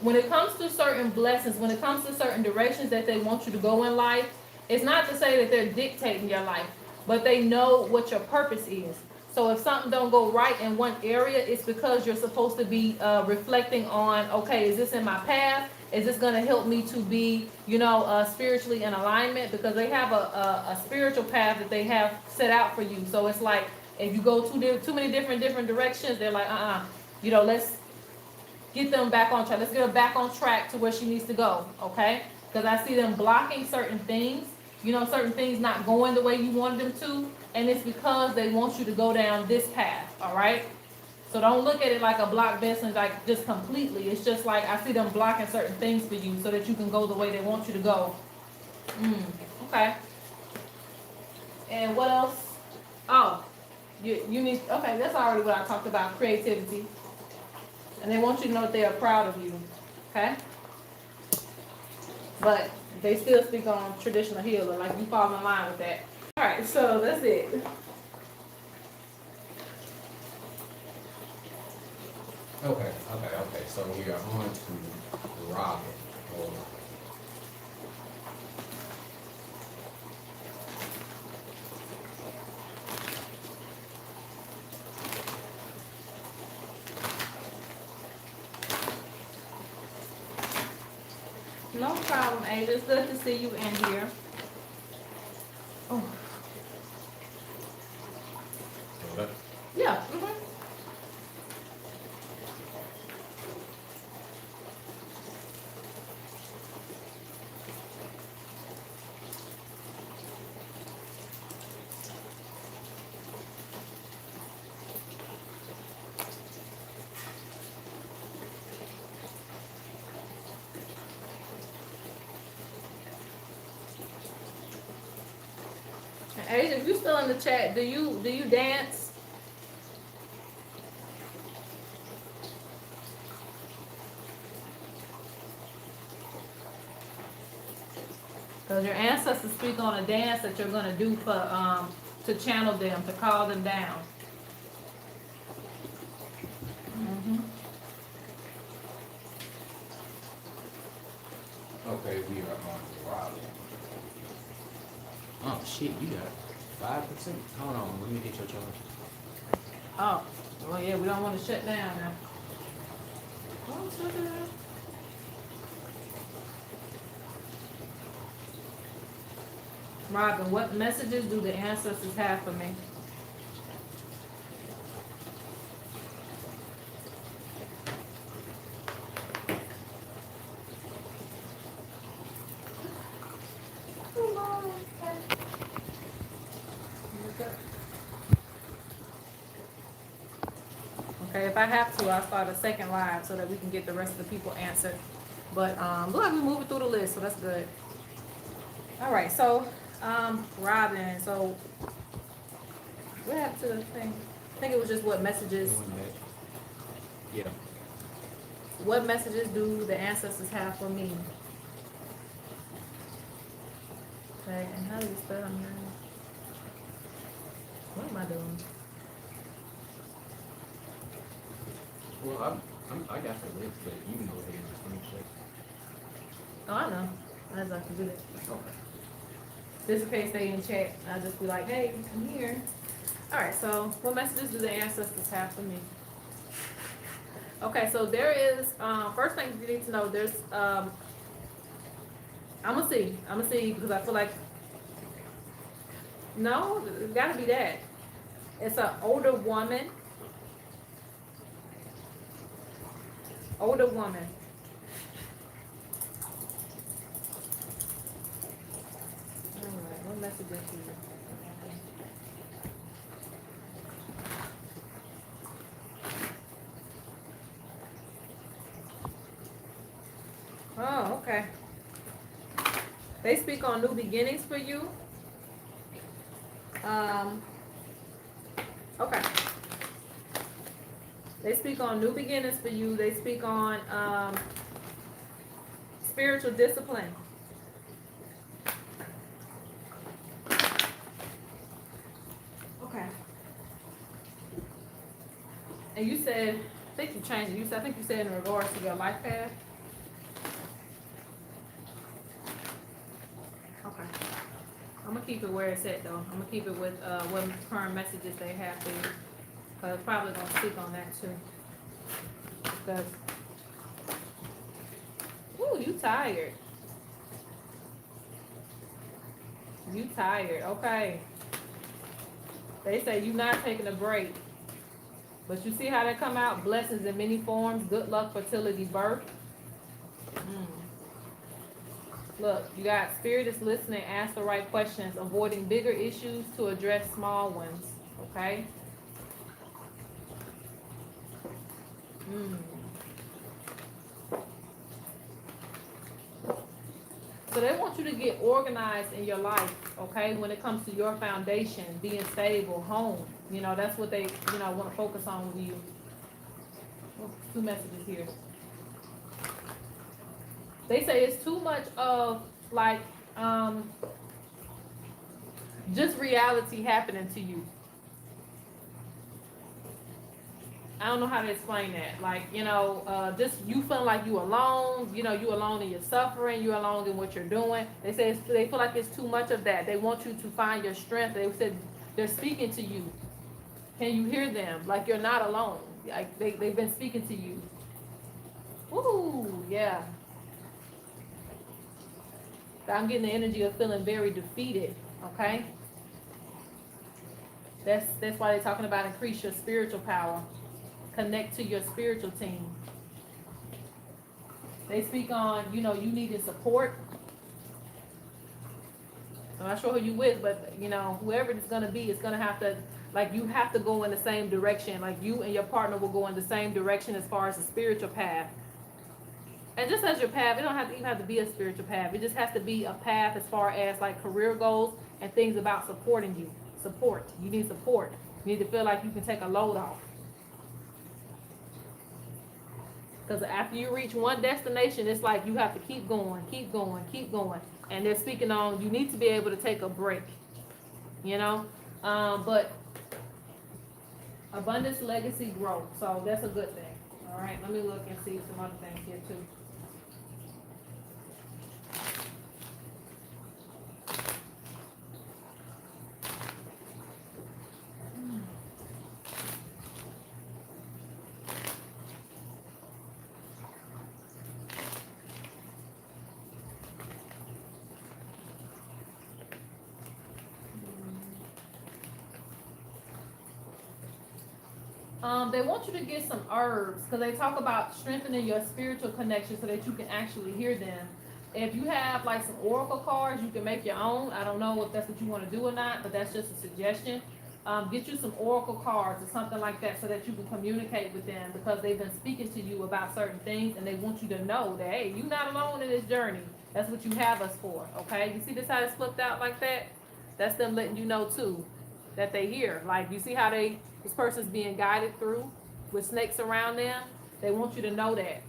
when it comes to certain blessings, when it comes to certain directions that they want you to go in life, it's not to say that they're dictating your life, but they know what your purpose is. So if something don't go right in one area, it's because you're supposed to be reflecting on, okay, is this in my path? Is this going to help me to be, you know, spiritually in alignment? Because they have a spiritual path that they have set out for you. So it's like, if you go too many different directions, they're like, you know, let's get them back on track. Let's get her back on track to where she needs to go, okay? Because I see them blocking certain things, you know, certain things not going the way you wanted them to, and it's because they want you to go down this path, all right? So don't look at it like a block blessing, like just completely. It's just like I see them blocking certain things for you so that you can go the way they want you to go. Okay. And what else? Oh, you need, okay, that's already what I talked about, creativity. And they want you to know that they are proud of you, okay? But they still speak on traditional healer, like you fall in line with that. All right, so that's it. Okay. So we are on to Robin. No problem, Ada. It's good to see you in here. Oh. Okay. Yeah. Asia, if you're still in the chat, do you dance? Because your ancestors speak on a dance that you're gonna do for to channel them, to call them down. Okay, we are on to Robin. Oh shit, you got 5%? Hold on, let me get your charge. Oh, well, yeah, we don't want to shut down now. Don't shut down. Robin, what messages do the ancestors have for me? Okay, if I have to, I'll start a second live so that we can get the rest of the people answered. But look like we're moving through the list, so that's good. All right, so Robin, so what happened to the thing? I think it was just what messages. Yeah. What messages do the ancestors have for me? Okay, and how do you spell your name? What am I doing? Well, I got the list, but you can go ahead and just finish it. Oh, I know. I just have to do that. Okay. Just in case they in chat, I'll just be like, hey, I'm here. All right, so what messages do the ancestors have for me? Okay, so there is, first thing you need to know, there's, I'm gonna see, because I feel like, no, it gotta be that. It's an older woman. Older woman. Alright, what message is here? Oh, okay. They speak on new beginnings for you. Okay. They speak on new beginnings for you. They speak on spiritual discipline. Okay. And you said, I think you changed it. I think you said in regards to your life path. Okay. I'm gonna keep it where it's at though. I'm gonna keep it with what current messages they have for you. Cause it's probably gonna speak on that too. Because, ooh, you tired. You tired, okay. They say you not taking a break. But you see how they come out? Blessings in many forms, good luck, fertility, birth. Look, you got spirit is listening, ask the right questions, avoiding bigger issues to address small ones. Okay? So they want you to get organized in your life, okay? When it comes to your foundation, being stable, home. You know, that's what they, want to focus on with you. Oh, 2 messages here. They say it's too much of, like, just reality happening to you. I don't know how to explain that. Like, just you feeling like you alone, you alone in your suffering, you alone in what you're doing. They say they feel like it's too much of that. They want you to find your strength. They said they're speaking to you. Can you hear them? Like you're not alone. Like they've been speaking to you. Ooh, yeah. I'm getting the energy of feeling very defeated, okay? That's why they're talking about increase your spiritual power. Connect to your spiritual team. They speak on, you needed support. I'm not sure who you with, but, whoever it's going to be, it's going to have to, like, you have to go in the same direction. Like, you and your partner will go in the same direction as far as the spiritual path. And just as your path, it don't have to even have to be a spiritual path. It just has to be a path as far as, like, career goals and things about supporting you. Support. You need support. You need to feel like you can take a load off. Because after you reach one destination, it's like you have to keep going, keep going, keep going. And they're speaking on you need to be able to take a break, but abundance, legacy, growth. So that's a good thing. All right, let me look and see some other things here too. They want you to get some herbs because they talk about strengthening your spiritual connection so that you can actually hear them. If you have like some oracle cards, you can make your own. I don't know if that's what you want to do or not, but that's just a suggestion. Get you some oracle cards or something like that so that you can communicate with them because they've been speaking to you about certain things and they want you to know that, hey, you're not alone in this journey. That's what you have us for, okay? You see this how it's flipped out like that? That's them letting you know too that they hear. Like, you see how this person's being guided through with snakes around them? They want you to know that.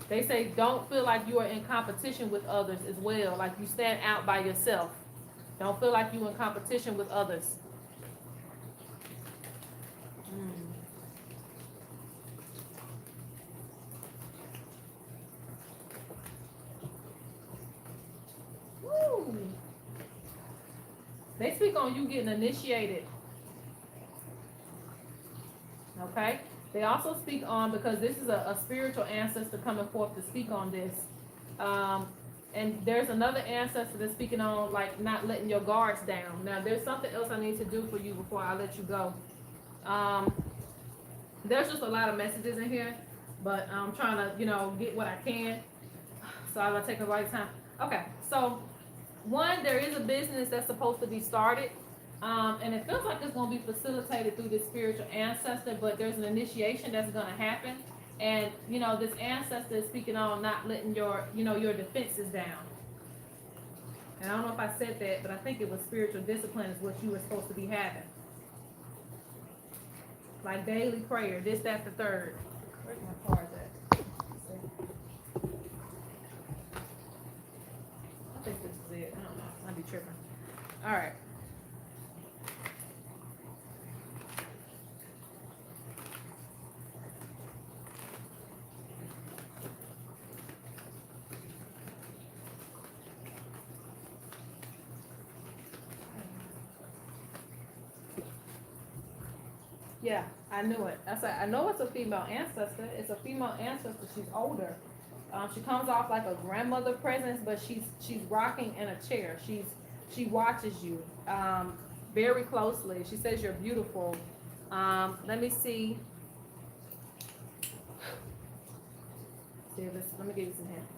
They say don't feel like you are in competition with others as well. Like you stand out by yourself. Don't feel like you're in competition with others. Woo. They speak on you getting initiated. Okay? They also speak on, because this is a spiritual ancestor coming forth to speak on this. And there's another ancestor that's speaking on, like, not letting your guards down. Now, there's something else I need to do for you before I let you go. There's just a lot of messages in here, but I'm trying to, get what I can. So I'm gonna take the right time. Okay, so one, there is a business that's supposed to be started. And it feels like it's gonna be facilitated through this spiritual ancestor, but there's an initiation that's gonna happen. And, this ancestor is speaking on not letting your defenses down. And I don't know if I said that, but I think it was spiritual discipline is what you were supposed to be having. Like daily prayer, this, that, the third. Where's my cards at? I think this is it. I don't know. I'd be tripping. All right. Yeah, I knew it. I know it's a female ancestor. It's a female ancestor. She's older. She comes off like a grandmother presence, but she's rocking in a chair. She watches you very closely. She says you're beautiful. Let me see. Let me give you some hints.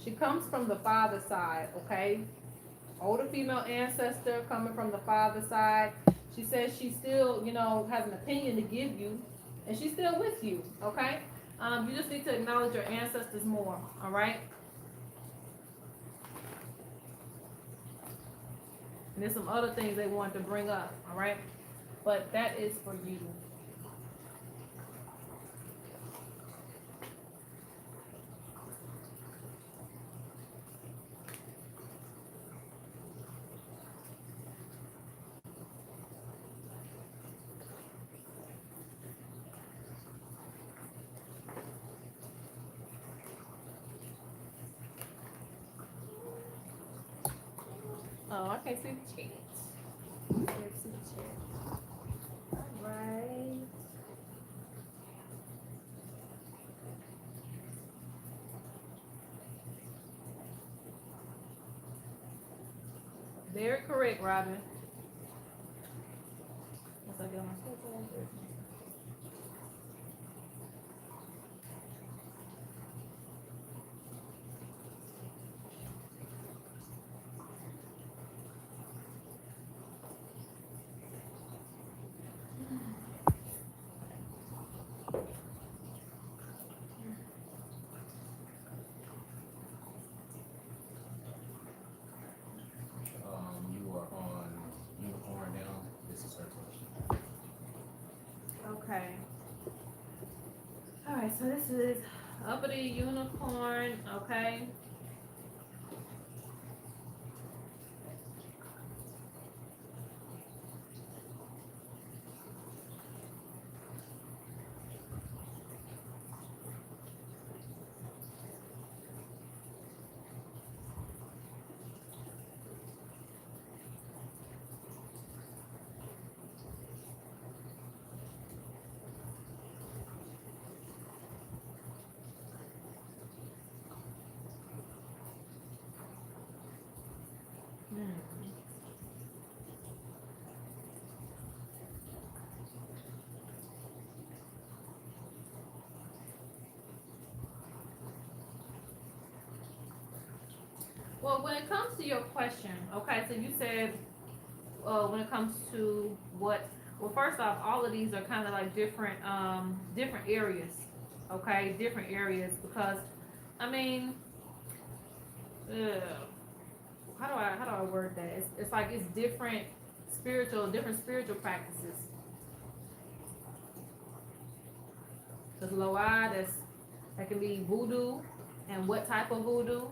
She comes from the father's side, okay? Older female ancestor coming from the father's side. She says she still, has an opinion to give you, and she's still with you, okay? You just need to acknowledge your ancestors more, all right? And there's some other things they want to bring up, all right? But that is for you. Oh, I can't see the chat. I can't see the chat. All right. Very correct, Robin. Once I get on my schedule. You are on unicorn now. This is her question. Okay. All right, so this is uppity unicorn, okay? Well, when it comes to your question, okay, so you said when it comes to what, well, first off, all of these are kind of like different areas, okay, different areas, because, I mean, how do I word that? It's like it's different spiritual practices. Because Loa, that can be voodoo, and what type of voodoo.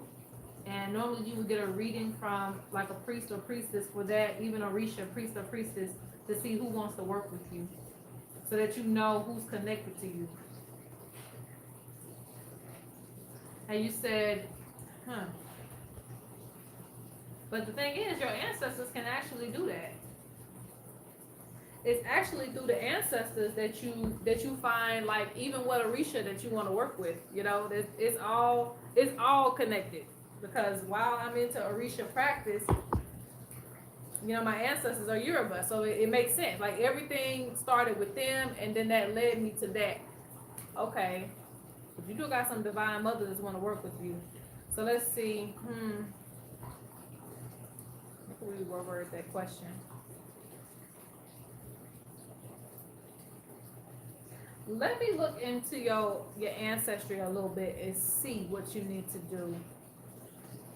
And normally you would get a reading from like a priest or priestess for that, even a Orisha, priest or priestess, to see who wants to work with you, so that you know who's connected to you. And you said, but the thing is, your ancestors can actually do that. it's actually through the ancestors that you find, like, even what Orisha that you want to work with. You know, it's all connected. Because while I'm into Orisha practice, you know, my ancestors are Yoruba, so it makes sense. Like, everything started with them, and then that led me to that. Okay, but you do got some divine mothers that want to work with you. So let's see. How can we reword that question? Let me look into your ancestry a little bit and see what you need to do.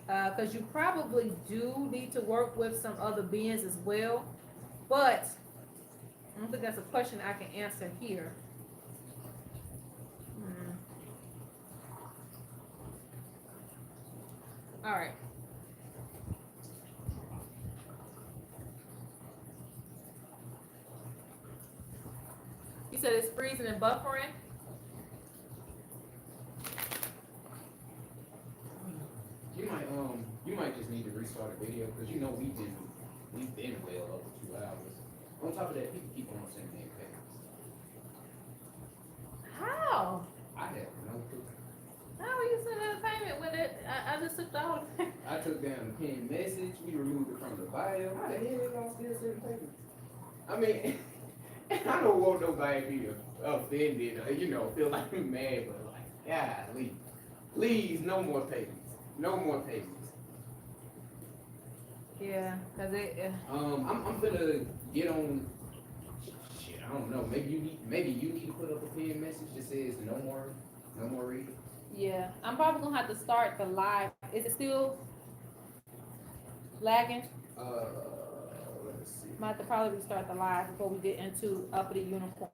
Because you probably do need to work with some other beings as well. But I don't think that's a question I can answer here. All right. You said it's freezing and buffering? You might just need to restart the video because you know we've been well over 2 hours. On top of that, people keep on sending me payments. How? I have no clue. How are you sending a payment when I just took the whole thing? I took down the pinned message. We removed it from the bio. How the hell they gonna still send payments? I mean, I don't want nobody to be offended or, you know, feel like I'm mad, but like, golly, please, no more payments. No more payments. Yeah, cause I'm gonna get on. Shit, I don't know. Maybe you need to put up a pinned message that says no more reading. yeah, I'm probably gonna have to start the live. Is it still lagging? Let's see. Might have to probably restart the live before we get into Uppity Unicorn.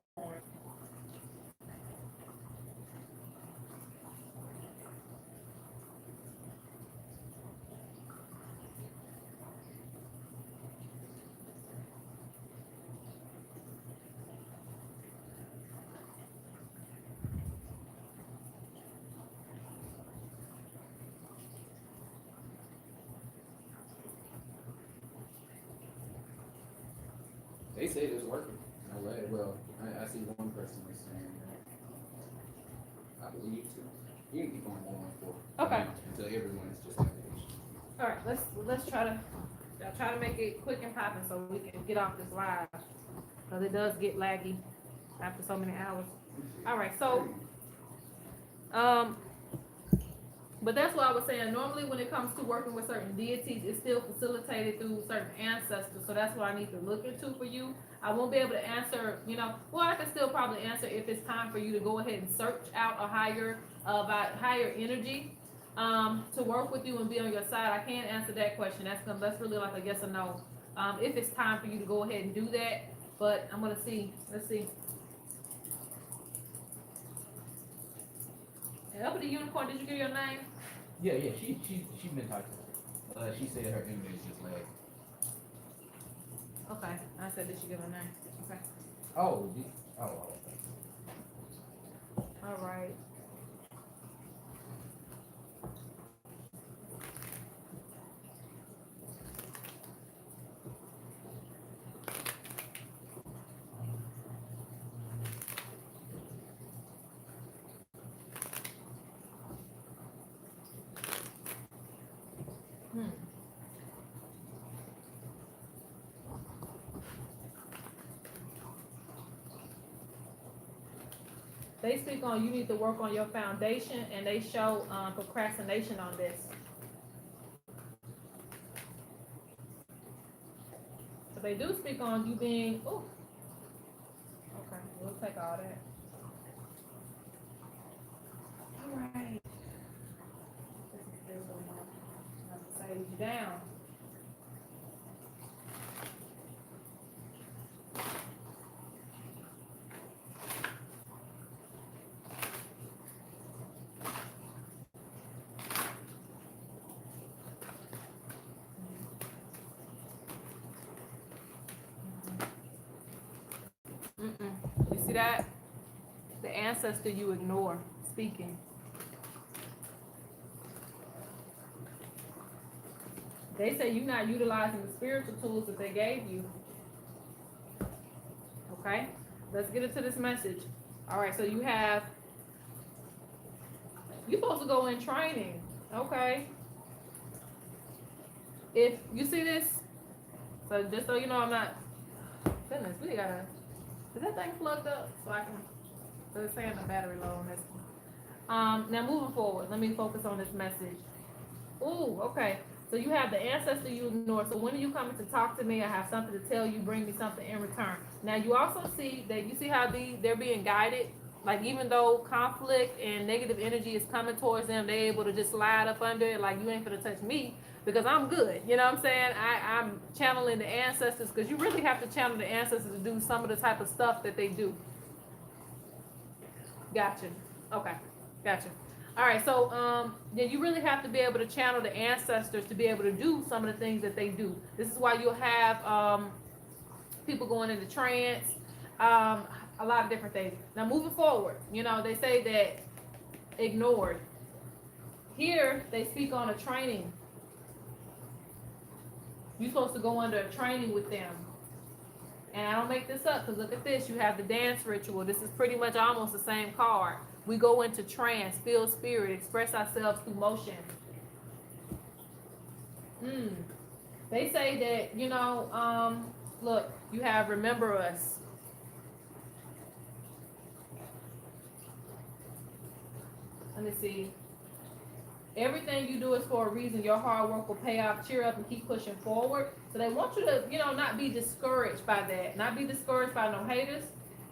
They said it's working. No way. Well, I see one person is saying that. I believe too. You can keep on going for Okay. until everyone is just engaged. All right, let's try to make it quick and popping so we can get off this live, because it does get laggy after so many hours. All right, so but that's what I was saying. Normally, when it comes to working with certain deities, it's still facilitated through certain ancestors. So that's what I need to look into for you. I won't be able to answer, you know, well, I can still probably answer if it's time for you to go ahead and search out a higher energy to work with you and be on your side. I can't answer that question. That's really like a yes or no. If it's time for you to go ahead and do that, but I'm gonna see. Let's see. And up at the unicorn, did you give your name? Yeah, she been talking. She said her image is just like. Okay, I said did she give her name? Okay. Oh. All right. They speak on you need to work on your foundation, and they show procrastination on this. So they do speak on you being, oh, okay, we'll take all that. All right. This is still going on. I'm gonna save you down. You see that? The ancestor you ignore speaking. They say you're not utilizing the spiritual tools that they gave you. Okay, let's get into this message. All right, so you're supposed to go in training. Okay, if you see this, so just so you know, I'm not. Goodness, we gotta. Is that thing plugged up so I can? So it's saying the battery low on this one. Now moving forward, let me focus on this message. Ooh, okay. So you have the ancestor you ignore. So when are you coming to talk to me? I have something to tell you. Bring me something in return. Now you also see that you see how they're being guided. Like even though conflict and negative energy is coming towards them, they're able to just slide up under it. Like you ain't gonna touch me because I'm good. You know what I'm saying? I'm channeling the ancestors because you really have to channel the ancestors to do some of the type of stuff that they do. Gotcha. Okay. Gotcha. All right. So, then you really have to be able to channel the ancestors to be able to do some of the things that they do. This is why you'll have people going into trance, a lot of different things. Now, moving forward, they say that ignored. Here, they speak on a training. You're supposed to go under a training with them. And I don't make this up because look at this. You have the dance ritual. This is pretty much almost the same card. We go into trance, feel spirit, express ourselves through motion. They say that, look, you have remember us. Let me see. Everything you do is for a reason. Your hard work will pay off. Cheer up and keep pushing forward. So they want you to, not be discouraged by that. Not be discouraged by no haters.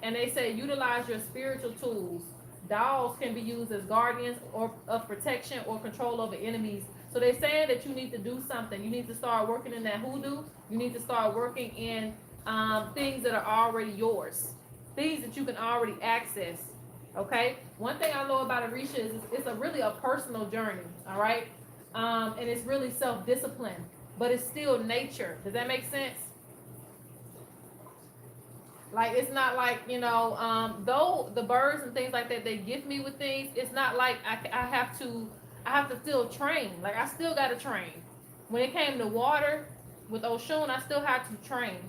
And they say utilize your spiritual tools. Dolls can be used as guardians or of protection or control over enemies. So they're saying that you need to do something. You need to start working in that hoodoo. You need to start working in things that are already yours. Things that you can already access. Okay, one thing I know about Orisha is it's really a personal journey, all right? And it's really self-discipline, but it's still nature. Does that make sense? Like, it's not like, though the birds and things like that, they gift me with things, it's not like I have to still train. Like, I still got to train. When it came to water with Oshun, I still had to train.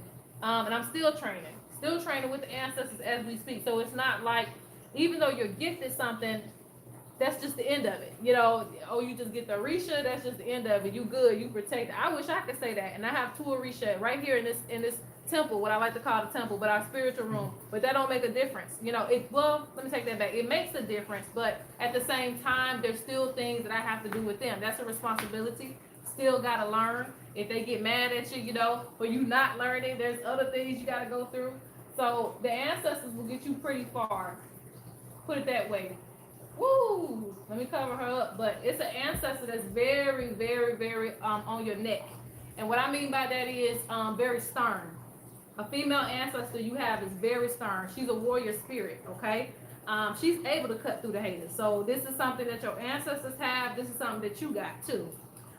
And I'm still training with the ancestors as we speak. So it's not like, even though you're gifted something, that's just the end of it. You just get the Orisha, that's just the end of it. You good, you protect. I wish I could say that. And I have two Orisha right here in this temple, what I like to call the temple, but our spiritual room. But that don't make a difference. Well, let me take that back. It makes a difference, but at the same time, there's still things that I have to do with them. That's a responsibility. Still gotta learn. If they get mad at you, for you not learning, there's other things you gotta go through. So the ancestors will get you pretty far. Put it that way. Woo! Let me cover her up. But it's an ancestor that's very, very, very on your neck. And what I mean by that is very stern. A female ancestor you have is very stern. She's a warrior spirit, okay? She's able to cut through the haters. So this is something that your ancestors have. This is something that you got too.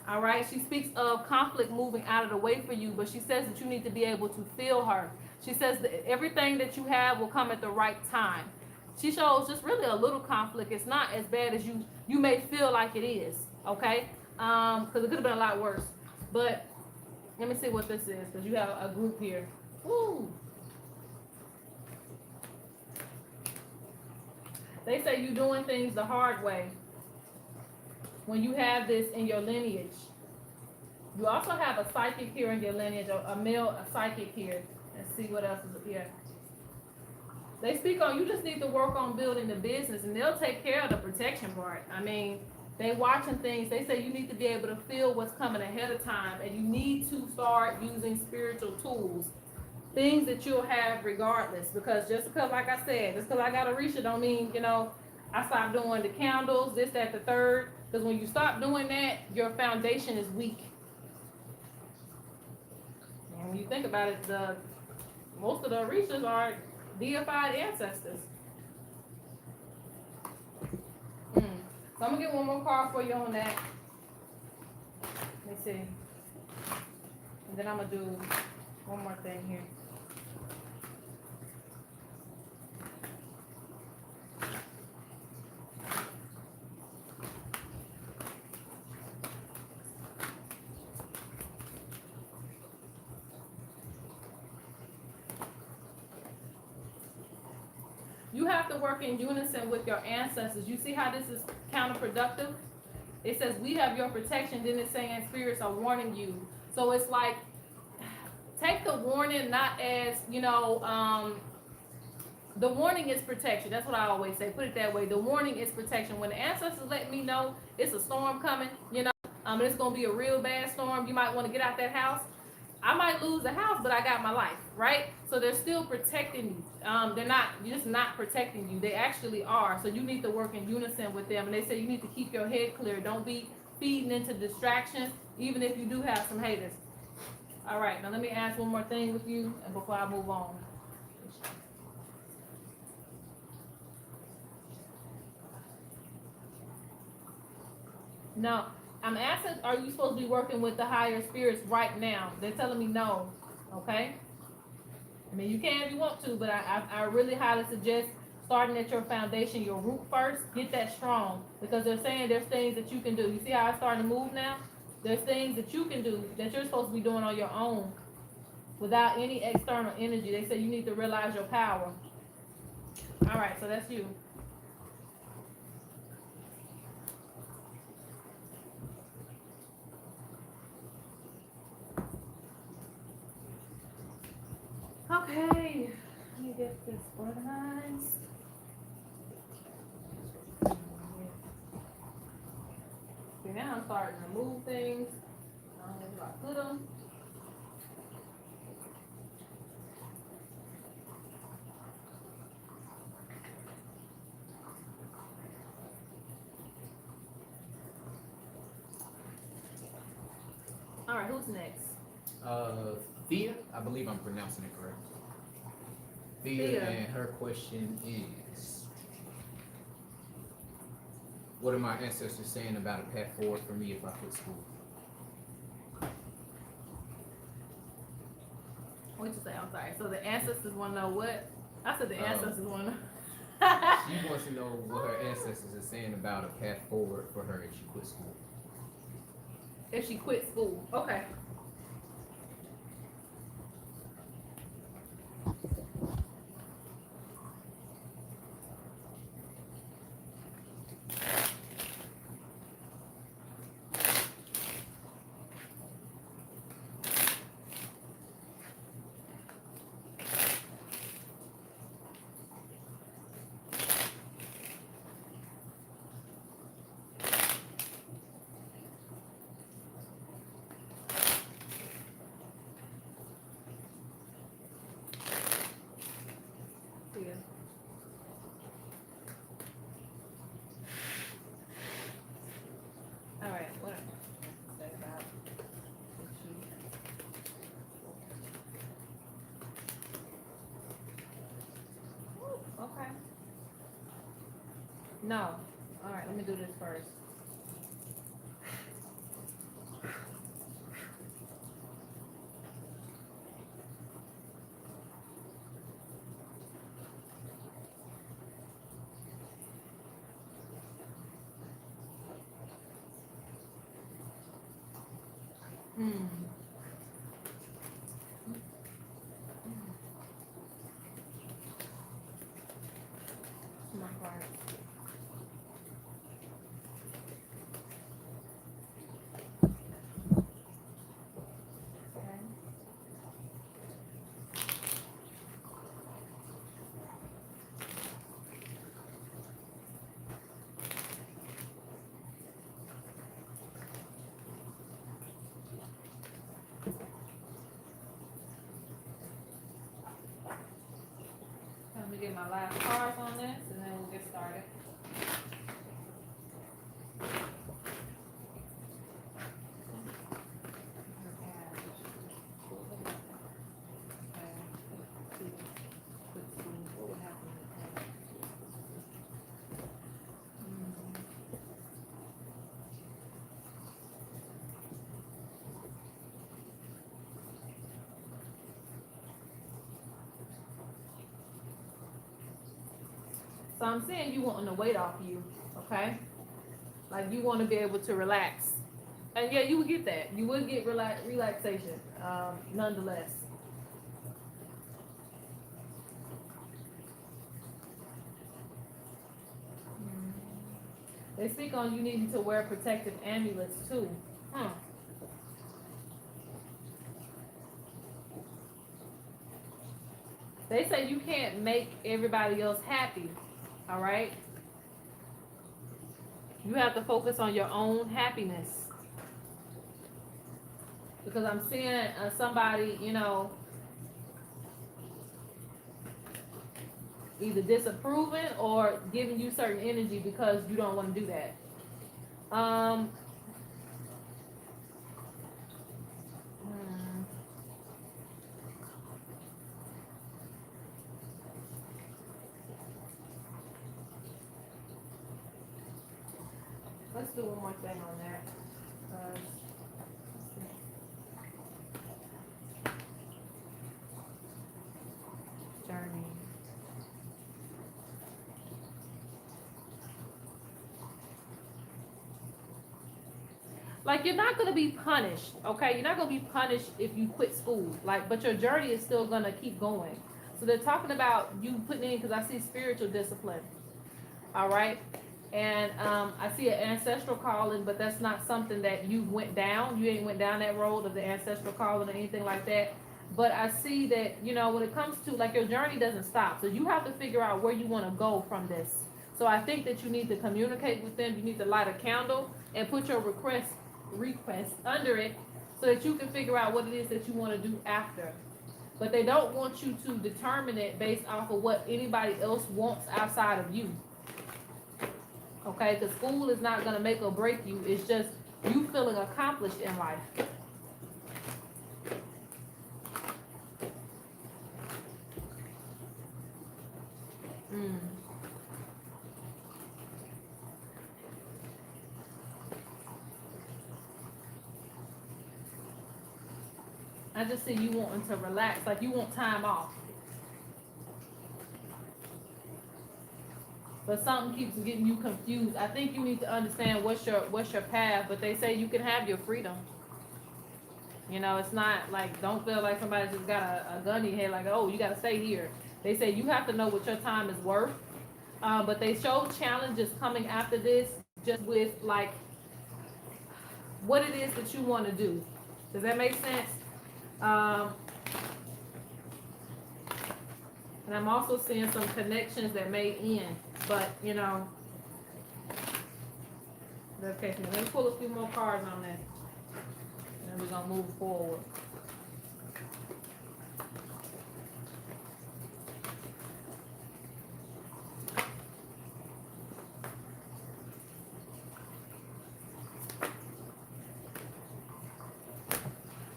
All right? She speaks of conflict moving out of the way for you, but she says that you need to be able to feel her. She says that everything that you have will come at the right time. She shows just really a little conflict. It's not as bad as you may feel like it is, okay? Because it could have been a lot worse. But let me see what this is, because you have a group here. Woo! They say you're doing things the hard way when you have this in your lineage. You also have a psychic here in your lineage, a psychic here. Let's see what else is here. They speak on, you just need to work on building the business, and they'll take care of the protection part. I mean, they watching things. They say you need to be able to feel what's coming ahead of time, and you need to start using spiritual tools, things that you'll have regardless. Because just because, like I said, just because I got Orisha don't mean, I stopped doing the candles, this, that, the third. Because when you stop doing that, your foundation is weak. And when you think about it, most of the Orishas are deified ancestors. So I'm gonna get one more card for you on that. Let me see. And then I'm gonna do one more thing here. you have to work in unison with your ancestors. You see how this is counterproductive? It says we have your protection, then it's saying spirits are warning you. So it's like, take the warning not as, the warning is protection. That's what I always say. Put it that way. The warning is protection. When the ancestors let me know it's a storm coming, it's gonna be a real bad storm. You might want to get out that house. I might lose the house, but I got my life, right? So they're still protecting you. They're not just not protecting you. They actually are. So you need to work in unison with them. And they say you need to keep your head clear. Don't be feeding into distractions, even if you do have some haters. All right, now let me ask one more thing with you before I move on. No, I'm asking, are you supposed to be working with the higher spirits right now? They're telling me no, okay? I mean, you can if you want to, but I really highly suggest starting at your foundation, your root first. Get that strong, because they're saying there's things that you can do. You see how I starting to move now? There's things that you can do that you're supposed to be doing on your own without any external energy. They say you need to realize your power. All right, so that's you. Okay, let me get this organized. See, now I'm starting to move things. I don't know if I put them. All right, who's next? Thea, I believe I'm pronouncing it correct. Thea, and her question is, what are my ancestors saying about a path forward for me if I quit school? What'd you say? I'm sorry. So the ancestors want to know what? I said the ancestors want to. She wants to know what her ancestors are saying about a path forward for her if she quit school. If she quit school. Okay. Yeah. All right. What? Say about okay. No. All right. Let me do this first. My part. Okay. Let me get my last cards on this, and then we'll get started. So I'm saying you wanting to weight off you, okay? Like you want to be able to relax. And yeah, you would get that. You would get relaxation, nonetheless. They speak on you needing to wear protective amulets too. They say you can't make everybody else happy. All right. You have to focus on your own happiness. Because I'm seeing somebody, you know, either disapproving or giving you certain energy because you don't want to do that. Let's do one more thing on that. Journey. Like, you're not gonna be punished, okay? You're not gonna be punished if you quit school. Like, but your journey is still gonna keep going. So they're talking about you putting in, because I see spiritual discipline. All right. And I see an ancestral calling, but that's not something that you went down. You ain't went down that road of the ancestral calling or anything like that. But I see that, you know, when it comes to, like, your journey doesn't stop. So you have to figure out where you want to go from this. So I think that you need to communicate with them. You need to light a candle and put your request under it so that you can figure out what it is that you want to do after. But they don't want you to determine it based off of what anybody else wants outside of you. Okay, because school is not going to make or break you. It's just you feeling accomplished in life. I just see you wanting to relax, like you want time off. But something keeps getting you confused. I think you need to understand what's your path, but they say you can have your freedom. You know, it's not like, don't feel like somebody just got a gun in your head, like, oh, you got to stay here. They say you have to know what your time is worth. But they show challenges coming after this, just with like what it is that you want to do. Does that make sense? And I'm also seeing some connections that may end, but you know, okay, so let me pull a few more cards on that, and then we're gonna move forward.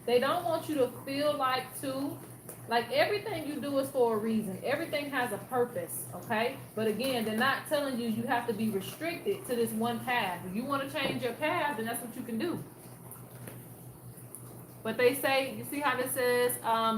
They don't want you to feel like everything you do is for a reason. Everything has a purpose, okay? But again, they're not telling you have to be restricted to this one path. If you want to change your path, then that's what you can do. But they say, you see how this says,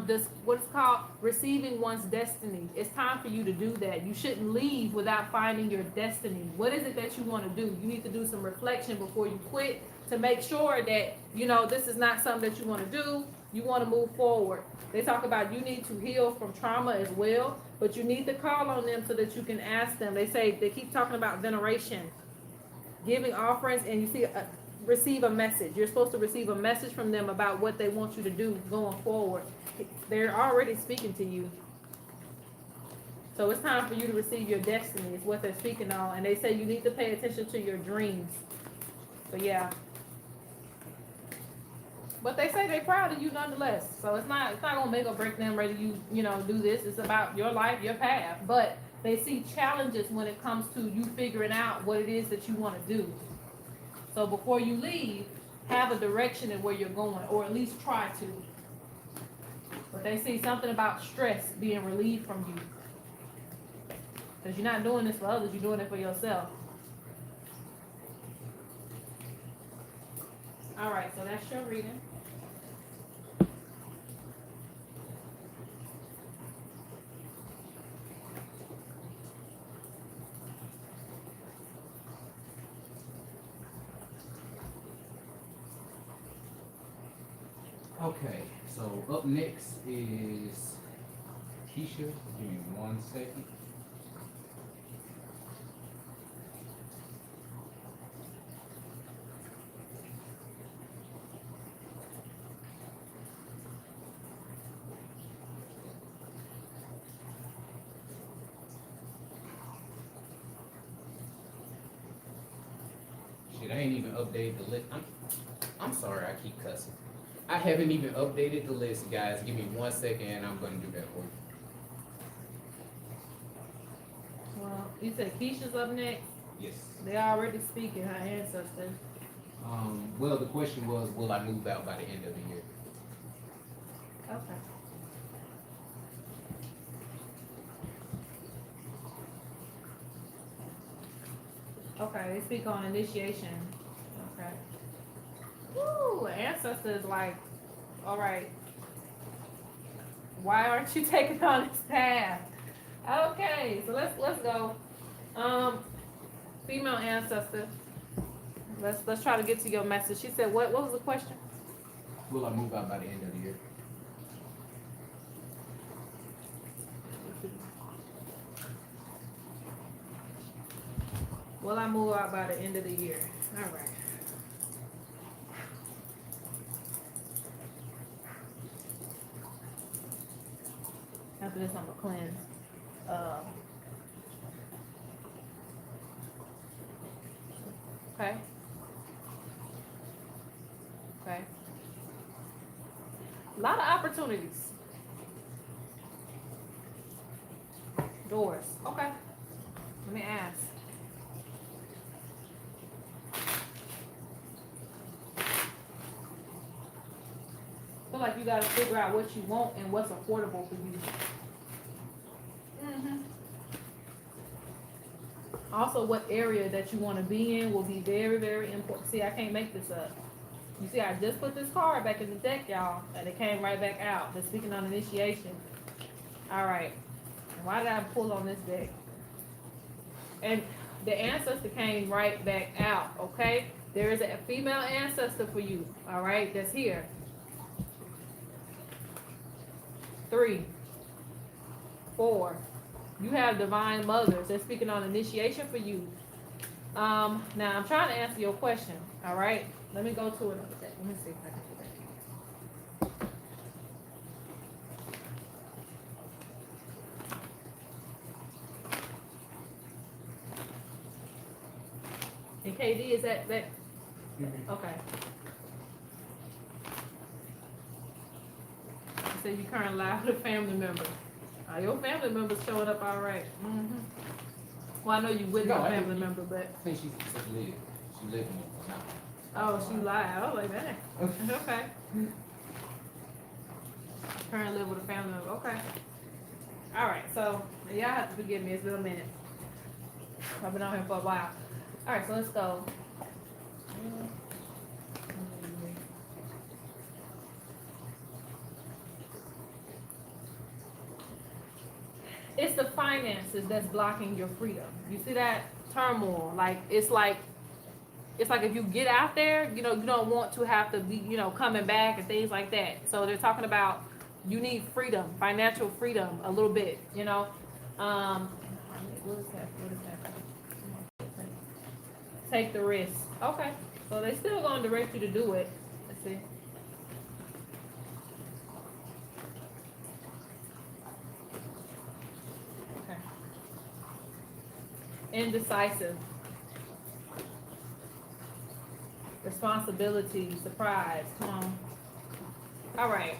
this what's called receiving one's destiny. It's time for you to do that. You shouldn't leave without finding your destiny. What is it that you want to do? You need to do some reflection before you quit to make sure that, you know, this is not something that you want to do. You want to move forward. They talk about you need to heal from trauma as well, but you need to call on them so that you can ask them. They say, they keep talking about veneration, giving offerings, and you see, receive a message. You're supposed to receive a message from them about what they want you to do going forward. They're already speaking to you. So it's time for you to receive your destiny is what they're speaking on. And they say you need to pay attention to your dreams. But yeah. But they say they're proud of you nonetheless. So it's not gonna make or break them whether you do this. It's about your life, your path. But they see challenges when it comes to you figuring out what it is that you want to do. So before you leave, have a direction in where you're going, or at least try to. But they see something about stress being relieved from you. Because you're not doing this for others, you're doing it for yourself. All right, so that's your reading. Okay, so up next is Keisha. Give me 1 second. ain't even updated the list. I'm sorry, I keep cussing. I haven't even updated the list, guys. Give me 1 second and I'm gonna do that for you. Well, you said Keisha's up next. Yes. They already speaking, her ancestors. Well, the question was, will I move out by the end of the year? Okay. Okay, they speak on initiation. Okay. Woo, ancestors like, all right. Why aren't you taking on this path? Okay, so let's go. Female ancestor. Let's try to get to your message. She said, what was the question? Will I move out by the end of the year? Will I move out by the end of the year? All right. After this, I'm gonna cleanse. Okay. Okay. A lot of opportunities. Doors. Okay. Let me ask. Feel like you gotta figure out what you want and what's affordable for you. Also, what area that you want to be in will be very, very important. See, I can't make this up. You see, I just put this card back in the deck, y'all, and it came right back out. They're speaking on initiation. All right. Why did I pull on this deck? And the ancestor came right back out, okay? There is a female ancestor for you, all right, that's here. 3, 4. You have divine mothers. They're speaking on initiation for you. Now, I'm trying to answer your question, all right? Let me go to another deck. Let me see if I can do that. And KD, is that? Okay. You said you currently live with a family member. Your family member's showing up all right. Mm-hmm. Well, I know you with your family member, but I think she lived. She lived in it now. oh, she lied. I was like, that. Okay. Currently live with a family member. Okay. All right. So y'all have to forgive me. It's been a minute. I've been on here for a while. All right. So let's go. It's the finances that's blocking your freedom. You see that turmoil? Like it's like if you get out there, you don't want to have to be, coming back and things like that. So they're talking about you need freedom, financial freedom, a little bit. What is that? What is that? Take the risk. Okay. So they're still going to direct you to do it. Let's see. Indecisive, responsibility, surprise. Come on. All right.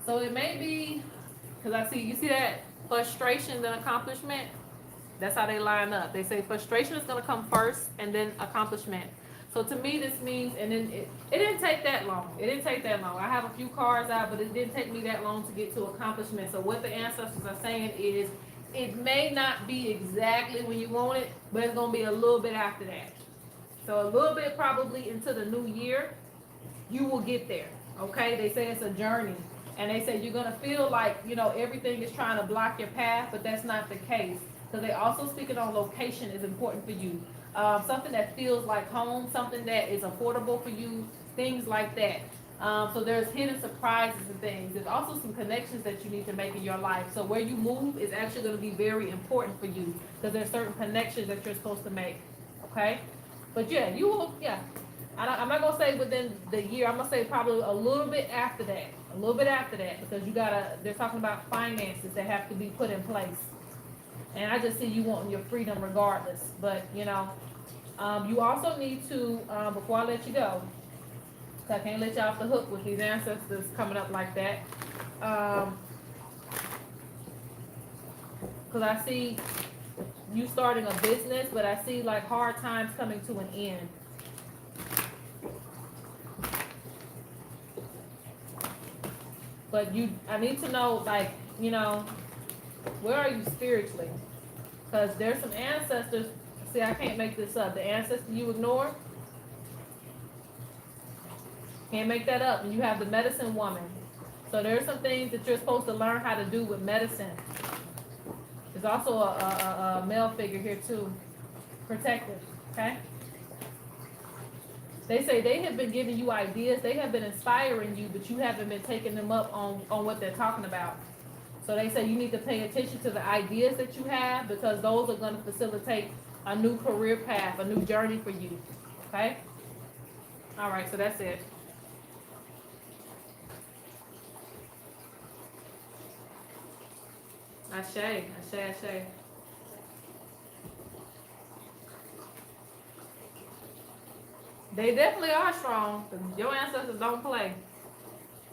So it may be because you see that frustration and accomplishment. That's how they line up. They say frustration is going to come first, and then accomplishment. So to me, this means, and then it didn't take that long. It didn't take that long. I have a few cards out, but it didn't take me that long to get to accomplishment. So what the ancestors are saying is, it may not be exactly when you want it, but it's going to be a little bit after that. So a little bit probably into the new year, you will get there. Okay? They say it's a journey. And they say you're going to feel like, everything is trying to block your path, but that's not the case. Because they also speaking on location is important for you. Something that feels like home, something that is affordable for you, things like that. So there's hidden surprises and things. There's also some connections that you need to make in your life. So where you move is actually going to be very important for you because there's certain connections that you're supposed to make. Okay? But yeah, you will, yeah. I'm not going to say within the year. I'm going to say probably a little bit after that. A little bit after that because they're talking about finances that have to be put in place. And I just see you wanting your freedom regardless. But, You also need to, before I let you go, 'cause I can't let you off the hook with these ancestors coming up like that. Cause I see you starting a business, but I see like hard times coming to an end. But I need to know, like, you know, where are you spiritually? Cause there's some ancestors, see, I can't make this up. The ancestor you ignore, can't make that up. And you have the medicine woman. So there's some things that you're supposed to learn how to do with medicine. There's also a male figure here too, protective, okay? They say they have been giving you ideas, they have been inspiring you, but you haven't been taking them up on what they're talking about. So they say you need to pay attention to the ideas that you have, because those are gonna facilitate a new career path, a new journey for you, okay? All right, so that's it. Ashe, ashe, ashe. They definitely are strong, because your ancestors don't play.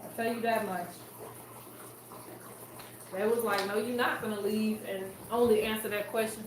I'll tell you that much. They was like, no, you're not gonna leave and only answer that question